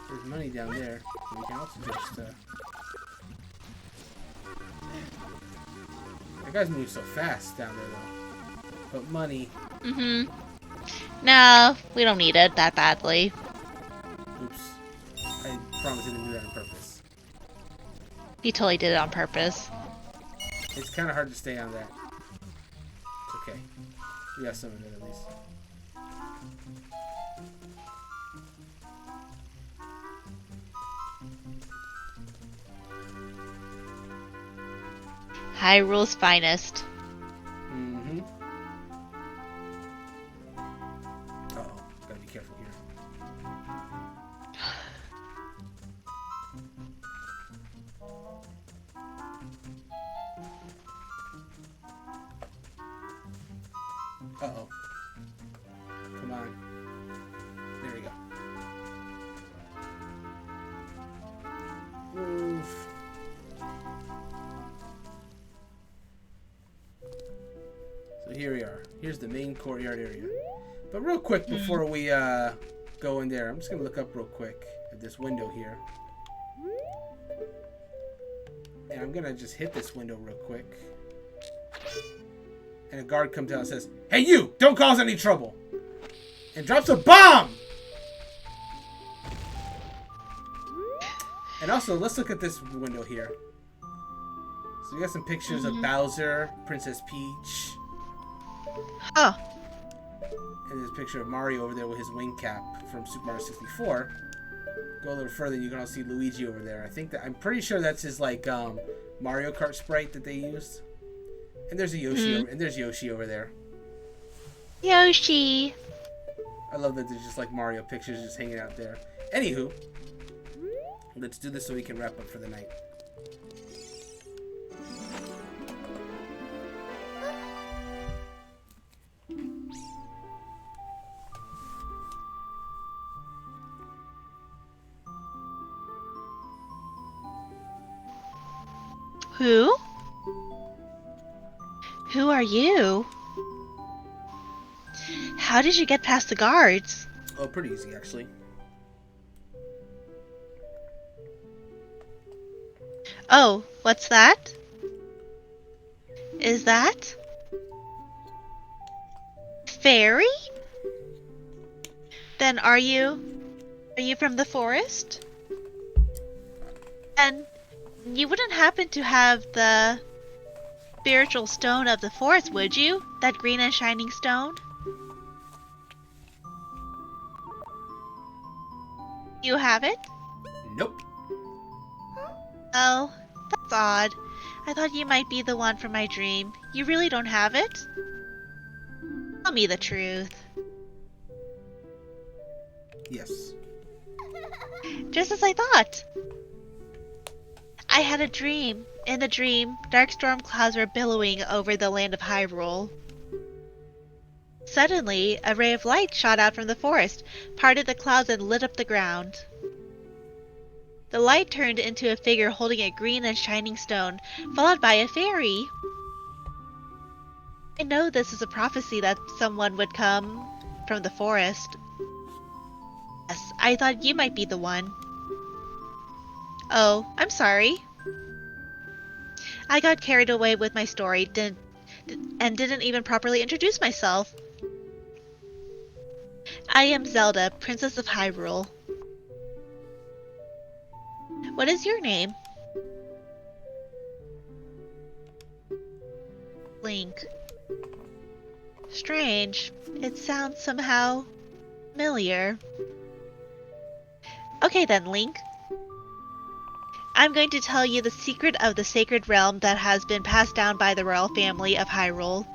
There's money down there. We can also just. That guy's moving so fast down there, though. But money. Mm-hmm. No, we don't need it that badly. Oops. I promise I didn't do that on purpose. He totally did it on purpose. It's kind of hard to stay on that. It's okay. We got some of it at least. Hyrule's finest. Mm-hmm. Uh-oh. Gotta be careful here. Uh-oh. Come on. There we go. Move. So here we are. Here's the main courtyard area. But real quick before we go in there, I'm just gonna look up real quick at this window here. And I'm gonna just hit this window real quick. And a guard comes out and says, "Hey you! Don't cause any trouble!" And drops a bomb! And also, let's look at this window here. So we got some pictures of Bowser, Princess Peach. Oh. And there's a picture of Mario over there with his wing cap from Super Mario 64. Go a little further and you can also see Luigi over there. I'm pretty sure that's his like Mario Kart sprite that they used. And there's a Yoshi and there's Yoshi over there. Yoshi. I love that there's just like Mario pictures just hanging out there. Anywho, let's do this so we can wrap up for the night. Who? Who are you? How did you get past the guards? Oh, pretty easy, actually. Oh, what's that? Is that? Fairy? Then are you from the forest? And you wouldn't happen to have the spiritual stone of the forest, would you? That green and shining stone? You have it? Nope. Oh, that's odd. I thought you might be the one from my dream. You really don't have it? Tell me the truth. Yes. Just as I thought. I had a dream. In the dream, dark storm clouds were billowing over the land of Hyrule. Suddenly, a ray of light shot out from the forest, parted the clouds, and lit up the ground. The light turned into a figure holding a green and shining stone, followed by a fairy. I know this is a prophecy that someone would come from the forest. Yes, I thought you might be the one. Oh, I'm sorry. I got carried away with my story, didn't even properly introduce myself. I am Zelda, Princess of Hyrule. What is your name? Link. Strange. It sounds somehow familiar. Okay then, Link. I'm going to tell you the secret of the sacred realm that has been passed down by the royal family of Hyrule.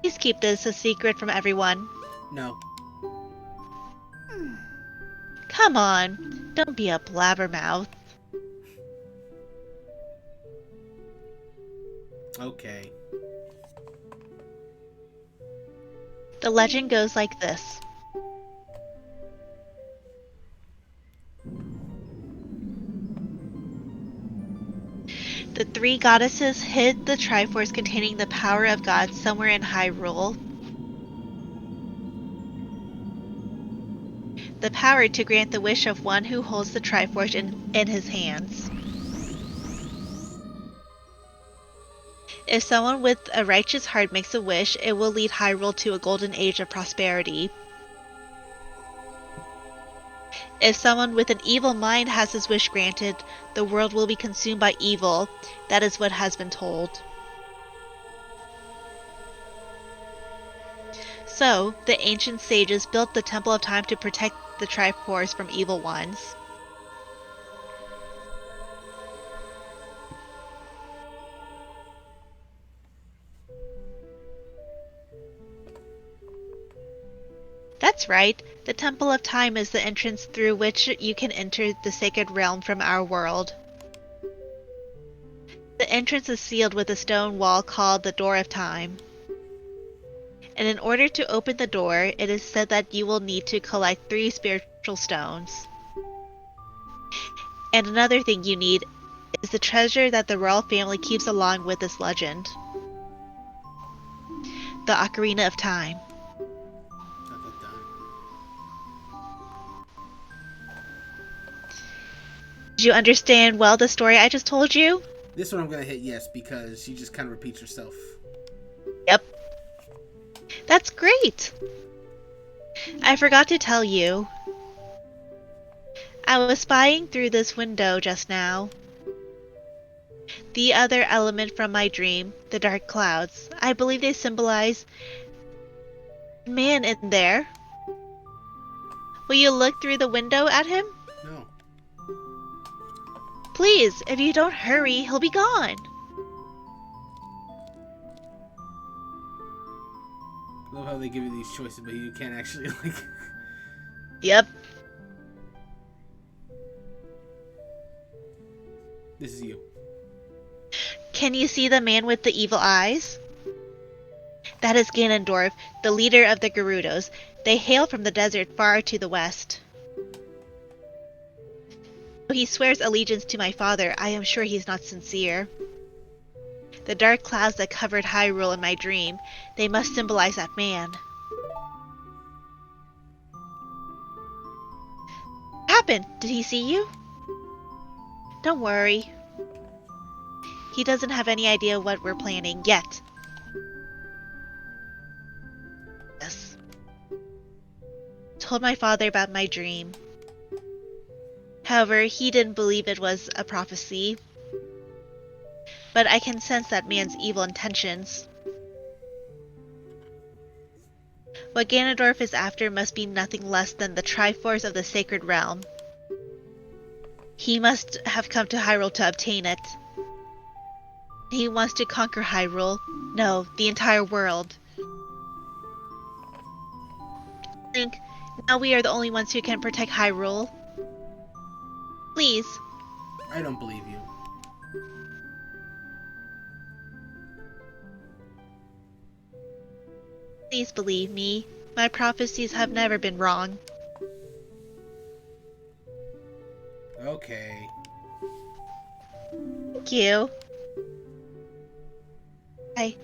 Please keep this a secret from everyone. No. Come on, don't be a blabbermouth. Okay. The legend goes like this. The three goddesses hid the Triforce containing the power of God somewhere in Hyrule. The power to grant the wish of one who holds the Triforce in his hands. If someone with a righteous heart makes a wish, it will lead Hyrule to a golden age of prosperity. If someone with an evil mind has his wish granted, the world will be consumed by evil. That is what has been told. So, the ancient sages built the Temple of Time to protect the Triforce from evil ones. That's right. The Temple of Time is the entrance through which you can enter the sacred realm from our world. The entrance is sealed with a stone wall called the Door of Time. And in order to open the door, it is said that you will need to collect 3 spiritual stones. And another thing you need is the treasure that the royal family keeps along with this legend. The Ocarina of Time. Did you understand well the story I just told you? This one I'm gonna hit yes because you just kind of repeat yourself. Yep. That's great! I forgot to tell you. I was spying through this window just now. The other element from my dream, the dark clouds, I believe they symbolize a man in there. Will you look through the window at him? No. Please, if you don't hurry, he'll be gone. I love how they give you these choices, but you can't actually, like... Yep. This is you. Can you see the man with the evil eyes? That is Ganondorf, the leader of the Gerudos. They hail from the desert far to the west. Though he swears allegiance to my father, I am sure he's not sincere. The dark clouds that covered Hyrule in my dream, they must symbolize that man. What happened? Did he see you? Don't worry. He doesn't have any idea what we're planning yet. Yes. Told my father about my dream. However, he didn't believe it was a prophecy. But I can sense that man's evil intentions. What Ganondorf is after must be nothing less than the Triforce of the Sacred Realm. He must have come to Hyrule to obtain it. He wants to conquer Hyrule. No, the entire world. Link, now we are the only ones who can protect Hyrule. Please. I don't believe you. Please believe me. My prophecies have never been wrong. Okay. Thank you. I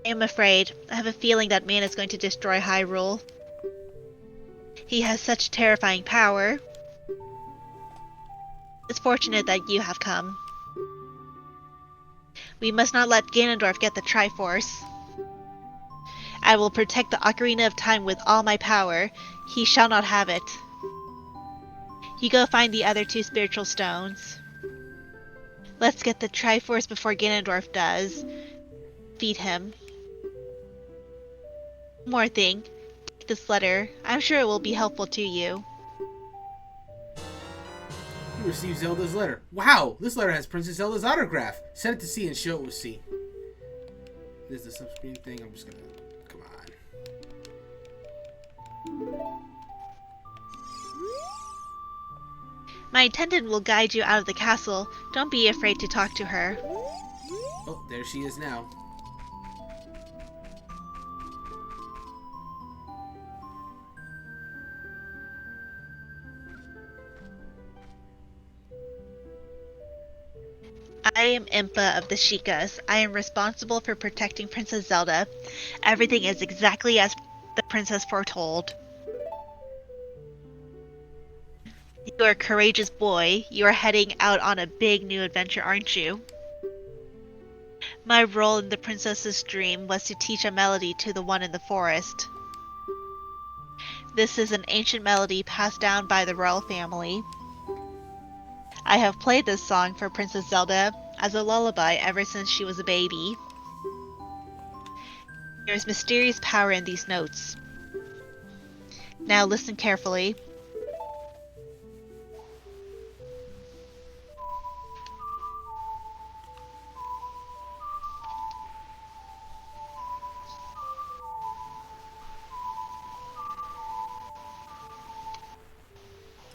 am afraid. I have a feeling that man is going to destroy Hyrule. He has such terrifying power. It's fortunate that you have come. We must not let Ganondorf get the Triforce. I will protect the Ocarina of Time with all my power. He shall not have it. You go find the other two spiritual stones. Let's get the Triforce before Ganondorf does. Feed him. One more thing. Take this letter. I'm sure it will be helpful to you. You received Zelda's letter. Wow, this letter has Princess Zelda's autograph. Send it to C and show it with C. This is the subscreen thing. I'm just gonna... Come on. My attendant will guide you out of the castle. Don't be afraid to talk to her. Oh, there she is now. I am Impa of the Sheikahs. I am responsible for protecting Princess Zelda. Everything is exactly as the princess foretold. You are a courageous boy. You are heading out on a big new adventure, aren't you? My role in the princess's dream was to teach a melody to the one in the forest. This is an ancient melody passed down by the royal family. I have played this song for Princess Zelda as a lullaby ever since she was a baby. There is mysterious power in these notes. Now listen carefully.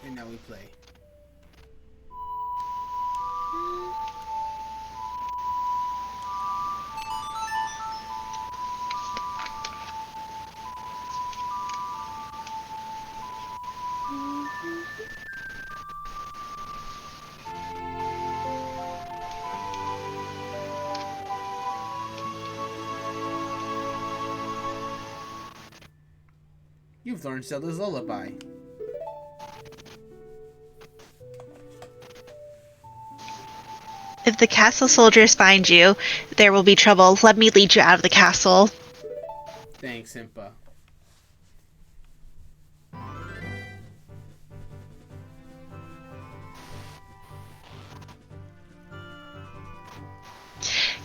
And now we play. You've learned Zelda's lullaby. If the castle soldiers find you, there will be trouble. Let me lead you out of the castle. Thanks, Impa.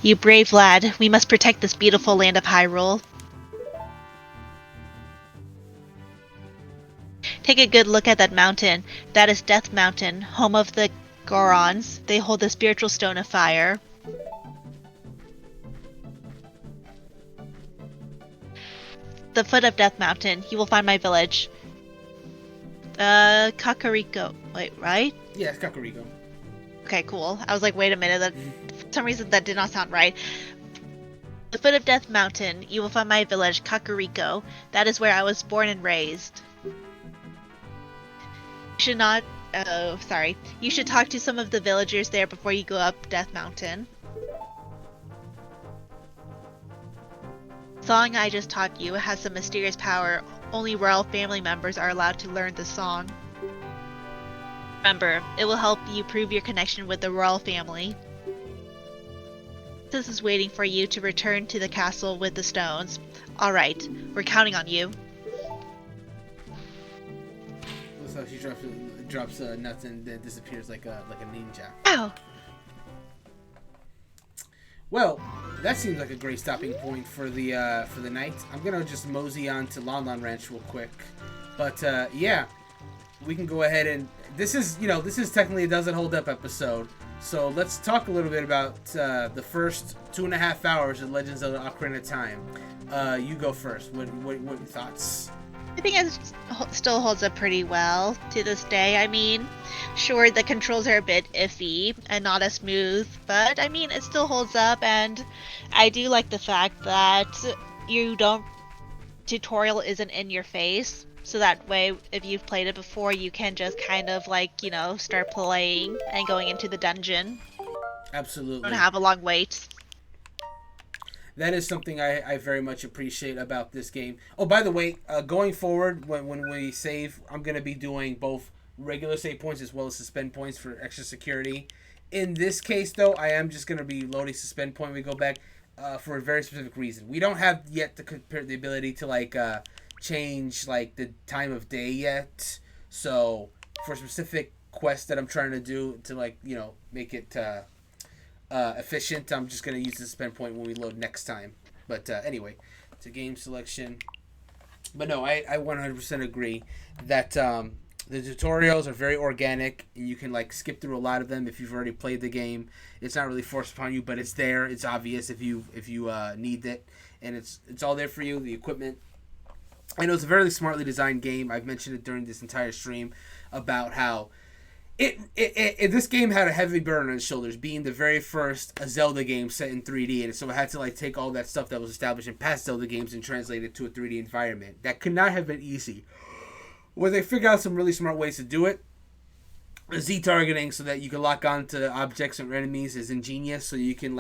You brave lad, we must protect this beautiful land of Hyrule. Take a good look at that mountain. That is Death Mountain, home of the Gorons. They hold the spiritual stone of fire. The foot of Death Mountain, you will find my village. Kakariko. Wait, right? Yeah, it's Kakariko. Okay, cool. I was like, wait a minute, that, for some reason that did not sound right. The foot of Death Mountain, you will find my village, Kakariko. That is where I was born and raised. You should not Oh, sorry. You should talk to some of the villagers there before you go up Death Mountain. Song I just taught you has some mysterious power. Only royal family members are allowed to learn the song. Remember, it will help you prove your connection with the royal family. This is waiting for you to return to the castle with the stones. Alright, we're counting on you. That's how she drops nuts and then disappears like a ninja. Ow! Well, that seems like a great stopping point for the night. I'm gonna just mosey on to Lon Lon Ranch real quick, but yeah, we can go ahead and this is technically a Does It Hold Up episode. So let's talk a little bit about the first 2.5 hours of Legends of Ocarina of Time. You go first. What are your thoughts? I think it still holds up pretty well to this day. I mean, sure, the controls are a bit iffy and not as smooth, but I mean, it still holds up, and I do like the fact that tutorial isn't in your face, so that way, if you've played it before, you can just kind of start playing and going into the dungeon. Absolutely. Don't have a long wait. That is something I very much appreciate about this game. Oh, by the way, going forward, when we save, I'm going to be doing both regular save points as well as suspend points for extra security. In this case, though, I am just going to be loading suspend point when we go back for a very specific reason. We don't have yet the ability to change the time of day yet. So for specific quests that I'm trying to do to make it efficient, I'm just going to use the suspend point when we load next time. But anyway, to game selection. But no, I 100% agree that the tutorials are very organic, and you can skip through a lot of them if you've already played the game. It's not really forced upon you, but it's there. It's obvious if you need it, and it's all there for you. The equipment. I know it's a very smartly designed game. I've mentioned it during this entire stream about how this game had a heavy burden on its shoulders, being the very first Zelda game set in 3D, and so it had to take all that stuff that was established in past Zelda games and translate it to a 3D environment. That could not have been easy. Well, they figured out some really smart ways to do it. The Z targeting, so that you can lock on to objects and enemies, is ingenious. So you can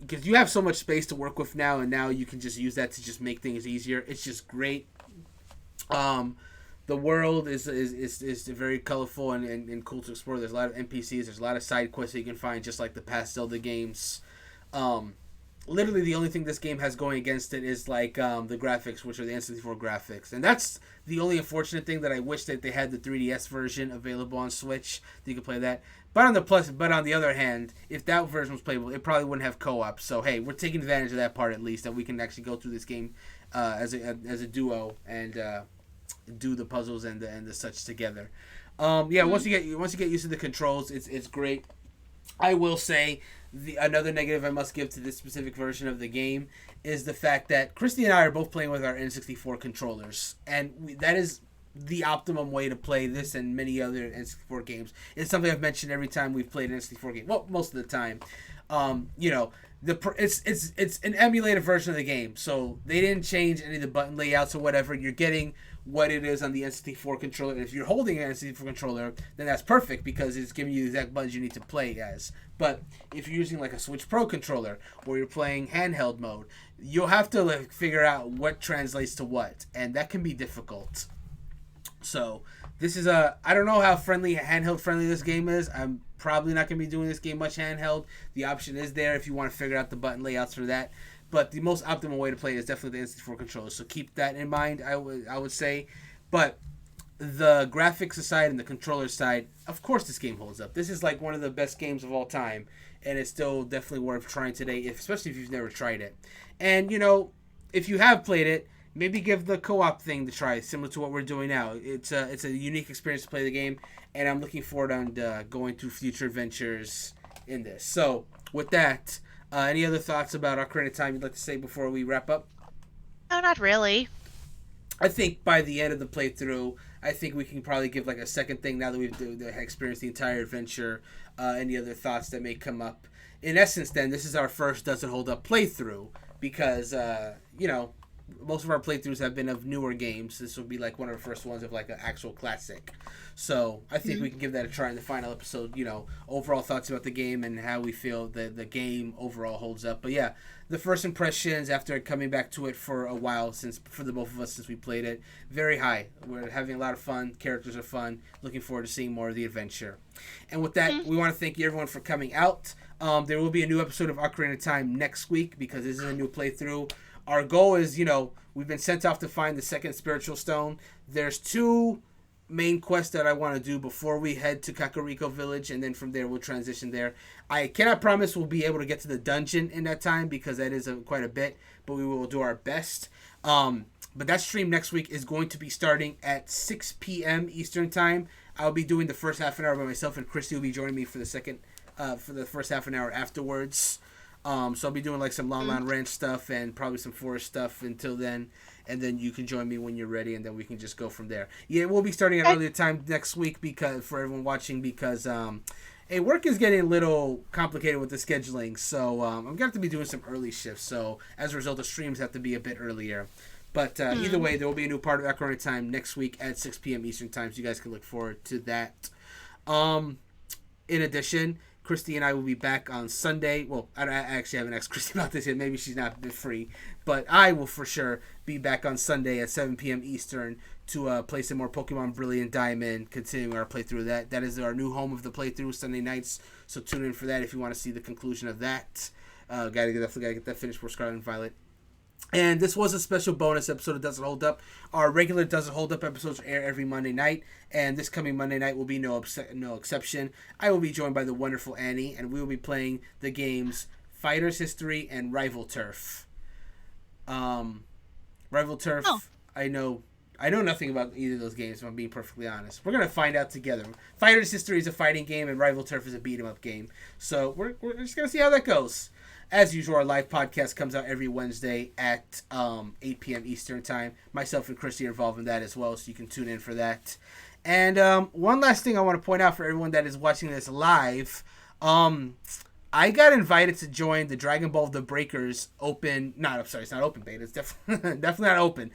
because you have so much space to work with now, and now you can just use that to just make things easier. It's just great. The world is very colorful and cool to explore. There's a lot of NPCs. There's a lot of side quests that you can find, just like the past Zelda games. Literally, the only thing this game has going against it is the graphics, which are the N64 graphics, and that's the only unfortunate thing that I wish that they had the 3DS version available on Switch. That you could play that. But on the other hand, if that version was playable, it probably wouldn't have co-op. So hey, we're taking advantage of that part at least, that we can actually go through this game as a duo and do the puzzles and the such together. Once you get used to the controls, it's great. I will say another negative I must give to this specific version of the game is the fact that Christy and I are both playing with our N64 controllers, and that is the optimum way to play this and many other N64 games. It's something I've mentioned every time we've played an N64 game. Well, most of the time. It's an emulated version of the game, so they didn't change any of the button layouts or whatever. You're getting what it is on the N64 controller. And if you're holding an N64 controller, then that's perfect because it's giving you the exact buttons you need to play as. But if you're using a Switch Pro controller or you're playing handheld mode, you'll have to figure out what translates to what, and that can be difficult. So this is I don't know how handheld friendly this game is. I'm probably not going to be doing this game much handheld. The option is there if you want to figure out the button layouts for that. But the most optimal way to play is definitely the N64 controller. So keep that in mind, I would say. But the graphics aside and the controller side, of course this game holds up. This is one of the best games of all time. And it's still definitely worth trying today, especially if you've never tried it. And, if you have played it, maybe give the co-op thing to try, similar to what we're doing now. It's a unique experience to play the game, and I'm looking forward to going through future adventures in this. So, with that, any other thoughts about Ocarina of Time you'd like to say before we wrap up? No, not really. I think by the end of the playthrough, I think we can probably give a second thing now that we've experienced the entire adventure. Any other thoughts that may come up? In essence, then, this is our first Does It Hold Up playthrough because, most of our playthroughs have been of newer games. This will be like one of the first ones of like an actual classic. So I think we can give that a try in the final episode. Overall thoughts about the game and how we feel the game overall holds up. But yeah, the first impressions after coming back to it for a while, for the both of us since we played it, very high. We're having a lot of fun. Characters are fun. Looking forward to seeing more of the adventure. And with that, we want to thank everyone for coming out. There will be a new episode of Ocarina of Time next week because this is a new playthrough. Our goal is, we've been sent off to find the second spiritual stone. There's 2 main quests that I want to do before we head to Kakariko Village, and then from there we'll transition there. I cannot promise we'll be able to get to the dungeon in that time because that is quite a bit, but we will do our best. But that stream next week is going to be starting at 6 p.m. Eastern Time. I'll be doing the first half an hour by myself, and Christy will be joining me for the first half an hour afterwards. So I'll be doing like some Lon Lon Ranch stuff and probably some forest stuff until then. And then you can join me when you're ready, and then we can just go from there. Yeah, we'll be starting at an earlier time next week because for everyone watching because work is getting a little complicated with the scheduling. So I'm going to have to be doing some early shifts. So as a result, the streams have to be a bit earlier. But either way, there will be a new part of Ocarina of Time next week at 6 p.m. Eastern Time, so you guys can look forward to that. In addition, Christy and I will be back on Sunday. Well, I actually haven't asked Christy about this yet. Maybe she's not free. But I will for sure be back on Sunday at 7 p.m. Eastern to play some more Pokemon Brilliant Diamond, continuing our playthrough of that. That is our new home of the playthrough, Sunday nights. So tune in for that if you want to see the conclusion of that. Gotta get that finished for Scarlet and Violet. And this was a special bonus episode of Doesn't Hold Up. Our regular Doesn't Hold Up episodes air every Monday night, and this coming Monday night will be no exception. I will be joined by the wonderful Annie, and we will be playing the games Fighters History and Rival Turf. Rival Turf, I know nothing about either of those games, if I'm being perfectly honest. We're going to find out together. Fighters History is a fighting game, and Rival Turf is a beat-em-up game. So we're just going to see how that goes. As usual, our live podcast comes out every Wednesday at 8 p.m. Eastern Time. Myself and Christy are involved in that as well, so you can tune in for that. And one last thing I want to point out for everyone that is watching this live, I got invited to join the Dragon Ball The Breakers open... it's not open beta. It's definitely not open.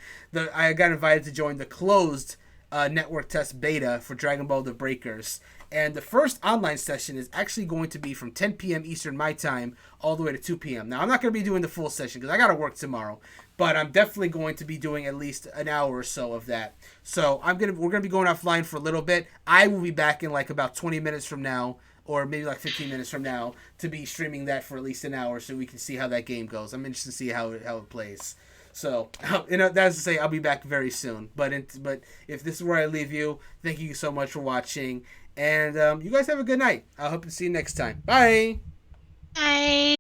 I got invited to join the closed network test beta for Dragon Ball The Breakers. And the first online session is actually going to be from 10 p.m. Eastern my time all the way to 2 p.m. Now, I'm not going to be doing the full session because I got to work tomorrow. But I'm definitely going to be doing at least an hour or so of that. So we're going to be going offline for a little bit. I will be back in like about 20 minutes from now, or maybe like 15 minutes from now, to be streaming that for at least an hour so we can see how that game goes. I'm interested to see how it plays. So, that's to say, I'll be back very soon. But if this is where I leave you, thank you so much for watching. And you guys have a good night. I hope to see you next time. Bye! Bye.